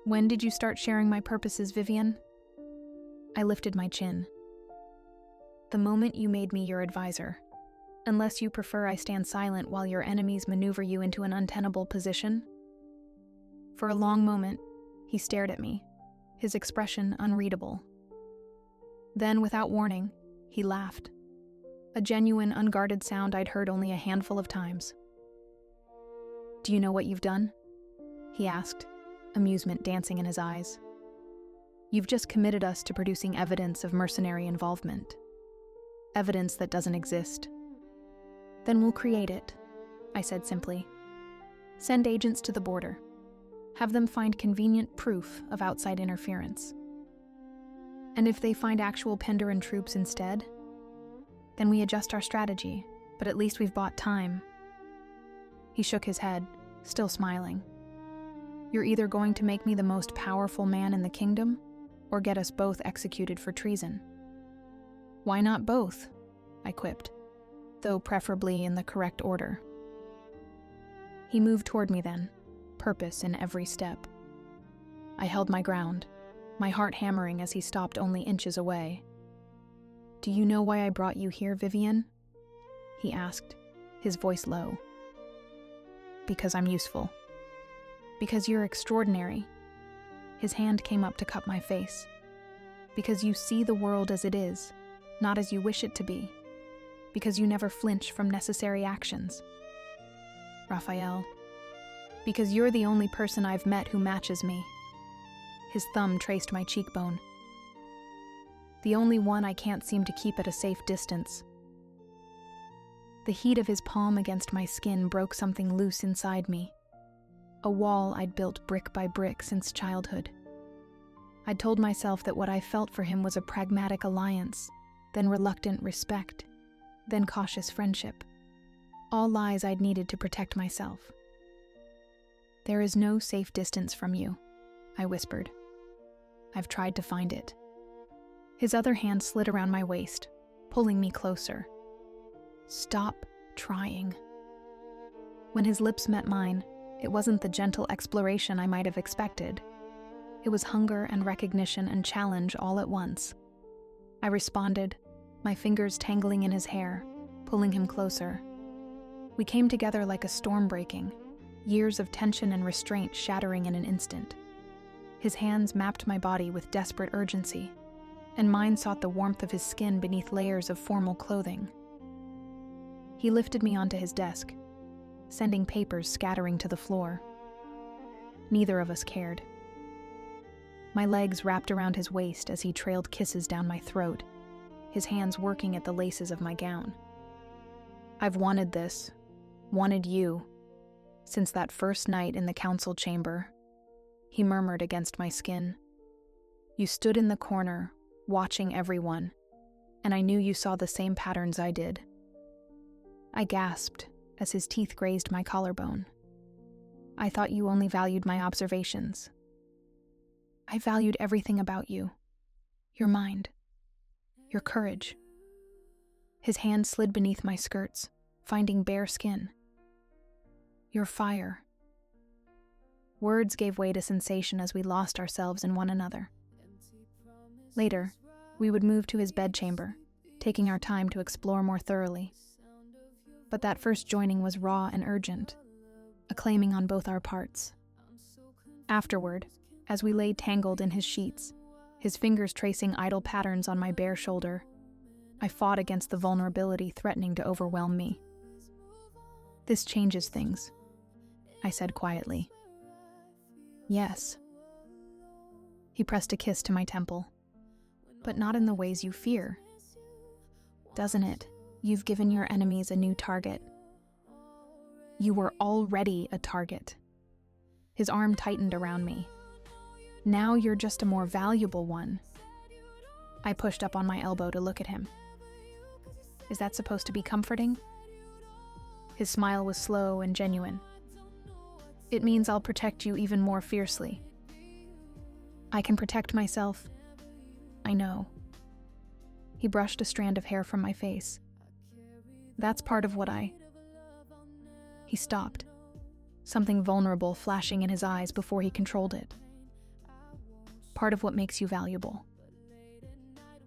"When did you start sharing my purposes, Vivienne?" I lifted my chin. "The moment you made me your advisor. Unless you prefer I stand silent while your enemies maneuver you into an untenable position." For a long moment, he stared at me, his expression unreadable. Then, without warning, he laughed. A genuine, unguarded sound I'd heard only a handful of times. "Do you know what you've done?" he asked, amusement dancing in his eyes. You've just committed us to producing evidence of mercenary involvement. Evidence that doesn't exist. Then we'll create it, I said simply. Send agents to the border. Have them find convenient proof of outside interference. And if they find actual Penderan troops instead, then we adjust our strategy, but at least we've bought time. He shook his head, still smiling. You're either going to make me the most powerful man in the kingdom, or get us both executed for treason. Why not both? I quipped, though preferably in the correct order. He moved toward me then, purpose in every step. I held my ground, my heart hammering as he stopped only inches away. Do you know why I brought you here, Vivian? He asked, his voice low. Because I'm useful. Because you're extraordinary. His hand came up to cup my face. Because you see the world as it is, not as you wish it to be. Because you never flinch from necessary actions. Raphael. Because you're the only person I've met who matches me. His thumb traced my cheekbone. The only one I can't seem to keep at a safe distance. The heat of his palm against my skin broke something loose inside me. A wall I'd built brick by brick since childhood. I'd told myself that what I felt for him was a pragmatic alliance, then reluctant respect, then cautious friendship. All lies I'd needed to protect myself. There is no safe distance from you, I whispered. I've tried to find it. His other hand slid around my waist, pulling me closer. Stop trying. When his lips met mine, it wasn't the gentle exploration I might have expected. It was hunger and recognition and challenge all at once. I responded, my fingers tangling in his hair, pulling him closer. We came together like a storm breaking, years of tension and restraint shattering in an instant. His hands mapped my body with desperate urgency, and mine sought the warmth of his skin beneath layers of formal clothing. He lifted me onto his desk, sending papers scattering to the floor. Neither of us cared. My legs wrapped around his waist as he trailed kisses down my throat, his hands working at the laces of my gown. I've wanted this, wanted you, since that first night in the council chamber, he murmured against my skin. You stood in the corner, watching everyone, and I knew you saw the same patterns I did. I gasped as his teeth grazed my collarbone. I thought you only valued my observations. I valued everything about you. Your mind. Your courage. His hand slid beneath my skirts, finding bare skin. Your fire. Words gave way to sensation as we lost ourselves in one another. Later, we would move to his bedchamber, taking our time to explore more thoroughly. But that first joining was raw and urgent, a claiming on both our parts. Afterward, as we lay tangled in his sheets, his fingers tracing idle patterns on my bare shoulder, I fought against the vulnerability threatening to overwhelm me. This changes things, I said quietly. Yes. He pressed a kiss to my temple. But not in the ways you fear. Doesn't it? You've given your enemies a new target. You were already a target. His arm tightened around me. Now you're just a more valuable one. I pushed up on my elbow to look at him. Is that supposed to be comforting? His smile was slow and genuine. It means I'll protect you even more fiercely. I can protect myself. I know. He brushed a strand of hair from my face. That's part of what He stopped, something vulnerable flashing in his eyes before he controlled it. Part of what makes you valuable.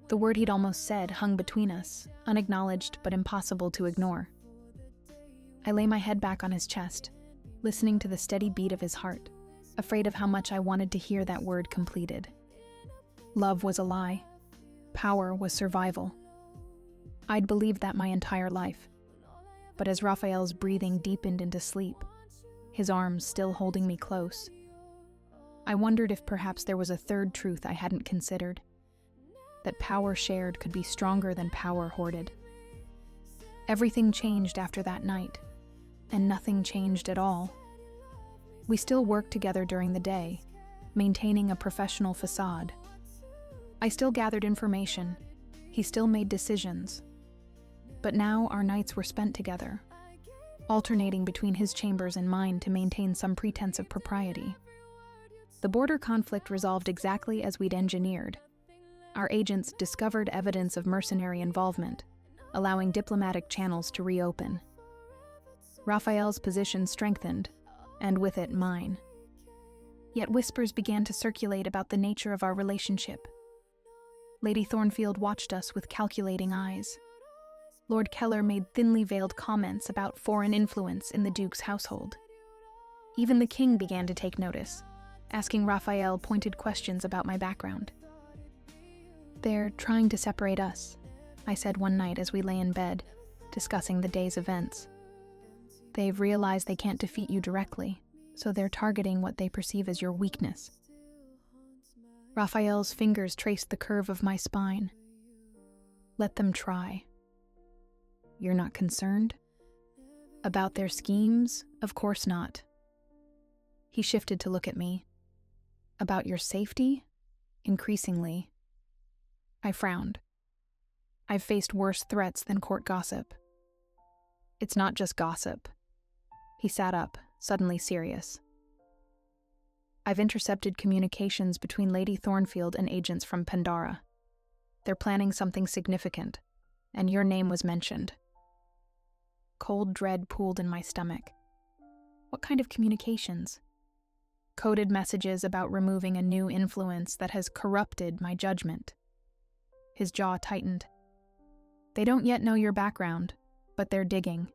The word he'd almost said hung between us, unacknowledged but impossible to ignore. I lay my head back on his chest, listening to the steady beat of his heart, afraid of how much I wanted to hear that word completed. Love was a lie. Power was survival. I'd believed that my entire life. But as Raphael's breathing deepened into sleep, his arms still holding me close, I wondered if perhaps there was a third truth I hadn't considered, that power shared could be stronger than power hoarded. Everything changed after that night, and nothing changed at all. We still worked together during the day, maintaining a professional facade. I still gathered information, he still made decisions. But now our nights were spent together, alternating between his chambers and mine to maintain some pretense of propriety. The border conflict resolved exactly as we'd engineered. Our agents discovered evidence of mercenary involvement, allowing diplomatic channels to reopen. Raphael's position strengthened, and with it mine. Yet whispers began to circulate about the nature of our relationship. Lady Thornfield watched us with calculating eyes. Lord Keller made thinly veiled comments about foreign influence in the Duke's household. Even the king began to take notice, asking Raphael pointed questions about my background. "They're trying to separate us," I said one night as we lay in bed, discussing the day's events. "They've realized they can't defeat you directly, so they're targeting what they perceive as your weakness." Raphael's fingers traced the curve of my spine. "Let them try." "You're not concerned?" "About their schemes? Of course not." He shifted to look at me. "About your safety?" "Increasingly." I frowned. "I've faced worse threats than court gossip." "It's not just gossip." He sat up, suddenly serious. "I've intercepted communications between Lady Thornfield and agents from Pandora. They're planning something significant, and your name was mentioned." Cold dread pooled in my stomach. "What kind of communications?" "Coded messages about removing a new influence that has corrupted my judgment." His jaw tightened. "They don't yet know your background, but they're digging.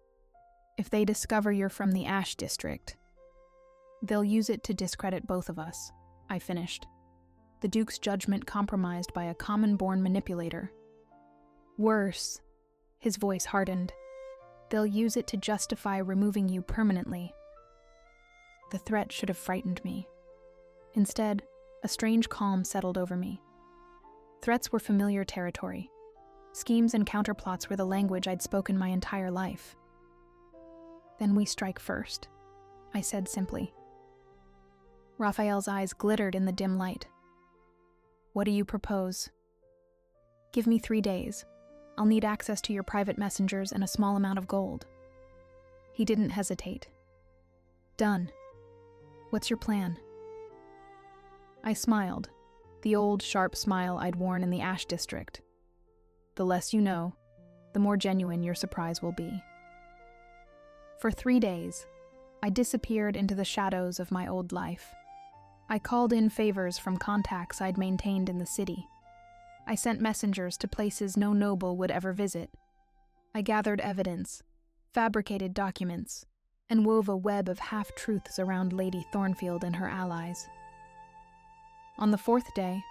If they discover you're from the Ash District, they'll use it to discredit both of us," I finished. "The Duke's judgment compromised by a common-born manipulator. Worse," his voice hardened, "they'll use it to justify removing you permanently." The threat should have frightened me. Instead, a strange calm settled over me. Threats were familiar territory. Schemes and counterplots were the language I'd spoken my entire life. "Then we strike first," I said simply. Raphael's eyes glittered in the dim light. "What do you propose?" "Give me 3 days. I'll need access to your private messengers and a small amount of gold." He didn't hesitate. "Done. What's your plan?" I smiled, the old sharp smile I'd worn in the Ash District. "The less you know, the more genuine your surprise will be." For 3 days, I disappeared into the shadows of my old life. I called in favors from contacts I'd maintained in the city. I sent messengers to places no noble would ever visit. I gathered evidence, fabricated documents, and wove a web of half-truths around Lady Thornfield and her allies. On the 4th day,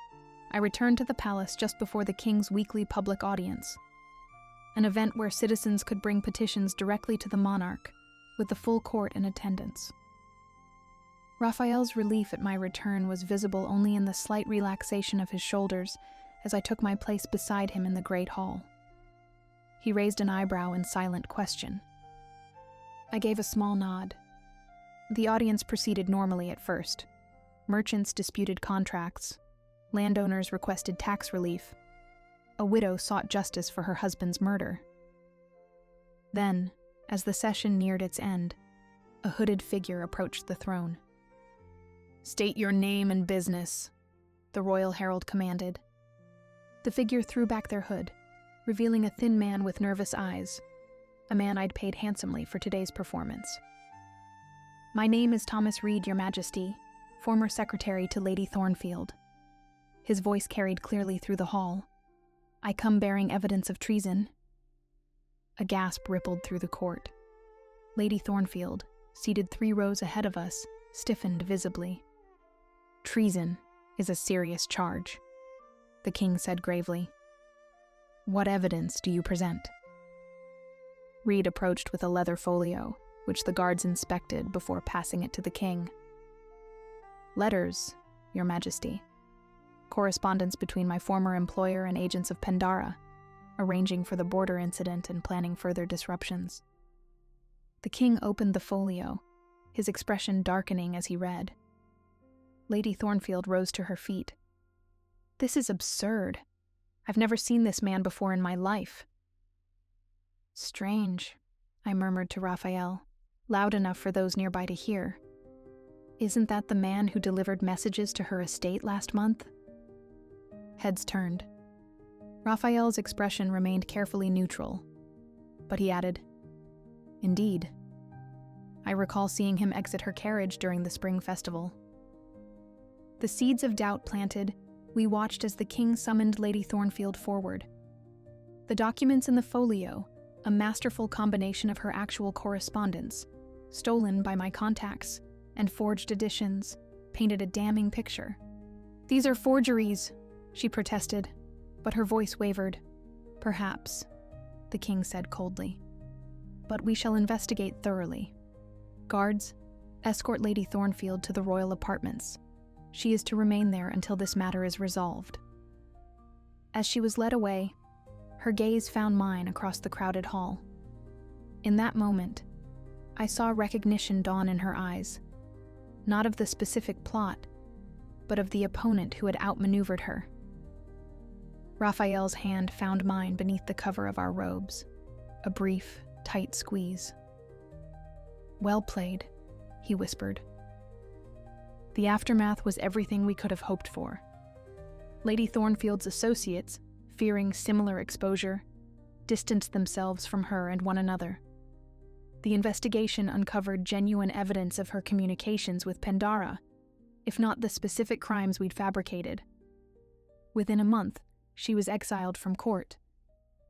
I returned to the palace just before the king's weekly public audience, an event where citizens could bring petitions directly to the monarch, with the full court in attendance. Raphael's relief at my return was visible only in the slight relaxation of his shoulders as I took my place beside him in the great hall. He raised an eyebrow in silent question. I gave a small nod. The audience proceeded normally at first. Merchants disputed contracts. Landowners requested tax relief. A widow sought justice for her husband's murder. Then, as the session neared its end, a hooded figure approached the throne. "State your name and business," the royal herald commanded. The figure threw back their hood, revealing a thin man with nervous eyes, a man I'd paid handsomely for today's performance. "My name is Thomas Reed, Your Majesty, former secretary to Lady Thornfield." His voice carried clearly through the hall. "I come bearing evidence of treason." A gasp rippled through the court. Lady Thornfield, seated 3 rows ahead of us, stiffened visibly. "Treason is a serious charge," the king said gravely. "What evidence do you present?" Reed approached with a leather folio, which the guards inspected before passing it to the king. "Letters Your Majesty. Correspondence between my former employer and agents of Pandara, arranging for the border incident and planning further disruptions. The king opened the folio, his expression darkening as he read. Lady Thornfield rose to her feet. This is absurd. I've never seen this man before in my life. Strange, I murmured to Raphael, loud enough for those nearby to hear. Isn't that the man who delivered messages to her estate last month? Heads turned. Raphael's expression remained carefully neutral, but he added, Indeed. I recall seeing him exit her carriage during the spring festival. The seeds of doubt planted, we watched as the king summoned Lady Thornfield forward. The documents in the folio, a masterful combination of her actual correspondence, stolen by my contacts, and forged editions, painted a damning picture. These are forgeries, she protested, but her voice wavered. Perhaps, the king said coldly. But we shall investigate thoroughly. Guards, escort Lady Thornfield to the royal apartments. She is to remain there until this matter is resolved. As she was led away, her gaze found mine across the crowded hall. In that moment, I saw recognition dawn in her eyes, not of the specific plot, but of the opponent who had outmaneuvered her. Raphael's hand found mine beneath the cover of our robes, a brief, tight squeeze. Well played, he whispered. The aftermath was everything we could have hoped for. Lady Thornfield's associates, fearing similar exposure, distanced themselves from her and one another. The investigation uncovered genuine evidence of her communications with Pandara, if not the specific crimes we'd fabricated. Within a month, she was exiled from court,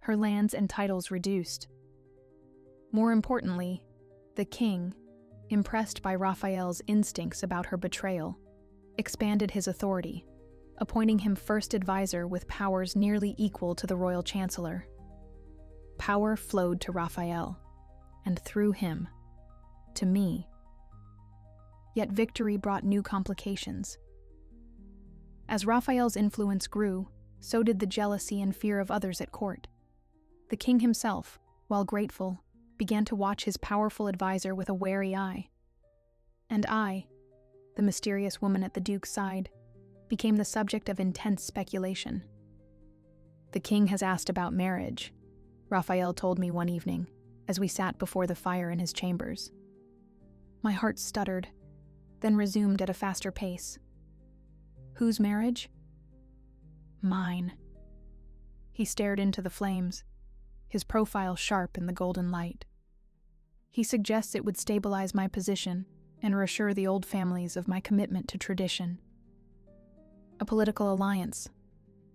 her lands and titles reduced. More importantly, the king, impressed by Raphael's instincts about her betrayal, expanded his authority, appointing him first advisor with powers nearly equal to the royal chancellor. Power flowed to Raphael, and through him, to me. Yet victory brought new complications. As Raphael's influence grew, so did the jealousy and fear of others at court. The king himself, while grateful, began to watch his powerful advisor with a wary eye. And I, the mysterious woman at the duke's side, became the subject of intense speculation. The king has asked about marriage, Raphael told me one evening, as we sat before the fire in his chambers. My heart stuttered, then resumed at a faster pace. Whose marriage? Mine. He stared into the flames, his profile sharp in the golden light. He suggests it would stabilize my position and reassure the old families of my commitment to tradition. A political alliance,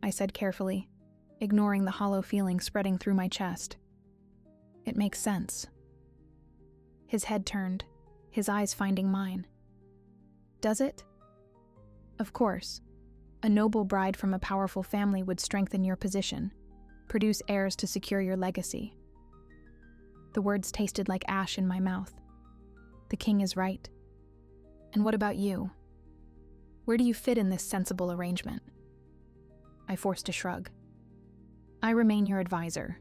I said carefully, ignoring the hollow feeling spreading through my chest. It makes sense. His head turned, his eyes finding mine. Does it? Of course. A noble bride from a powerful family would strengthen your position, produce heirs to secure your legacy. The words tasted like ash in my mouth. The king is right. And what about you? Where do you fit in this sensible arrangement? I forced a shrug. I remain your advisor,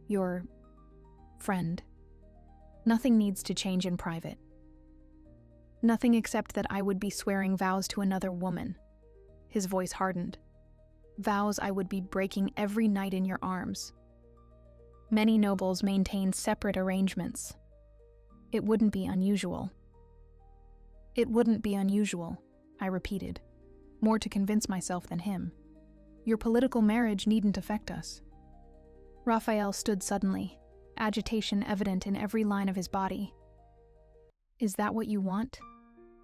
your friend. Nothing needs to change in private. Nothing except that I would be swearing vows to another woman. His voice hardened. Vows I would be breaking every night in your arms. Many nobles maintain separate arrangements. It wouldn't be unusual. It wouldn't be unusual, I repeated, more to convince myself than him. Your political marriage needn't affect us. Raphael stood suddenly, agitation evident in every line of his body. Is that what you want?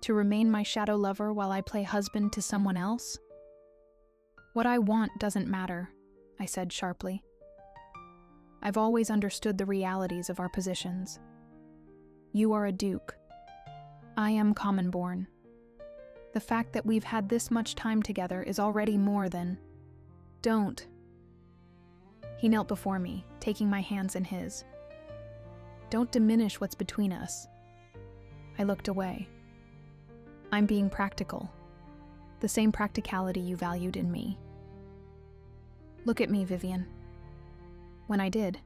To remain my shadow lover while I play husband to someone else? What I want doesn't matter, I said sharply. I've always understood the realities of our positions. You are a duke. I am common-born. The fact that we've had this much time together is already more than... Don't. He knelt before me, taking my hands in his. Don't diminish what's between us. I looked away. I'm being practical. the same practicality you valued in me. Look at me, Vivian. When I did,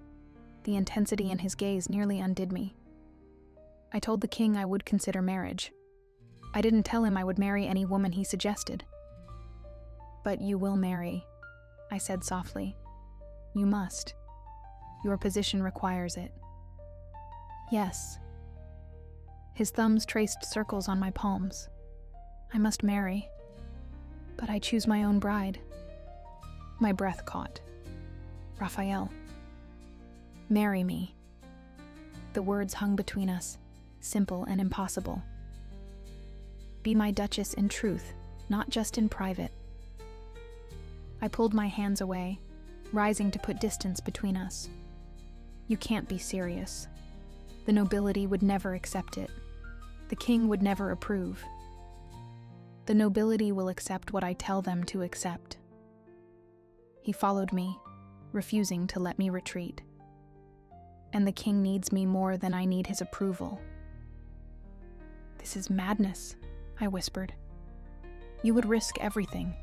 the intensity in his gaze nearly undid me. I told the king I would consider marriage. I didn't tell him I would marry any woman he suggested. But you will marry, I said softly. You must. Your position requires it. Yes. His thumbs traced circles on my palms. I must marry. But I choose my own bride. My breath caught. Raphael. Marry me. The words hung between us, simple and impossible. Be my duchess in truth, not just in private. I pulled my hands away, rising to put distance between us. You can't be serious. The nobility would never accept it. The king would never approve. The nobility will accept what I tell them to accept. He followed me, refusing to let me retreat. And the king needs me more than I need his approval. This is madness, I whispered. You would risk everything.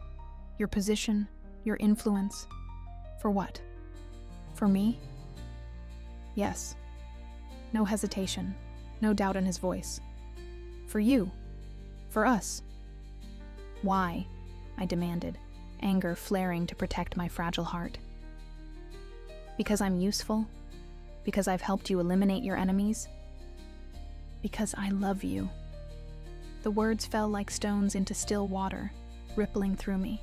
Your position, your influence. For what? For me? Yes. No hesitation, no doubt in his voice. For you. For us. Why? I demanded, anger flaring to protect my fragile heart. Because I'm useful? Because I've helped you eliminate your enemies? Because I love you. The words fell like stones into still water, rippling through me.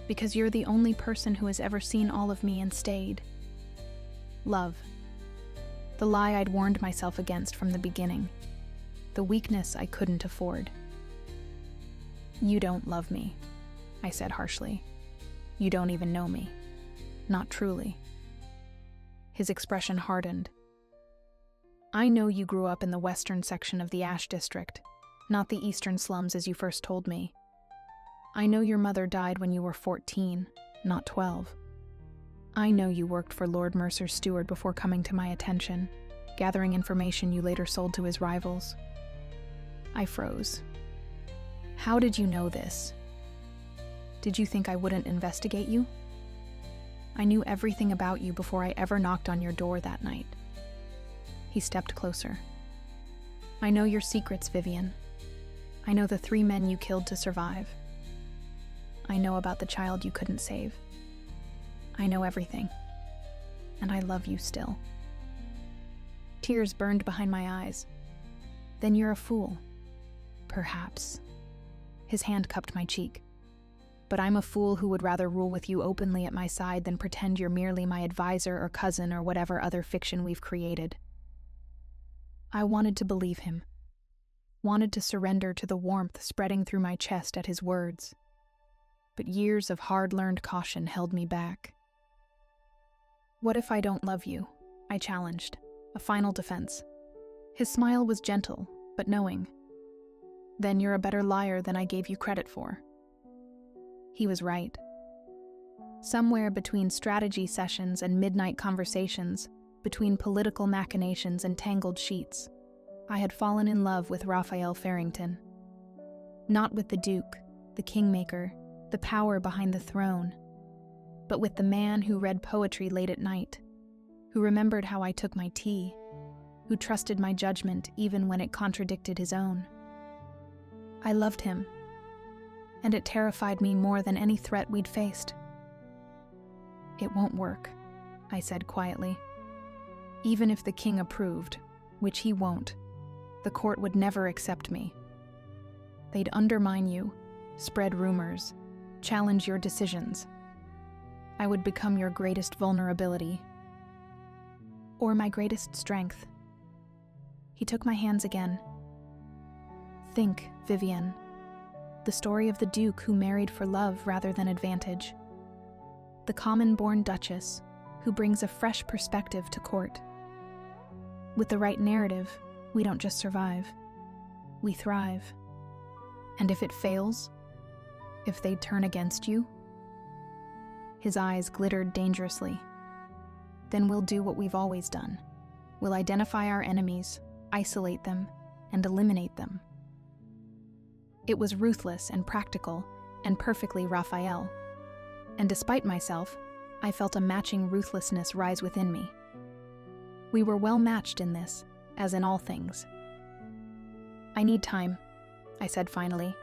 Because you're the only person who has ever seen all of me and stayed. Love. The lie I'd warned myself against from the beginning. The weakness I couldn't afford. You don't love me, I said harshly. You don't even know me. Not truly. His expression hardened. I know you grew up in the western section of the Ash District, not the eastern slums as you first told me. I know your mother died when you were 14, not 12. I know you worked for Lord Mercer's steward before coming to my attention, gathering information you later sold to his rivals. I froze. How did you know this? Did you think I wouldn't investigate you? I knew everything about you before I ever knocked on your door that night. He stepped closer. I know your secrets, Vivian. I know the 3 men you killed to survive. I know about the child you couldn't save. I know everything. And I love you still. Tears burned behind my eyes. Then you're a fool. Perhaps. His hand cupped my cheek. But I'm a fool who would rather rule with you openly at my side than pretend you're merely my advisor or cousin or whatever other fiction we've created. I wanted to believe him. Wanted to surrender to the warmth spreading through my chest at his words. But years of hard-learned caution held me back. What if I don't love you? I challenged, a final defense. His smile was gentle, but knowing. Then you're a better liar than I gave you credit for. He was right. Somewhere between strategy sessions and midnight conversations, between political machinations and tangled sheets, I had fallen in love with Raphael Farrington. Not with the Duke, the Kingmaker, the power behind the throne, but with the man who read poetry late at night, who remembered how I took my tea, who trusted my judgment even when it contradicted his own. I loved him, and it terrified me more than any threat we'd faced. It won't work, I said quietly. Even if the king approved, which he won't, the court would never accept me. They'd undermine you, spread rumors, challenge your decisions. I would become your greatest vulnerability. Or my greatest strength. He took my hands again. Think, Vivian. The story of the Duke who married for love rather than advantage. The common-born duchess who brings a fresh perspective to court. With the right narrative, we don't just survive. We thrive. And if it fails, if they turn against you, his eyes glittered dangerously. Then we'll do what we've always done. We'll identify our enemies, isolate them, and eliminate them. It was ruthless and practical, and perfectly Raphael. And despite myself, I felt a matching ruthlessness rise within me. We were well matched in this, as in all things. "I need time," I said finally,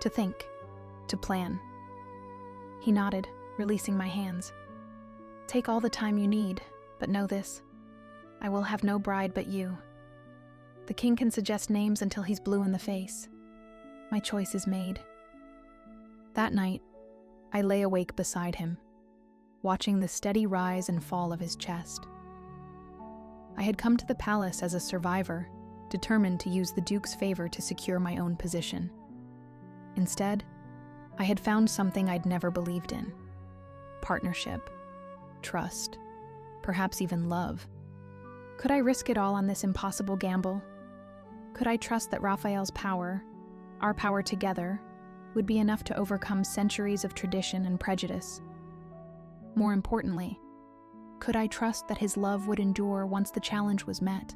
"to think, to plan." He nodded, releasing my hands. "Take all the time you need, but know this. I will have no bride but you. The king can suggest names until he's blue in the face. My choice is made." That night, I lay awake beside him, watching the steady rise and fall of his chest. I had come to the palace as a survivor, determined to use the Duke's favor to secure my own position. Instead, I had found something I'd never believed in: partnership, trust, perhaps even love. Could I risk it all on this impossible gamble? Could I trust that Raphael's power, our power together, would be enough to overcome centuries of tradition and prejudice? More importantly, could I trust that his love would endure once the challenge was met?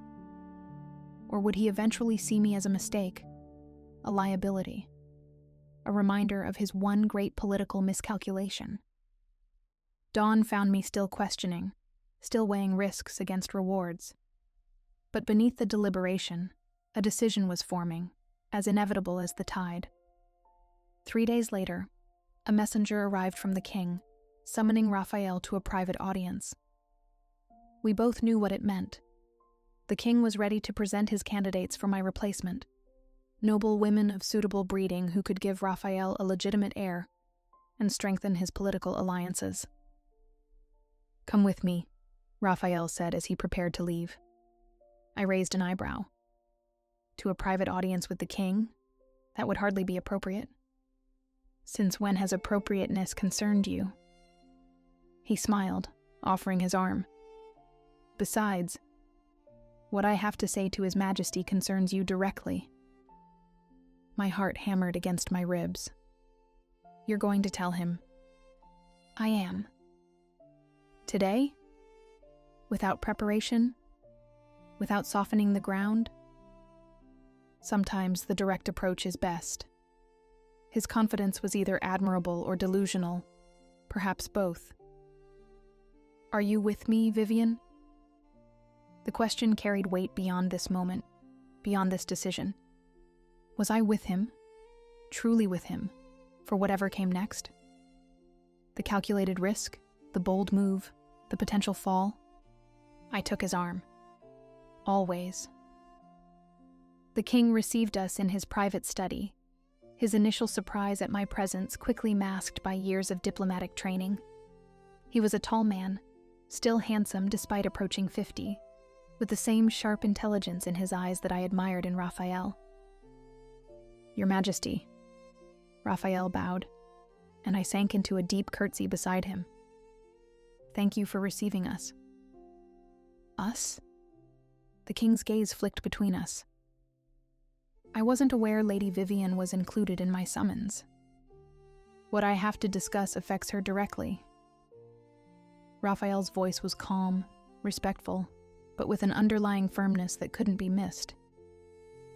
Or would he eventually see me as a mistake, a liability, a reminder of his one great political miscalculation? Dawn found me still questioning, still weighing risks against rewards. But beneath the deliberation, a decision was forming, as inevitable as the tide. 3 days later, a messenger arrived from the king, summoning Raphael to a private audience. We both knew what it meant. The king was ready to present his candidates for my replacement, noble women of suitable breeding who could give Raphael a legitimate heir and strengthen his political alliances. "Come with me," Raphael said as he prepared to leave. I raised an eyebrow. To a private audience with the king? That would hardly be appropriate. "Since when has appropriateness concerned you?" He smiled, offering his arm. "Besides, what I have to say to His Majesty concerns you directly." My heart hammered against my ribs. "You're going to tell him?" "I am." "Today? Without preparation? Without softening the ground?" Sometimes the direct approach is best. His confidence was either admirable or delusional, perhaps both. "Are you with me, Vivian?" The question carried weight beyond this moment, beyond this decision. Was I with him, truly with him, for whatever came next? The calculated risk, the bold move, the potential fall? I took his arm. Always. The king received us in his private study, his initial surprise at my presence quickly masked by years of diplomatic training. He was a tall man, still handsome despite approaching 50, with the same sharp intelligence in his eyes that I admired in Raphael. "Your Majesty." Raphael bowed, and I sank into a deep curtsy beside him. "Thank you for receiving us." "Us?" The king's gaze flicked between us. I wasn't aware Lady Vivian was included in my summons. What I have to discuss affects her directly. Raphael's voice was calm, respectful, but with an underlying firmness that couldn't be missed.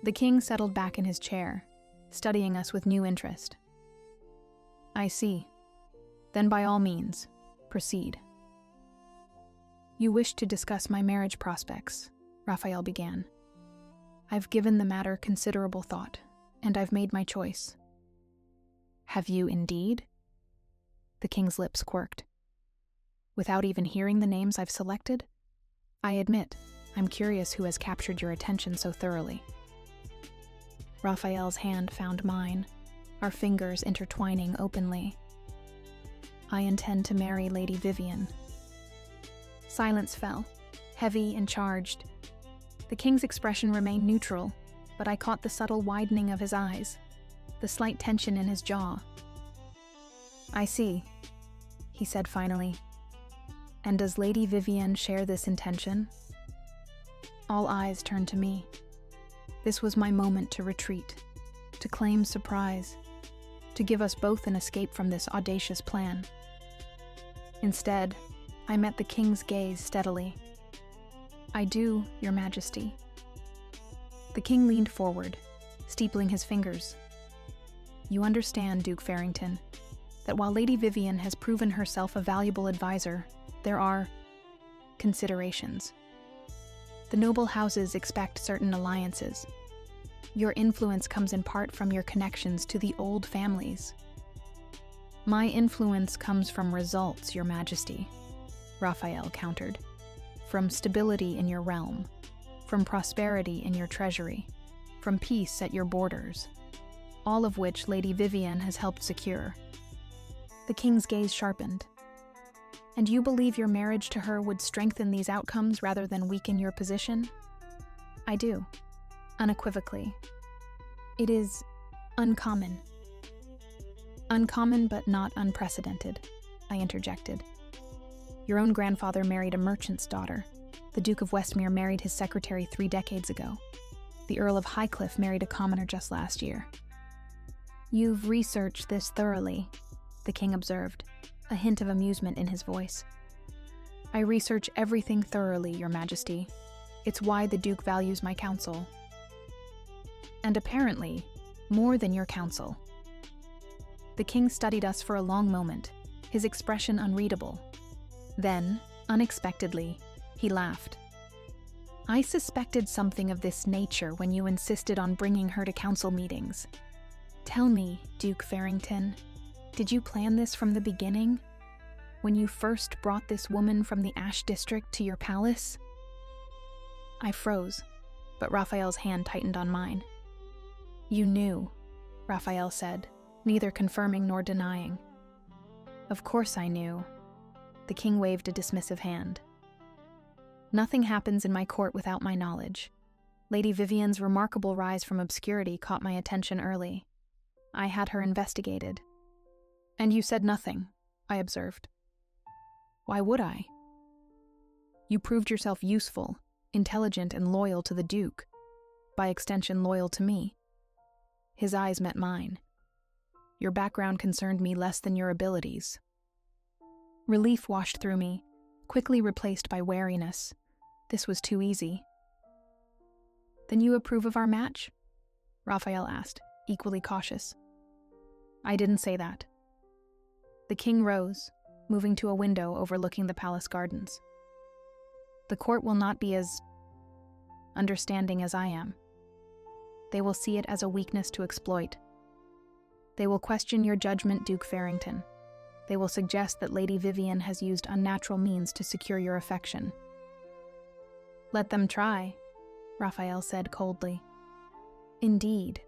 The king settled back in his chair, studying us with new interest. "I see. Then by all means, proceed." "You wish to discuss my marriage prospects," Raphael began. "I've given the matter considerable thought, and I've made my choice." "Have you indeed?" The king's lips quirked. "Without even hearing the names I've selected? I admit, I'm curious who has captured your attention so thoroughly." Raphael's hand found mine, our fingers intertwining openly. "I intend to marry Lady Vivian." Silence fell, heavy and charged. The king's expression remained neutral, but I caught the subtle widening of his eyes, the slight tension in his jaw. "I see," he said finally. "And does Lady Vivian share this intention?" All eyes turned to me. This was my moment to retreat, to claim surprise, to give us both an escape from this audacious plan. Instead, I met the king's gaze steadily. "I do, Your Majesty." The king leaned forward, steepling his fingers. You understand, Duke Farrington, that while Lady Vivian has proven herself a valuable advisor, there are considerations. The noble houses expect certain alliances. Your influence comes in part from your connections to the old families. My influence comes from results, Your Majesty, Raphael countered. From stability in your realm, from prosperity in your treasury, from peace at your borders, all of which Lady Vivian has helped secure. The king's gaze sharpened. And you believe your marriage to her would strengthen these outcomes rather than weaken your position? I do, unequivocally. It is uncommon. Uncommon but not unprecedented, I interjected. Your own grandfather married a merchant's daughter. The Duke of Westmere married his secretary 3 decades ago. The Earl of Highcliffe married a commoner just last year. You've researched this thoroughly, the king observed, a hint of amusement in his voice. I research everything thoroughly, Your Majesty. It's why the Duke values my counsel. And apparently, more than your counsel. The king studied us for a long moment, his expression unreadable. Then, unexpectedly, he laughed. I suspected something of this nature when you insisted on bringing her to council meetings. Tell me, Duke Farrington, did you plan this from the beginning? When you first brought this woman from the Ash District to your palace? I froze, but Raphael's hand tightened on mine. You knew, Raphael said, neither confirming nor denying. Of course I knew. The king waved a dismissive hand. Nothing happens in my court without my knowledge. Lady Vivian's remarkable rise from obscurity caught my attention early. I had her investigated. And you said nothing, I observed. Why would I? You proved yourself useful, intelligent, and loyal to the Duke. By extension, loyal to me. His eyes met mine. Your background concerned me less than your abilities. Relief washed through me, quickly replaced by wariness. This was too easy. Then you approve of our match? Raphael asked, equally cautious. I didn't say that. The king rose, moving to a window overlooking the palace gardens. The court will not be as understanding as I am. They will see it as a weakness to exploit. They will question your judgment, Duke Farrington. They will suggest that Lady Vivian has used unnatural means to secure your affection. Let them try, Raphael said coldly. Indeed.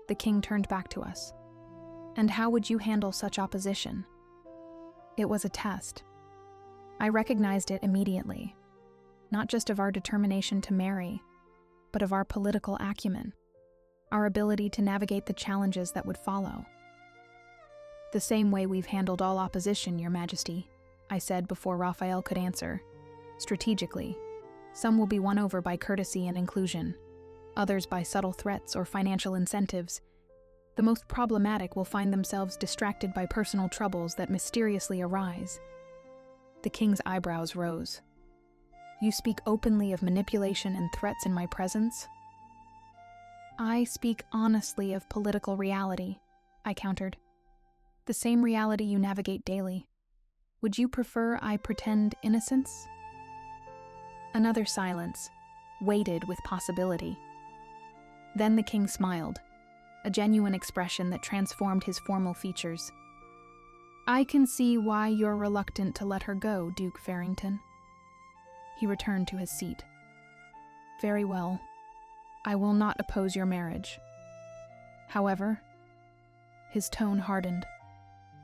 The king turned back to us. And how would you handle such opposition? It was a test. I recognized it immediately, not just of our determination to marry, but of our political acumen, our ability to navigate the challenges that would follow. The same way we've handled all opposition, Your Majesty, I said before Raphael could answer. Strategically, some will be won over by courtesy and inclusion, others by subtle threats or financial incentives. The most problematic will find themselves distracted by personal troubles that mysteriously arise. The king's eyebrows rose. You speak openly of manipulation and threats in my presence? I speak honestly of political reality, I countered. The same reality you navigate daily. Would you prefer I pretend innocence? Another silence, weighted with possibility. Then the king smiled, a genuine expression that transformed his formal features. I can see why you're reluctant to let her go, Duke Farrington. He returned to his seat. Very well. I will not oppose your marriage. However, his tone hardened.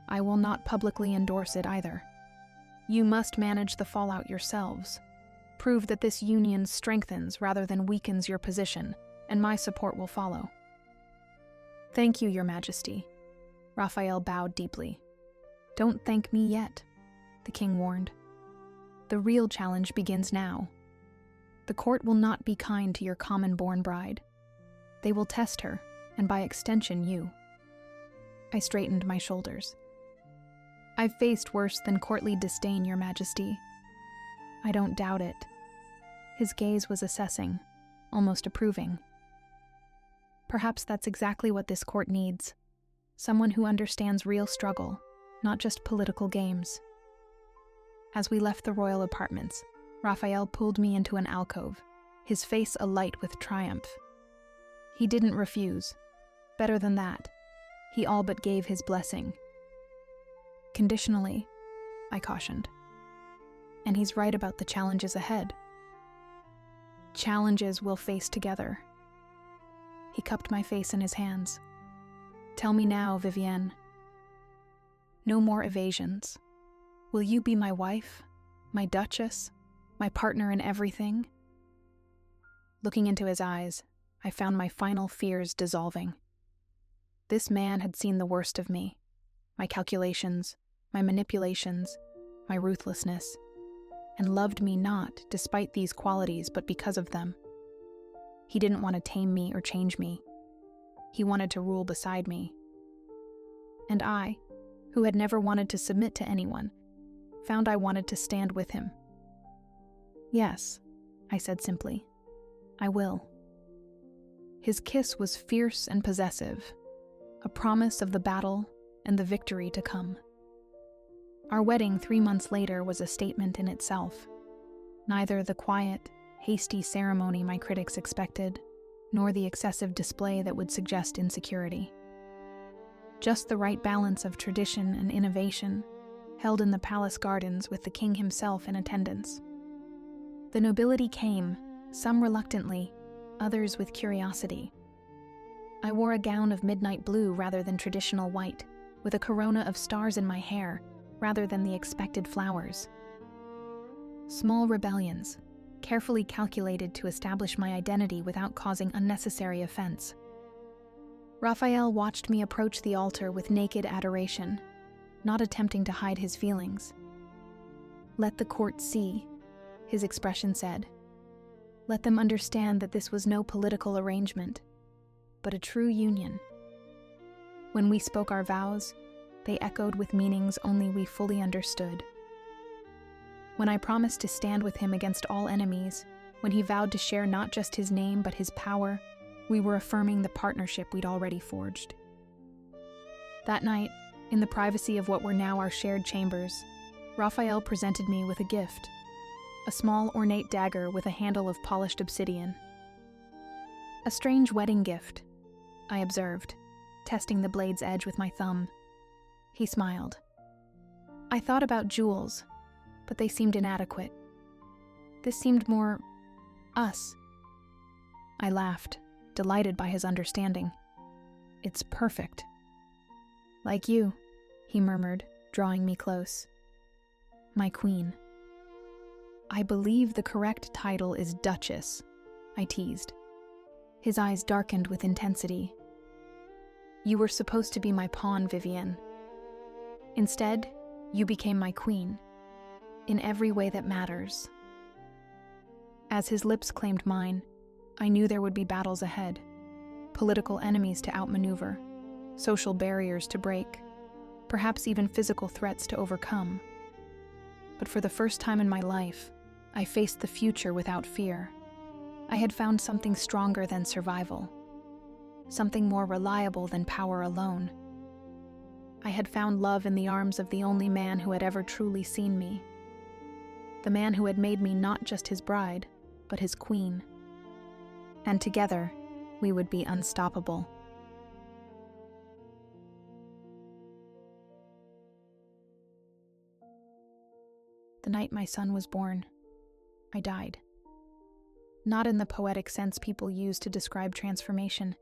I will not publicly endorse it either. You must manage the fallout yourselves. Prove that this union strengthens rather than weakens your position, and my support will follow. Thank you, Your Majesty. Raphael bowed deeply. Don't thank me yet, the king warned. The real challenge begins now. The court will not be kind to your common-born bride. They will test her, and by extension you. I straightened my shoulders. I've faced worse than courtly disdain, Your Majesty. I don't doubt it. His gaze was assessing, almost approving. Perhaps that's exactly what this court needs. someone who understands real struggle, not just political games. As we left the royal apartments, Raphael pulled me into an alcove, his face alight with triumph. He didn't refuse. Better than that, he all but gave his blessing. Conditionally, I cautioned. And he's right about the challenges ahead. Challenges we'll face together. He cupped my face in his hands. Tell me now, Vivienne. No more evasions. Will you be my wife, my duchess, my partner in everything? Looking into his eyes, I found my final fears dissolving. This man had seen the worst of me, my calculations, my manipulations, my ruthlessness, and loved me not despite these qualities but because of them. He didn't want to tame me or change me. He wanted to rule beside me. And I, who had never wanted to submit to anyone, found I wanted to stand with him. Yes, I said simply, I will. His kiss was fierce and possessive, a promise of the battle and the victory to come. Our wedding 3 months later was a statement in itself. Neither the quiet, hasty ceremony my critics expected, nor the excessive display that would suggest insecurity. Just the right balance of tradition and innovation, held in the palace gardens with the king himself in attendance. The nobility came, some reluctantly, others with curiosity. I wore a gown of midnight blue rather than traditional white, with a corona of stars in my hair rather than the expected flowers. Small rebellions, carefully calculated to establish my identity without causing unnecessary offense. Raphael watched me approach the altar with naked adoration, not attempting to hide his feelings. Let the court see, his expression said. Let them understand that this was no political arrangement, but a true union. When we spoke our vows, they echoed with meanings only we fully understood. When I promised to stand with him against all enemies, when he vowed to share not just his name but his power, we were affirming the partnership we'd already forged. That night, in the privacy of what were now our shared chambers, Raphael presented me with a gift, a small ornate dagger with a handle of polished obsidian. A strange wedding gift, I observed, testing the blade's edge with my thumb. He smiled. I thought about jewels, but they seemed inadequate. This seemed more us. I laughed, delighted by his understanding. It's perfect. Like you, he murmured, drawing me close. My queen. I believe the correct title is Duchess, I teased. His eyes darkened with intensity. You were supposed to be my pawn, Vivienne. Instead, you became my queen, in every way that matters. As his lips claimed mine, I knew there would be battles ahead, political enemies to outmaneuver, social barriers to break, perhaps even physical threats to overcome. But for the first time in my life, I faced the future without fear. I had found something stronger than survival, something more reliable than power alone. I had found love in the arms of the only man who had ever truly seen me, the man who had made me not just his bride, but his queen. And together, we would be unstoppable. The night my son was born, I died. Not in the poetic sense people use to describe transformation,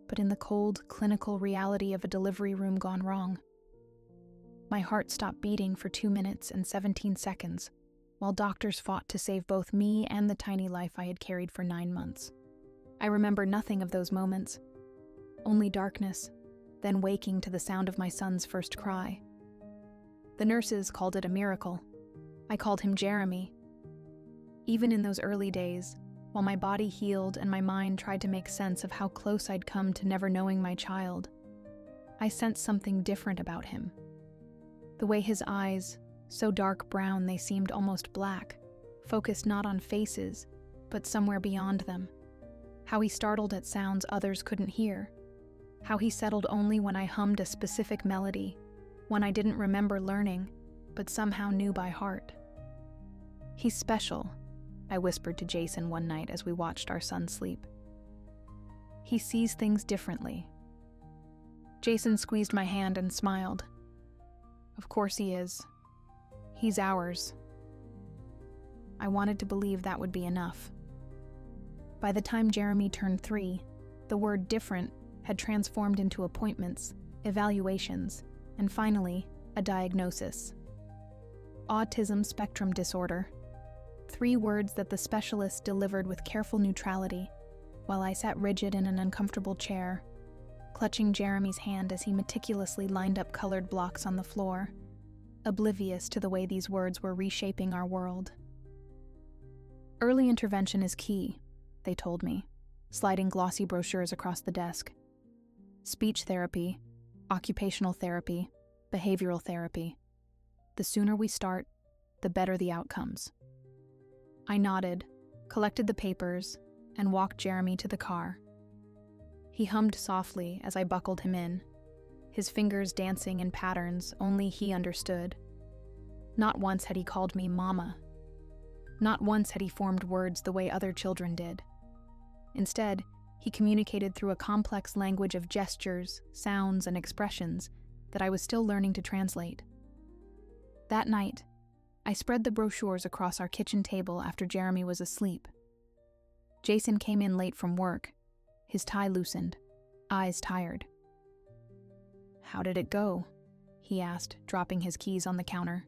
but in the cold, clinical reality of a delivery room gone wrong. My heart stopped beating for 2 minutes and 17 seconds, while doctors fought to save both me and the tiny life I had carried for 9 months. I remember nothing of those moments, only darkness, then waking to the sound of my son's first cry. The nurses called it a miracle. I called him Jeremy. Even in those early days, while my body healed and my mind tried to make sense of how close I'd come to never knowing my child, I sensed something different about him. The way his eyes, so dark brown they seemed almost black, focused not on faces, but somewhere beyond them. How he startled at sounds others couldn't hear. How he settled only when I hummed a specific melody, one I didn't remember learning, but somehow knew by heart. "He's special," I whispered to Jason one night as we watched our son sleep. "He sees things differently." Jason squeezed my hand and smiled. "Of course he is. He's ours." I wanted to believe that would be enough. By the time Jeremy turned 3, the word different had transformed into appointments, evaluations, and finally, a diagnosis. Autism spectrum disorder. 3 words that the specialist delivered with careful neutrality, while I sat rigid in an uncomfortable chair, clutching Jeremy's hand as he meticulously lined up colored blocks on the floor, oblivious to the way these words were reshaping our world. "Early intervention is key," they told me, sliding glossy brochures across the desk. "Speech therapy, occupational therapy, behavioral therapy. The sooner we start, the better the outcomes." I nodded, collected the papers, and walked Jeremy to the car. He hummed softly as I buckled him in, his fingers dancing in patterns only he understood. Not once had he called me Mama. Not once had he formed words the way other children did. Instead, he communicated through a complex language of gestures, sounds, and expressions that I was still learning to translate. That night, I spread the brochures across our kitchen table after Jeremy was asleep. Jason came in late from work, his tie loosened, eyes tired. "How did it go?" he asked, dropping his keys on the counter.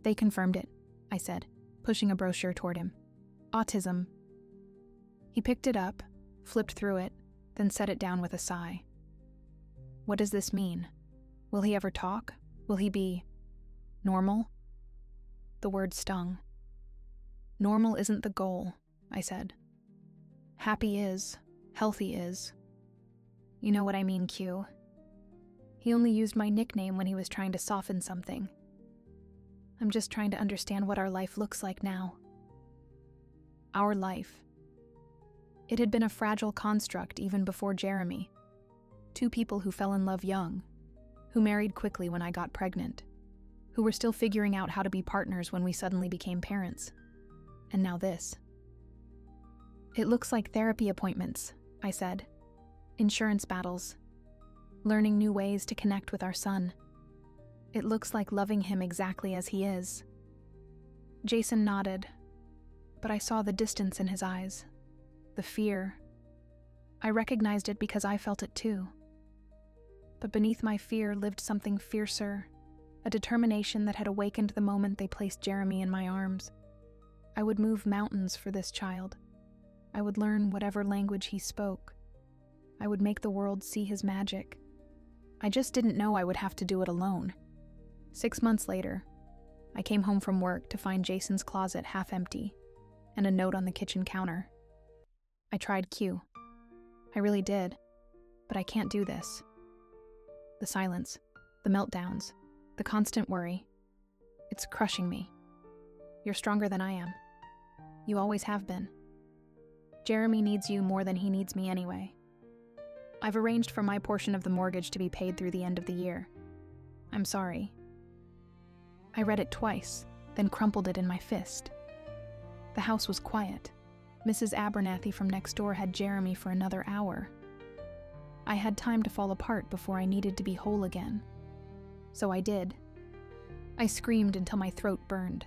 "They confirmed it," I said, pushing a brochure toward him. "Autism." He picked it up, flipped through it, then set it down with a sigh. "What does this mean? Will he ever talk? Will he be normal?" The word stung. "Normal isn't the goal," I said. "Happy is, healthy is. You know what I mean, Q. He only used my nickname when he was trying to soften something. I'm just trying to understand what our life looks like now." Our life. It had been a fragile construct even before Jeremy. 2 people who fell in love young, who married quickly when I got pregnant, who were still figuring out how to be partners when we suddenly became parents. And now this. "It looks like therapy appointments," I said. "Insurance battles. Learning new ways to connect with our son. It looks like loving him exactly as he is." Jason nodded, but I saw the distance in his eyes, the fear. I recognized it because I felt it too. But beneath my fear lived something fiercer, a determination that had awakened the moment they placed Jeremy in my arms. I would move mountains for this child. I would learn whatever language he spoke. I would make the world see his magic. I just didn't know I would have to do it alone. 6 months later, I came home from work to find Jason's closet half empty and a note on the kitchen counter. I tried Q. I really did, but I can't do this. The silence, the meltdowns, the constant worry. It's crushing me. You're stronger than I am. You always have been. Jeremy needs you more than he needs me anyway. I've arranged for my portion of the mortgage to be paid through the end of the year. I'm sorry. I read it twice, then crumpled it in my fist. The house was quiet. Mrs. Abernathy from next door had Jeremy for another hour. I had time to fall apart before I needed to be whole again. So I did. I screamed until my throat burned.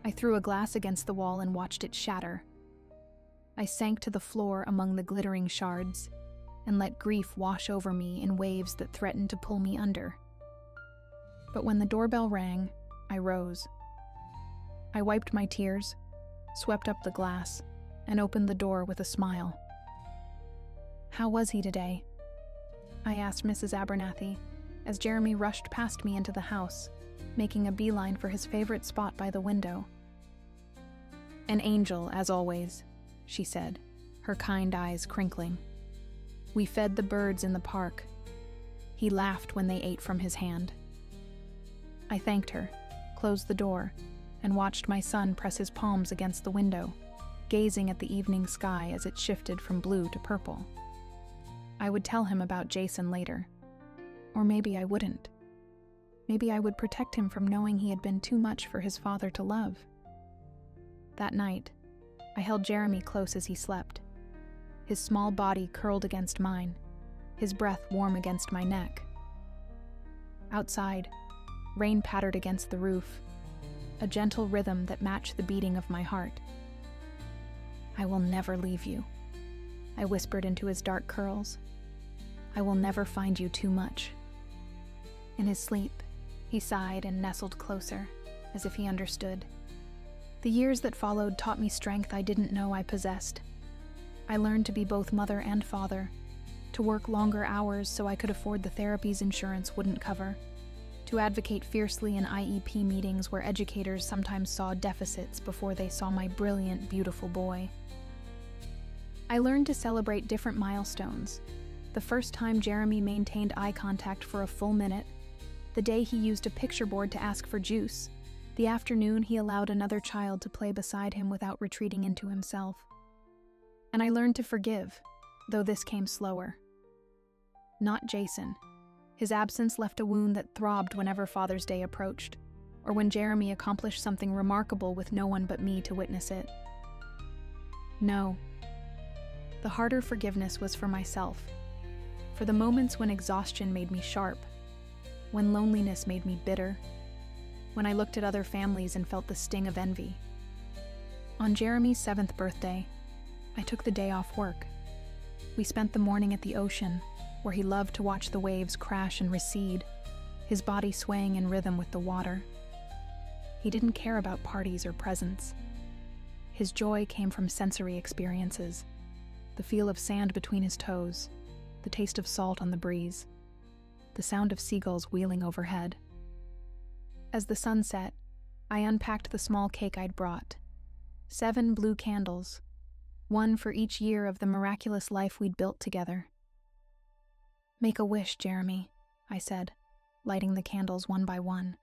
I threw a glass against the wall and watched it shatter. I sank to the floor among the glittering shards and let grief wash over me in waves that threatened to pull me under. But when the doorbell rang, I rose. I wiped my tears, swept up the glass, and opened the door with a smile. "How was he today?" I asked Mrs. Abernathy as Jeremy rushed past me into the house, making a beeline for his favorite spot by the window. "An angel, as always," she said, her kind eyes crinkling. "We fed the birds in the park. He laughed when they ate from his hand." I thanked her, closed the door, and watched my son press his palms against the window, gazing at the evening sky as it shifted from blue to purple. I would tell him about Jason later. Or maybe I wouldn't. Maybe I would protect him from knowing he had been too much for his father to love. That night, I held Jeremy close as he slept. His small body curled against mine, his breath warm against my neck. Outside, rain pattered against the roof, a gentle rhythm that matched the beating of my heart. "I will never leave you," I whispered into his dark curls. "I will never find you too much." In his sleep, he sighed and nestled closer, as if he understood. The years that followed taught me strength I didn't know I possessed. I learned to be both mother and father, to work longer hours so I could afford the therapies insurance wouldn't cover, to advocate fiercely in IEP meetings where educators sometimes saw deficits before they saw my brilliant, beautiful boy. I learned to celebrate different milestones. The first time Jeremy maintained eye contact for a full minute, the day he used a picture board to ask for juice, the afternoon he allowed another child to play beside him without retreating into himself. And I learned to forgive, though this came slower. Not Jason. His absence left a wound that throbbed whenever Father's Day approached, or when Jeremy accomplished something remarkable with no one but me to witness it. No. The harder forgiveness was for myself, for the moments when exhaustion made me sharp, when loneliness made me bitter, when I looked at other families and felt the sting of envy. On Jeremy's 7th birthday, I took the day off work. We spent the morning at the ocean, where he loved to watch the waves crash and recede, his body swaying in rhythm with the water. He didn't care about parties or presents. His joy came from sensory experiences, the feel of sand between his toes, the taste of salt on the breeze, the sound of seagulls wheeling overhead. As the sun set, I unpacked the small cake I'd brought. 7 blue candles, one for each year of the miraculous life we'd built together. "Make a wish, Jeremy," I said, lighting the candles one by one.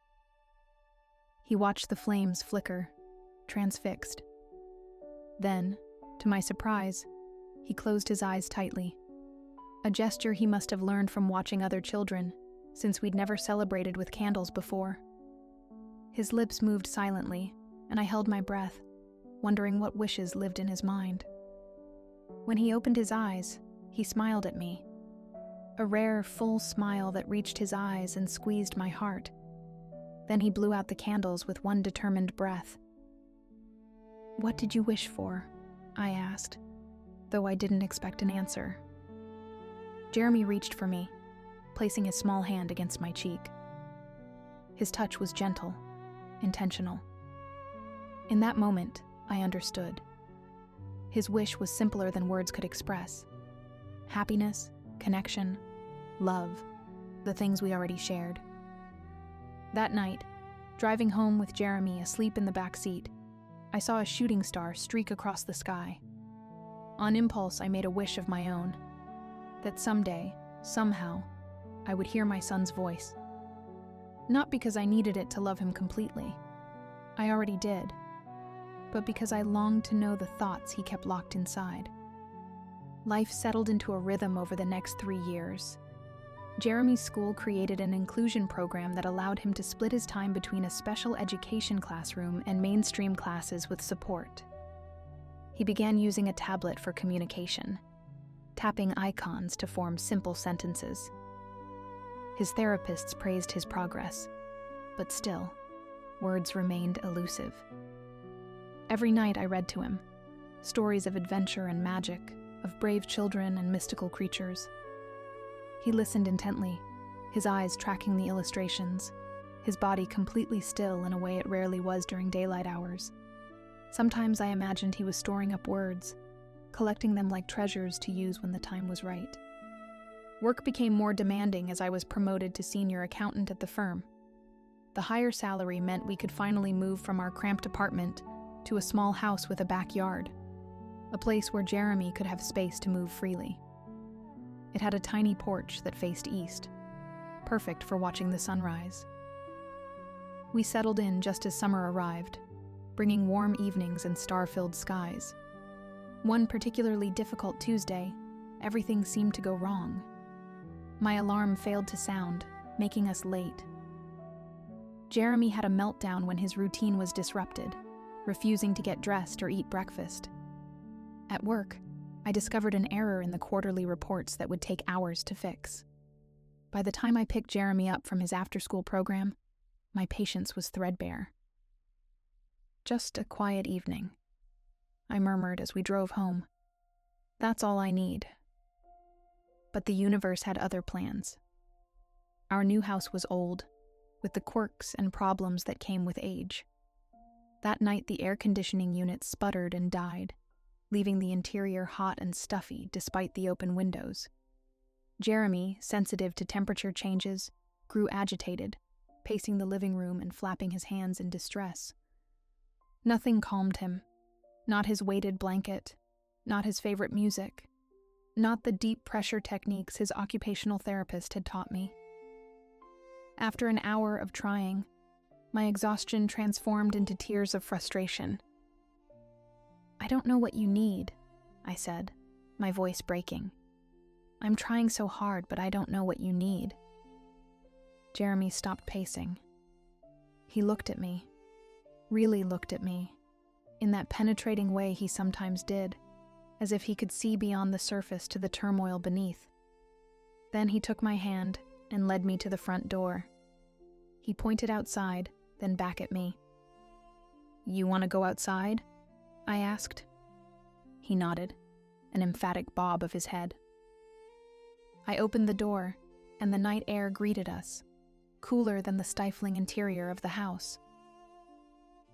He watched the flames flicker, transfixed. Then, to my surprise, he closed his eyes tightly, a gesture he must have learned from watching other children, since we'd never celebrated with candles before. His lips moved silently, and I held my breath, wondering what wishes lived in his mind. When he opened his eyes, he smiled at me, a rare, full smile that reached his eyes and squeezed my heart. Then he blew out the candles with one determined breath. "What did you wish for?" I asked, though I didn't expect an answer. Jeremy reached for me, placing his small hand against my cheek. His touch was gentle, intentional. In that moment, I understood. His wish was simpler than words could express. Happiness, connection, love, the things we already shared. That night, driving home with Jeremy asleep in the back seat, I saw a shooting star streak across the sky. On impulse, I made a wish of my own, that someday, somehow, I would hear my son's voice. Not because I needed it to love him completely. I already did. But because I longed to know the thoughts he kept locked inside. Life settled into a rhythm over the next 3 years. Jeremy's school created an inclusion program that allowed him to split his time between a special education classroom and mainstream classes with support. He began using a tablet for communication, tapping icons to form simple sentences. His therapists praised his progress, but still, words remained elusive. Every night I read to him, stories of adventure and magic, of brave children and mystical creatures. He listened intently, his eyes tracking the illustrations, his body completely still in a way it rarely was during daylight hours. Sometimes I imagined he was storing up words, collecting them like treasures to use when the time was right. Work became more demanding as I was promoted to senior accountant at the firm. The higher salary meant we could finally move from our cramped apartment to a small house with a backyard, a place where Jeremy could have space to move freely. It had a tiny porch that faced east, perfect for watching the sunrise. We settled in just as summer arrived, bringing warm evenings and star-filled skies. One particularly difficult Tuesday, everything seemed to go wrong. My alarm failed to sound, making us late. Jeremy had a meltdown when his routine was disrupted, refusing to get dressed or eat breakfast. At work, I discovered an error in the quarterly reports that would take hours to fix. By the time I picked Jeremy up from his after-school program, my patience was threadbare. "Just a quiet evening," I murmured as we drove home. "That's all I need." But the universe had other plans. Our new house was old, with the quirks and problems that came with age. That night, the air conditioning unit sputtered and died, leaving the interior hot and stuffy despite the open windows. Jeremy, sensitive to temperature changes, grew agitated, pacing the living room and flapping his hands in distress. Nothing calmed him. Not his weighted blanket, not his favorite music, not the deep pressure techniques his occupational therapist had taught me. After an hour of trying, my exhaustion transformed into tears of frustration. "I don't know what you need," I said, my voice breaking. "I'm trying so hard, but I don't know what you need." Jeremy stopped pacing. He looked at me, really looked at me, in that penetrating way he sometimes did, as if he could see beyond the surface to the turmoil beneath. Then he took my hand and led me to the front door. He pointed outside, then back at me. "You want to go outside?" I asked. He nodded, an emphatic bob of his head. I opened the door, and the night air greeted us, cooler than the stifling interior of the house.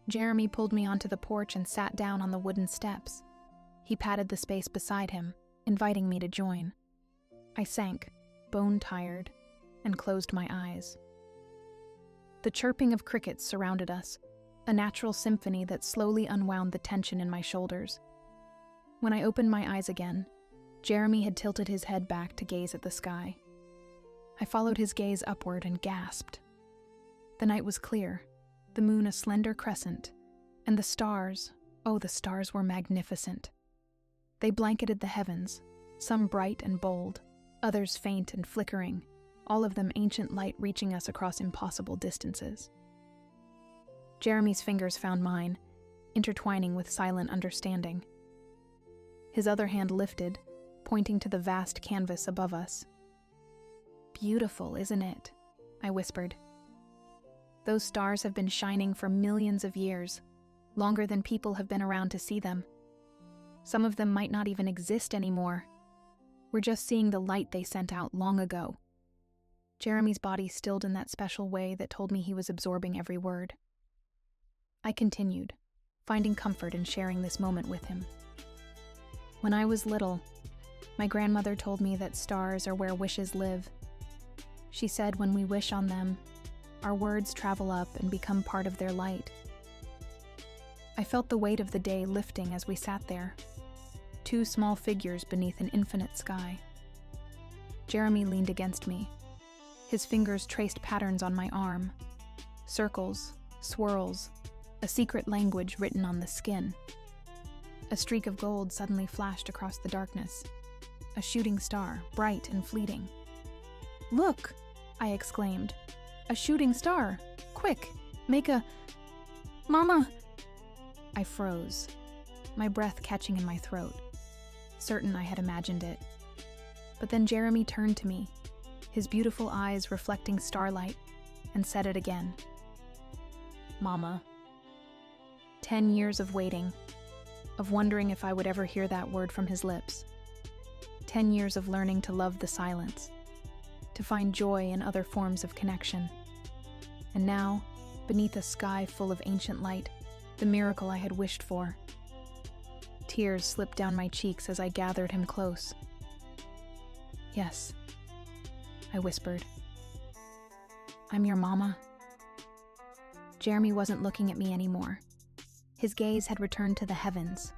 Jeremy pulled me onto the porch and sat down on the wooden steps. He patted the space beside him, inviting me to join. I sank, bone-tired, and closed my eyes. The chirping of crickets surrounded us, a natural symphony that slowly unwound the tension in my shoulders. When I opened my eyes again, Jeremy had tilted his head back to gaze at the sky. I followed his gaze upward and gasped. The night was clear, the moon a slender crescent, and the stars, oh, the stars were magnificent. They blanketed the heavens, some bright and bold, others faint and flickering, all of them ancient light reaching us across impossible distances. Jeremy's fingers found mine, intertwining with silent understanding. His other hand lifted, pointing to the vast canvas above us. "Beautiful, isn't it?" I whispered. "Those stars have been shining for millions of years, longer than people have been around to see them. Some of them might not even exist anymore. We're just seeing the light they sent out long ago." Jeremy's body stilled in that special way that told me he was absorbing every word. I continued, finding comfort in sharing this moment with him. "When I was little, my grandmother told me that stars are where wishes live. She said when we wish on them, our words travel up and become part of their light." I felt the weight of the day lifting as we sat there, two small figures beneath an infinite sky. Jeremy leaned against me. His fingers traced patterns on my arm, circles, swirls, a secret language written on the skin. A streak of gold suddenly flashed across the darkness, a shooting star, bright and fleeting. "Look!" I exclaimed. "A shooting star! Quick, make a... Mama!" I froze, my breath catching in my throat, certain I had imagined it. But then Jeremy turned to me, his beautiful eyes reflecting starlight, and said it again. "Mama." 10 years of waiting, of wondering if I would ever hear that word from his lips. 10 years of learning to love the silence, to find joy in other forms of connection. And now, beneath a sky full of ancient light, the miracle I had wished for. Tears slipped down my cheeks as I gathered him close. "Yes," I whispered. "I'm your mama." Jeremy wasn't looking at me anymore. His gaze had returned to the heavens,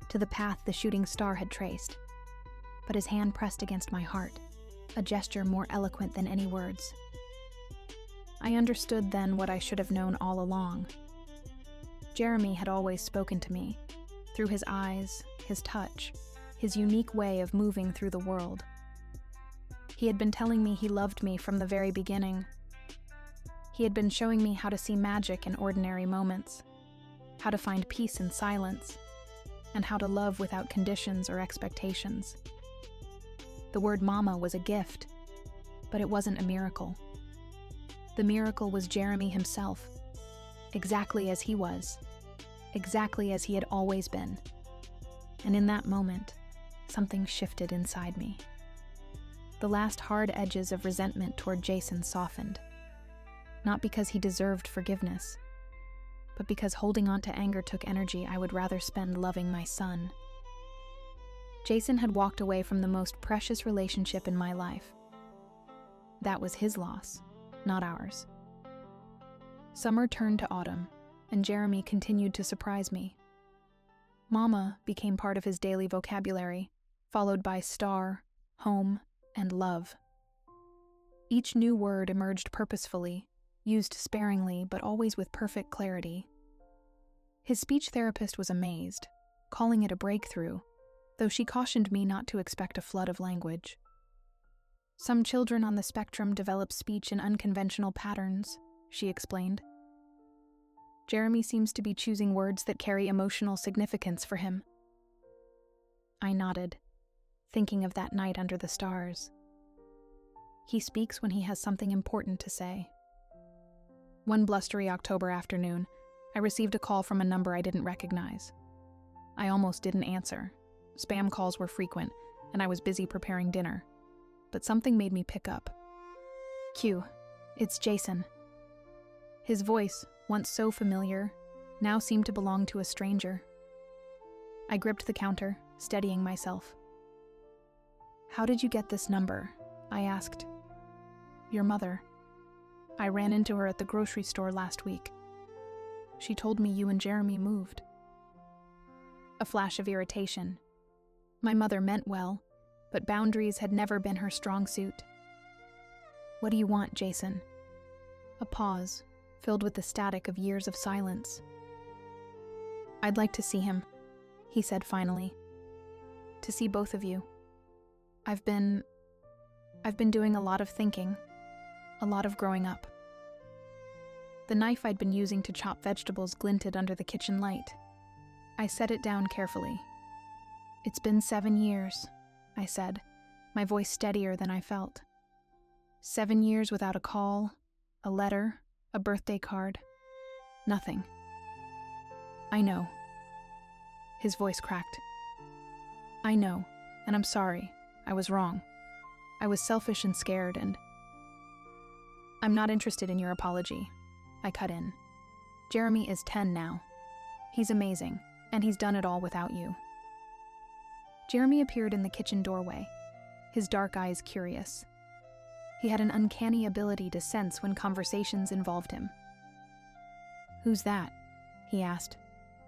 to the path the shooting star had traced. But his hand pressed against my heart, a gesture more eloquent than any words. I understood then what I should have known all along. Jeremy had always spoken to me, through his eyes, his touch, his unique way of moving through the world. He had been telling me he loved me from the very beginning. He had been showing me how to see magic in ordinary moments, how to find peace in silence, and how to love without conditions or expectations. The word mama was a gift, but it wasn't a miracle. The miracle was Jeremy himself, exactly as he was, exactly as he had always been. And in that moment, something shifted inside me. The last hard edges of resentment toward Jason softened, not because he deserved forgiveness, but because holding on to anger took energy I would rather spend loving my son. Jason had walked away from the most precious relationship in my life. That was his loss, not ours. Summer turned to autumn, and Jeremy continued to surprise me. Mama became part of his daily vocabulary, followed by star, home, and love. Each new word emerged purposefully, used sparingly but always with perfect clarity. His speech therapist was amazed, calling it a breakthrough, though she cautioned me not to expect a flood of language. Some children on the spectrum develop speech in unconventional patterns, she explained. Jeremy seems to be choosing words that carry emotional significance for him. I nodded, thinking of that night under the stars. He speaks when he has something important to say. One blustery October afternoon, I received a call from a number I didn't recognize. I almost didn't answer. Spam calls were frequent, and I was busy preparing dinner. But something made me pick up. Q, it's Jason. His voice, once so familiar, now seemed to belong to a stranger. I gripped the counter, steadying myself. How did you get this number? I asked. Your mother. I ran into her at the grocery store last week. She told me you and Jeremy moved. A flash of irritation. My mother meant well, but boundaries had never been her strong suit. What do you want, Jason? A pause, filled with the static of years of silence. I'd like to see him, he said finally. To see both of you. I've been doing a lot of thinking, a lot of growing up. The knife I'd been using to chop vegetables glinted under the kitchen light. I set it down carefully. It's been 7 years, I said, my voice steadier than I felt. 7 years without a call, a letter, a birthday card. Nothing. I know. His voice cracked. I know, and I'm sorry. I was wrong. I was selfish and scared, and... I'm not interested in your apology, I cut in. Jeremy is 10 now. He's amazing, and he's done it all without you. Jeremy appeared in the kitchen doorway, his dark eyes curious. He had an uncanny ability to sense when conversations involved him. Who's that? He asked,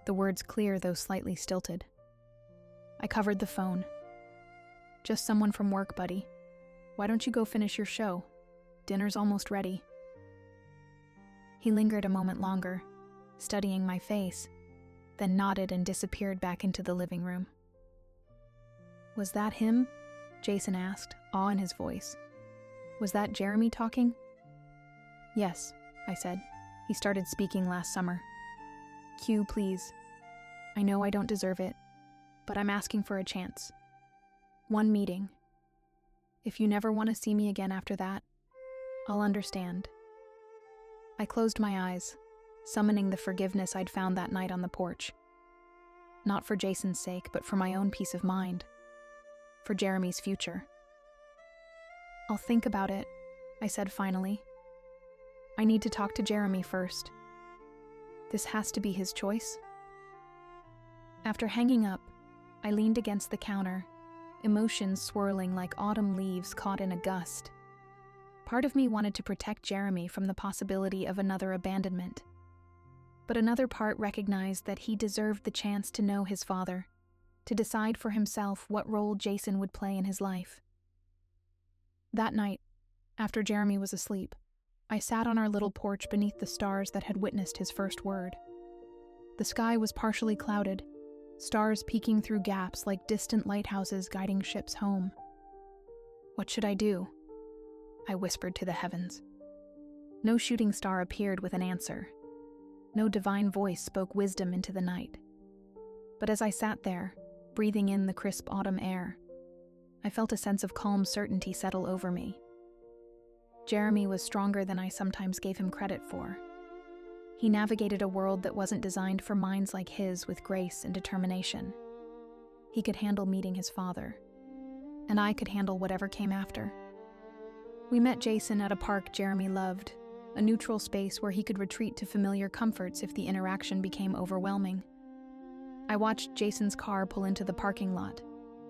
the words clear though slightly stilted. I covered the phone. Just someone from work, buddy. Why don't you go finish your show? Dinner's almost ready. He lingered a moment longer, studying my face, then nodded and disappeared back into the living room. Was that him? Jason asked, awe in his voice. Was that Jeremy talking? Yes, I said. He started speaking last summer. Q, please. I know I don't deserve it, but I'm asking for a chance. One meeting. If you never want to see me again after that, I'll understand. I closed my eyes, summoning the forgiveness I'd found that night on the porch. Not for Jason's sake, but for my own peace of mind. For Jeremy's future. I'll think about it, I said finally. I need to talk to Jeremy first. This has to be his choice. After hanging up, I leaned against the counter, emotions swirling like autumn leaves caught in a gust. Part of me wanted to protect Jeremy from the possibility of another abandonment. But another part recognized that he deserved the chance to know his father, to decide for himself what role Jason would play in his life. That night, after Jeremy was asleep, I sat on our little porch beneath the stars that had witnessed his first word. The sky was partially clouded, stars peeking through gaps like distant lighthouses guiding ships home. What should I do? I whispered to the heavens. No shooting star appeared with an answer. No divine voice spoke wisdom into the night. But as I sat there, breathing in the crisp autumn air, I felt a sense of calm certainty settle over me. Jeremy was stronger than I sometimes gave him credit for. He navigated a world that wasn't designed for minds like his with grace and determination. He could handle meeting his father, and I could handle whatever came after. We met Jason at a park Jeremy loved, a neutral space where he could retreat to familiar comforts if the interaction became overwhelming. I watched Jason's car pull into the parking lot,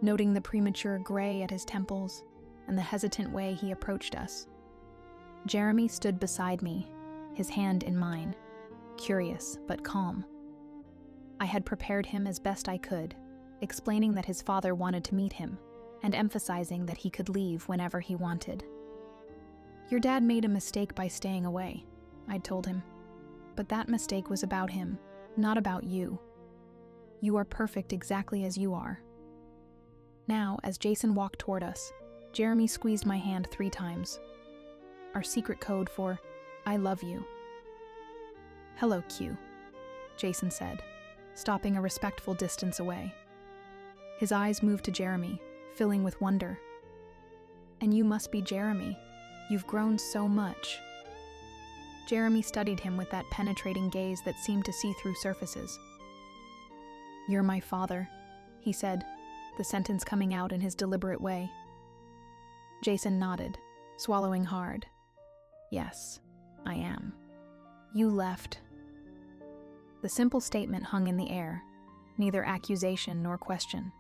noting the premature gray at his temples and the hesitant way he approached us. Jeremy stood beside me, his hand in mine, curious but calm. I had prepared him as best I could, explaining that his father wanted to meet him and emphasizing that he could leave whenever he wanted. "Your dad made a mistake by staying away," I'd told him. "But that mistake was about him, not about you. You are perfect exactly as you are." Now, as Jason walked toward us, Jeremy squeezed my hand 3 times. Our secret code for "I love you." "Hello, Q," Jason said, stopping a respectful distance away. His eyes moved to Jeremy, filling with wonder. "And you must be Jeremy. You've grown so much." Jeremy studied him with that penetrating gaze that seemed to see through surfaces. "You're my father," he said, the sentence coming out in his deliberate way. Jason nodded, swallowing hard. "Yes, I am. You left." The simple statement hung in the air, neither accusation nor question,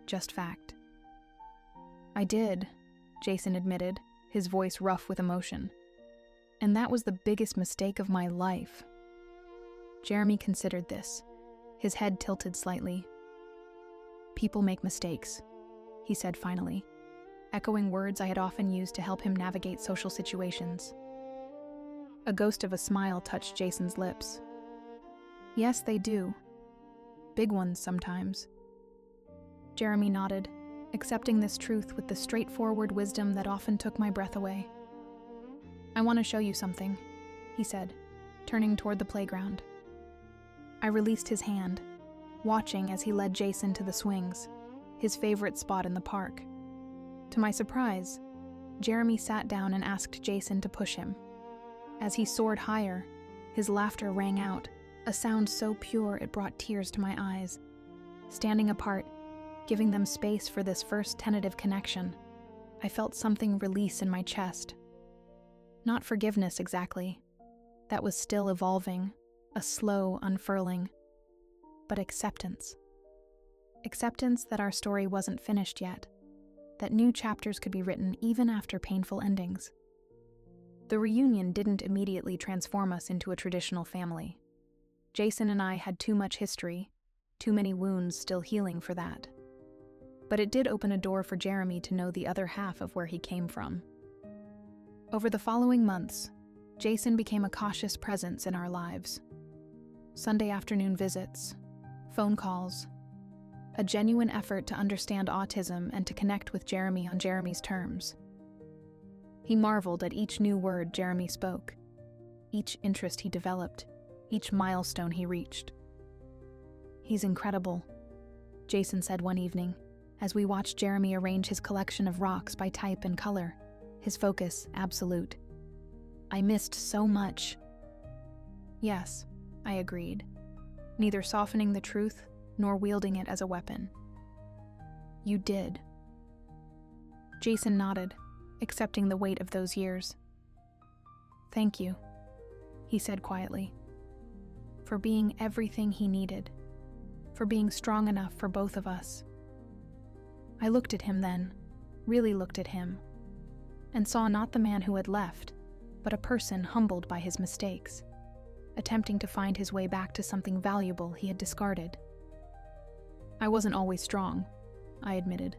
just fact. "I did," Jason admitted, his voice rough with emotion. "And that was the biggest mistake of my life." Jeremy considered this, his head tilted slightly. "People make mistakes," he said finally, echoing words I had often used to help him navigate social situations. A ghost of a smile touched Jason's lips. "Yes, they do. Big ones sometimes." Jeremy nodded, accepting this truth with the straightforward wisdom that often took my breath away. "I want to show you something," he said, turning toward the playground. I released his hand, watching as he led Jason to the swings, his favorite spot in the park. To my surprise, Jeremy sat down and asked Jason to push him. As he soared higher, his laughter rang out, a sound so pure it brought tears to my eyes. Standing apart, giving them space for this first tentative connection, I felt something release in my chest. Not forgiveness exactly. That was still evolving, a slow unfurling. But acceptance. Acceptance that our story wasn't finished yet, that new chapters could be written even after painful endings. The reunion didn't immediately transform us into a traditional family. Jason and I had too much history, too many wounds still healing for that. But it did open a door for Jeremy to know the other half of where he came from. Over the following months, Jason became a cautious presence in our lives. Sunday afternoon visits, phone calls, a genuine effort to understand autism and to connect with Jeremy on Jeremy's terms. He marveled at each new word Jeremy spoke, each interest he developed, each milestone he reached. "He's incredible," Jason said one evening, as we watched Jeremy arrange his collection of rocks by type and color, his focus absolute. "I missed so much." "Yes," I agreed, neither softening the truth nor wielding it as a weapon. "You did." Jason nodded, accepting the weight of those years. "Thank you," he said quietly, "for being everything he needed, for being strong enough for both of us." I looked at him then, really looked at him, and saw not the man who had left, but a person humbled by his mistakes, attempting to find his way back to something valuable he had discarded. "I wasn't always strong," I admitted.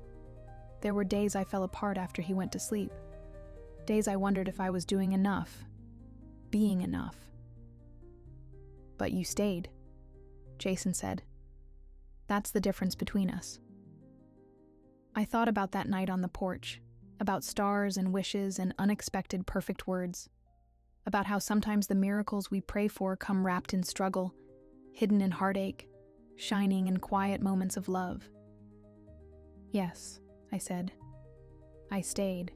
"There were days I fell apart after he went to sleep. Days I wondered if I was doing enough, being enough." "But you stayed," Jason said. That's the difference between us. I thought about that night on the porch, about stars and wishes and unexpected perfect words, about how sometimes the miracles we pray for come wrapped in struggle, hidden in heartache, shining in quiet moments of love. Yes, I said. I stayed,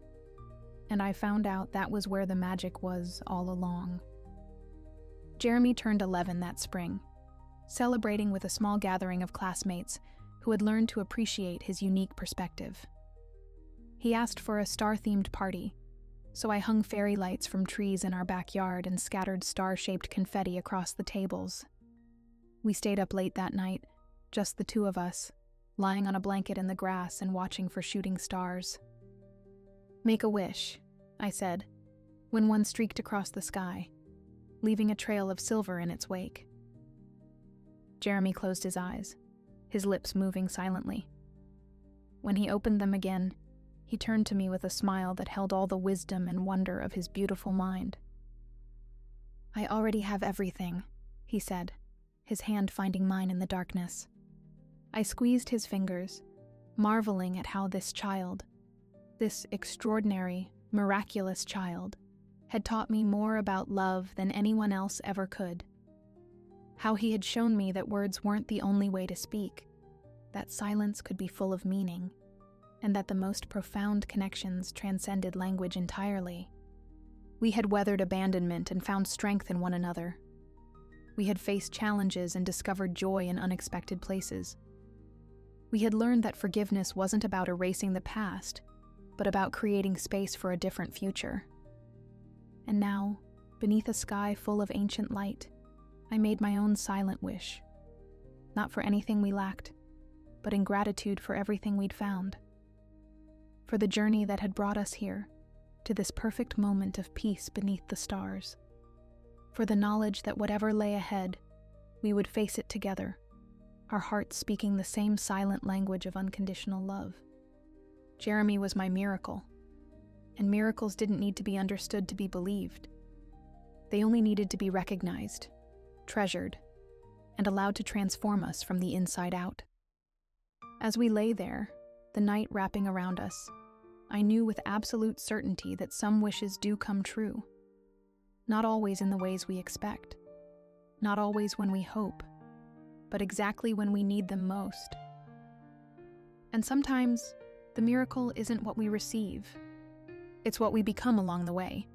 and I found out that was where the magic was all along. Jeremy turned 11 that spring, celebrating with a small gathering of classmates who had learned to appreciate his unique perspective. He asked for a star-themed party, so I hung fairy lights from trees in our backyard and scattered star-shaped confetti across the tables. We stayed up late that night, just the two of us, lying on a blanket in the grass and watching for shooting stars. "Make a wish," I said, when one streaked across the sky, leaving a trail of silver in its wake. Jeremy closed his eyes, his lips moving silently. When he opened them again, he turned to me with a smile that held all the wisdom and wonder of his beautiful mind. "I already have everything," he said, his hand finding mine in the darkness. I squeezed his fingers, marveling at how this child, this extraordinary, miraculous child, had taught me more about love than anyone else ever could. How he had shown me that words weren't the only way to speak, that silence could be full of meaning, and that the most profound connections transcended language entirely. We had weathered abandonment and found strength in one another. We had faced challenges and discovered joy in unexpected places. We had learned that forgiveness wasn't about erasing the past, but about creating space for a different future. And now, beneath a sky full of ancient light, I made my own silent wish. Not for anything we lacked, but in gratitude for everything we'd found. For the journey that had brought us here, to this perfect moment of peace beneath the stars. For the knowledge that whatever lay ahead, we would face it together, our hearts speaking the same silent language of unconditional love. Jeremy was my miracle, and miracles didn't need to be understood to be believed. They only needed to be recognized, treasured, and allowed to transform us from the inside out. As we lay there, the night wrapping around us, I knew with absolute certainty that some wishes do come true. Not always in the ways we expect, not always when we hope, but exactly when we need them most. And sometimes, the miracle isn't what we receive, it's what we become along the way.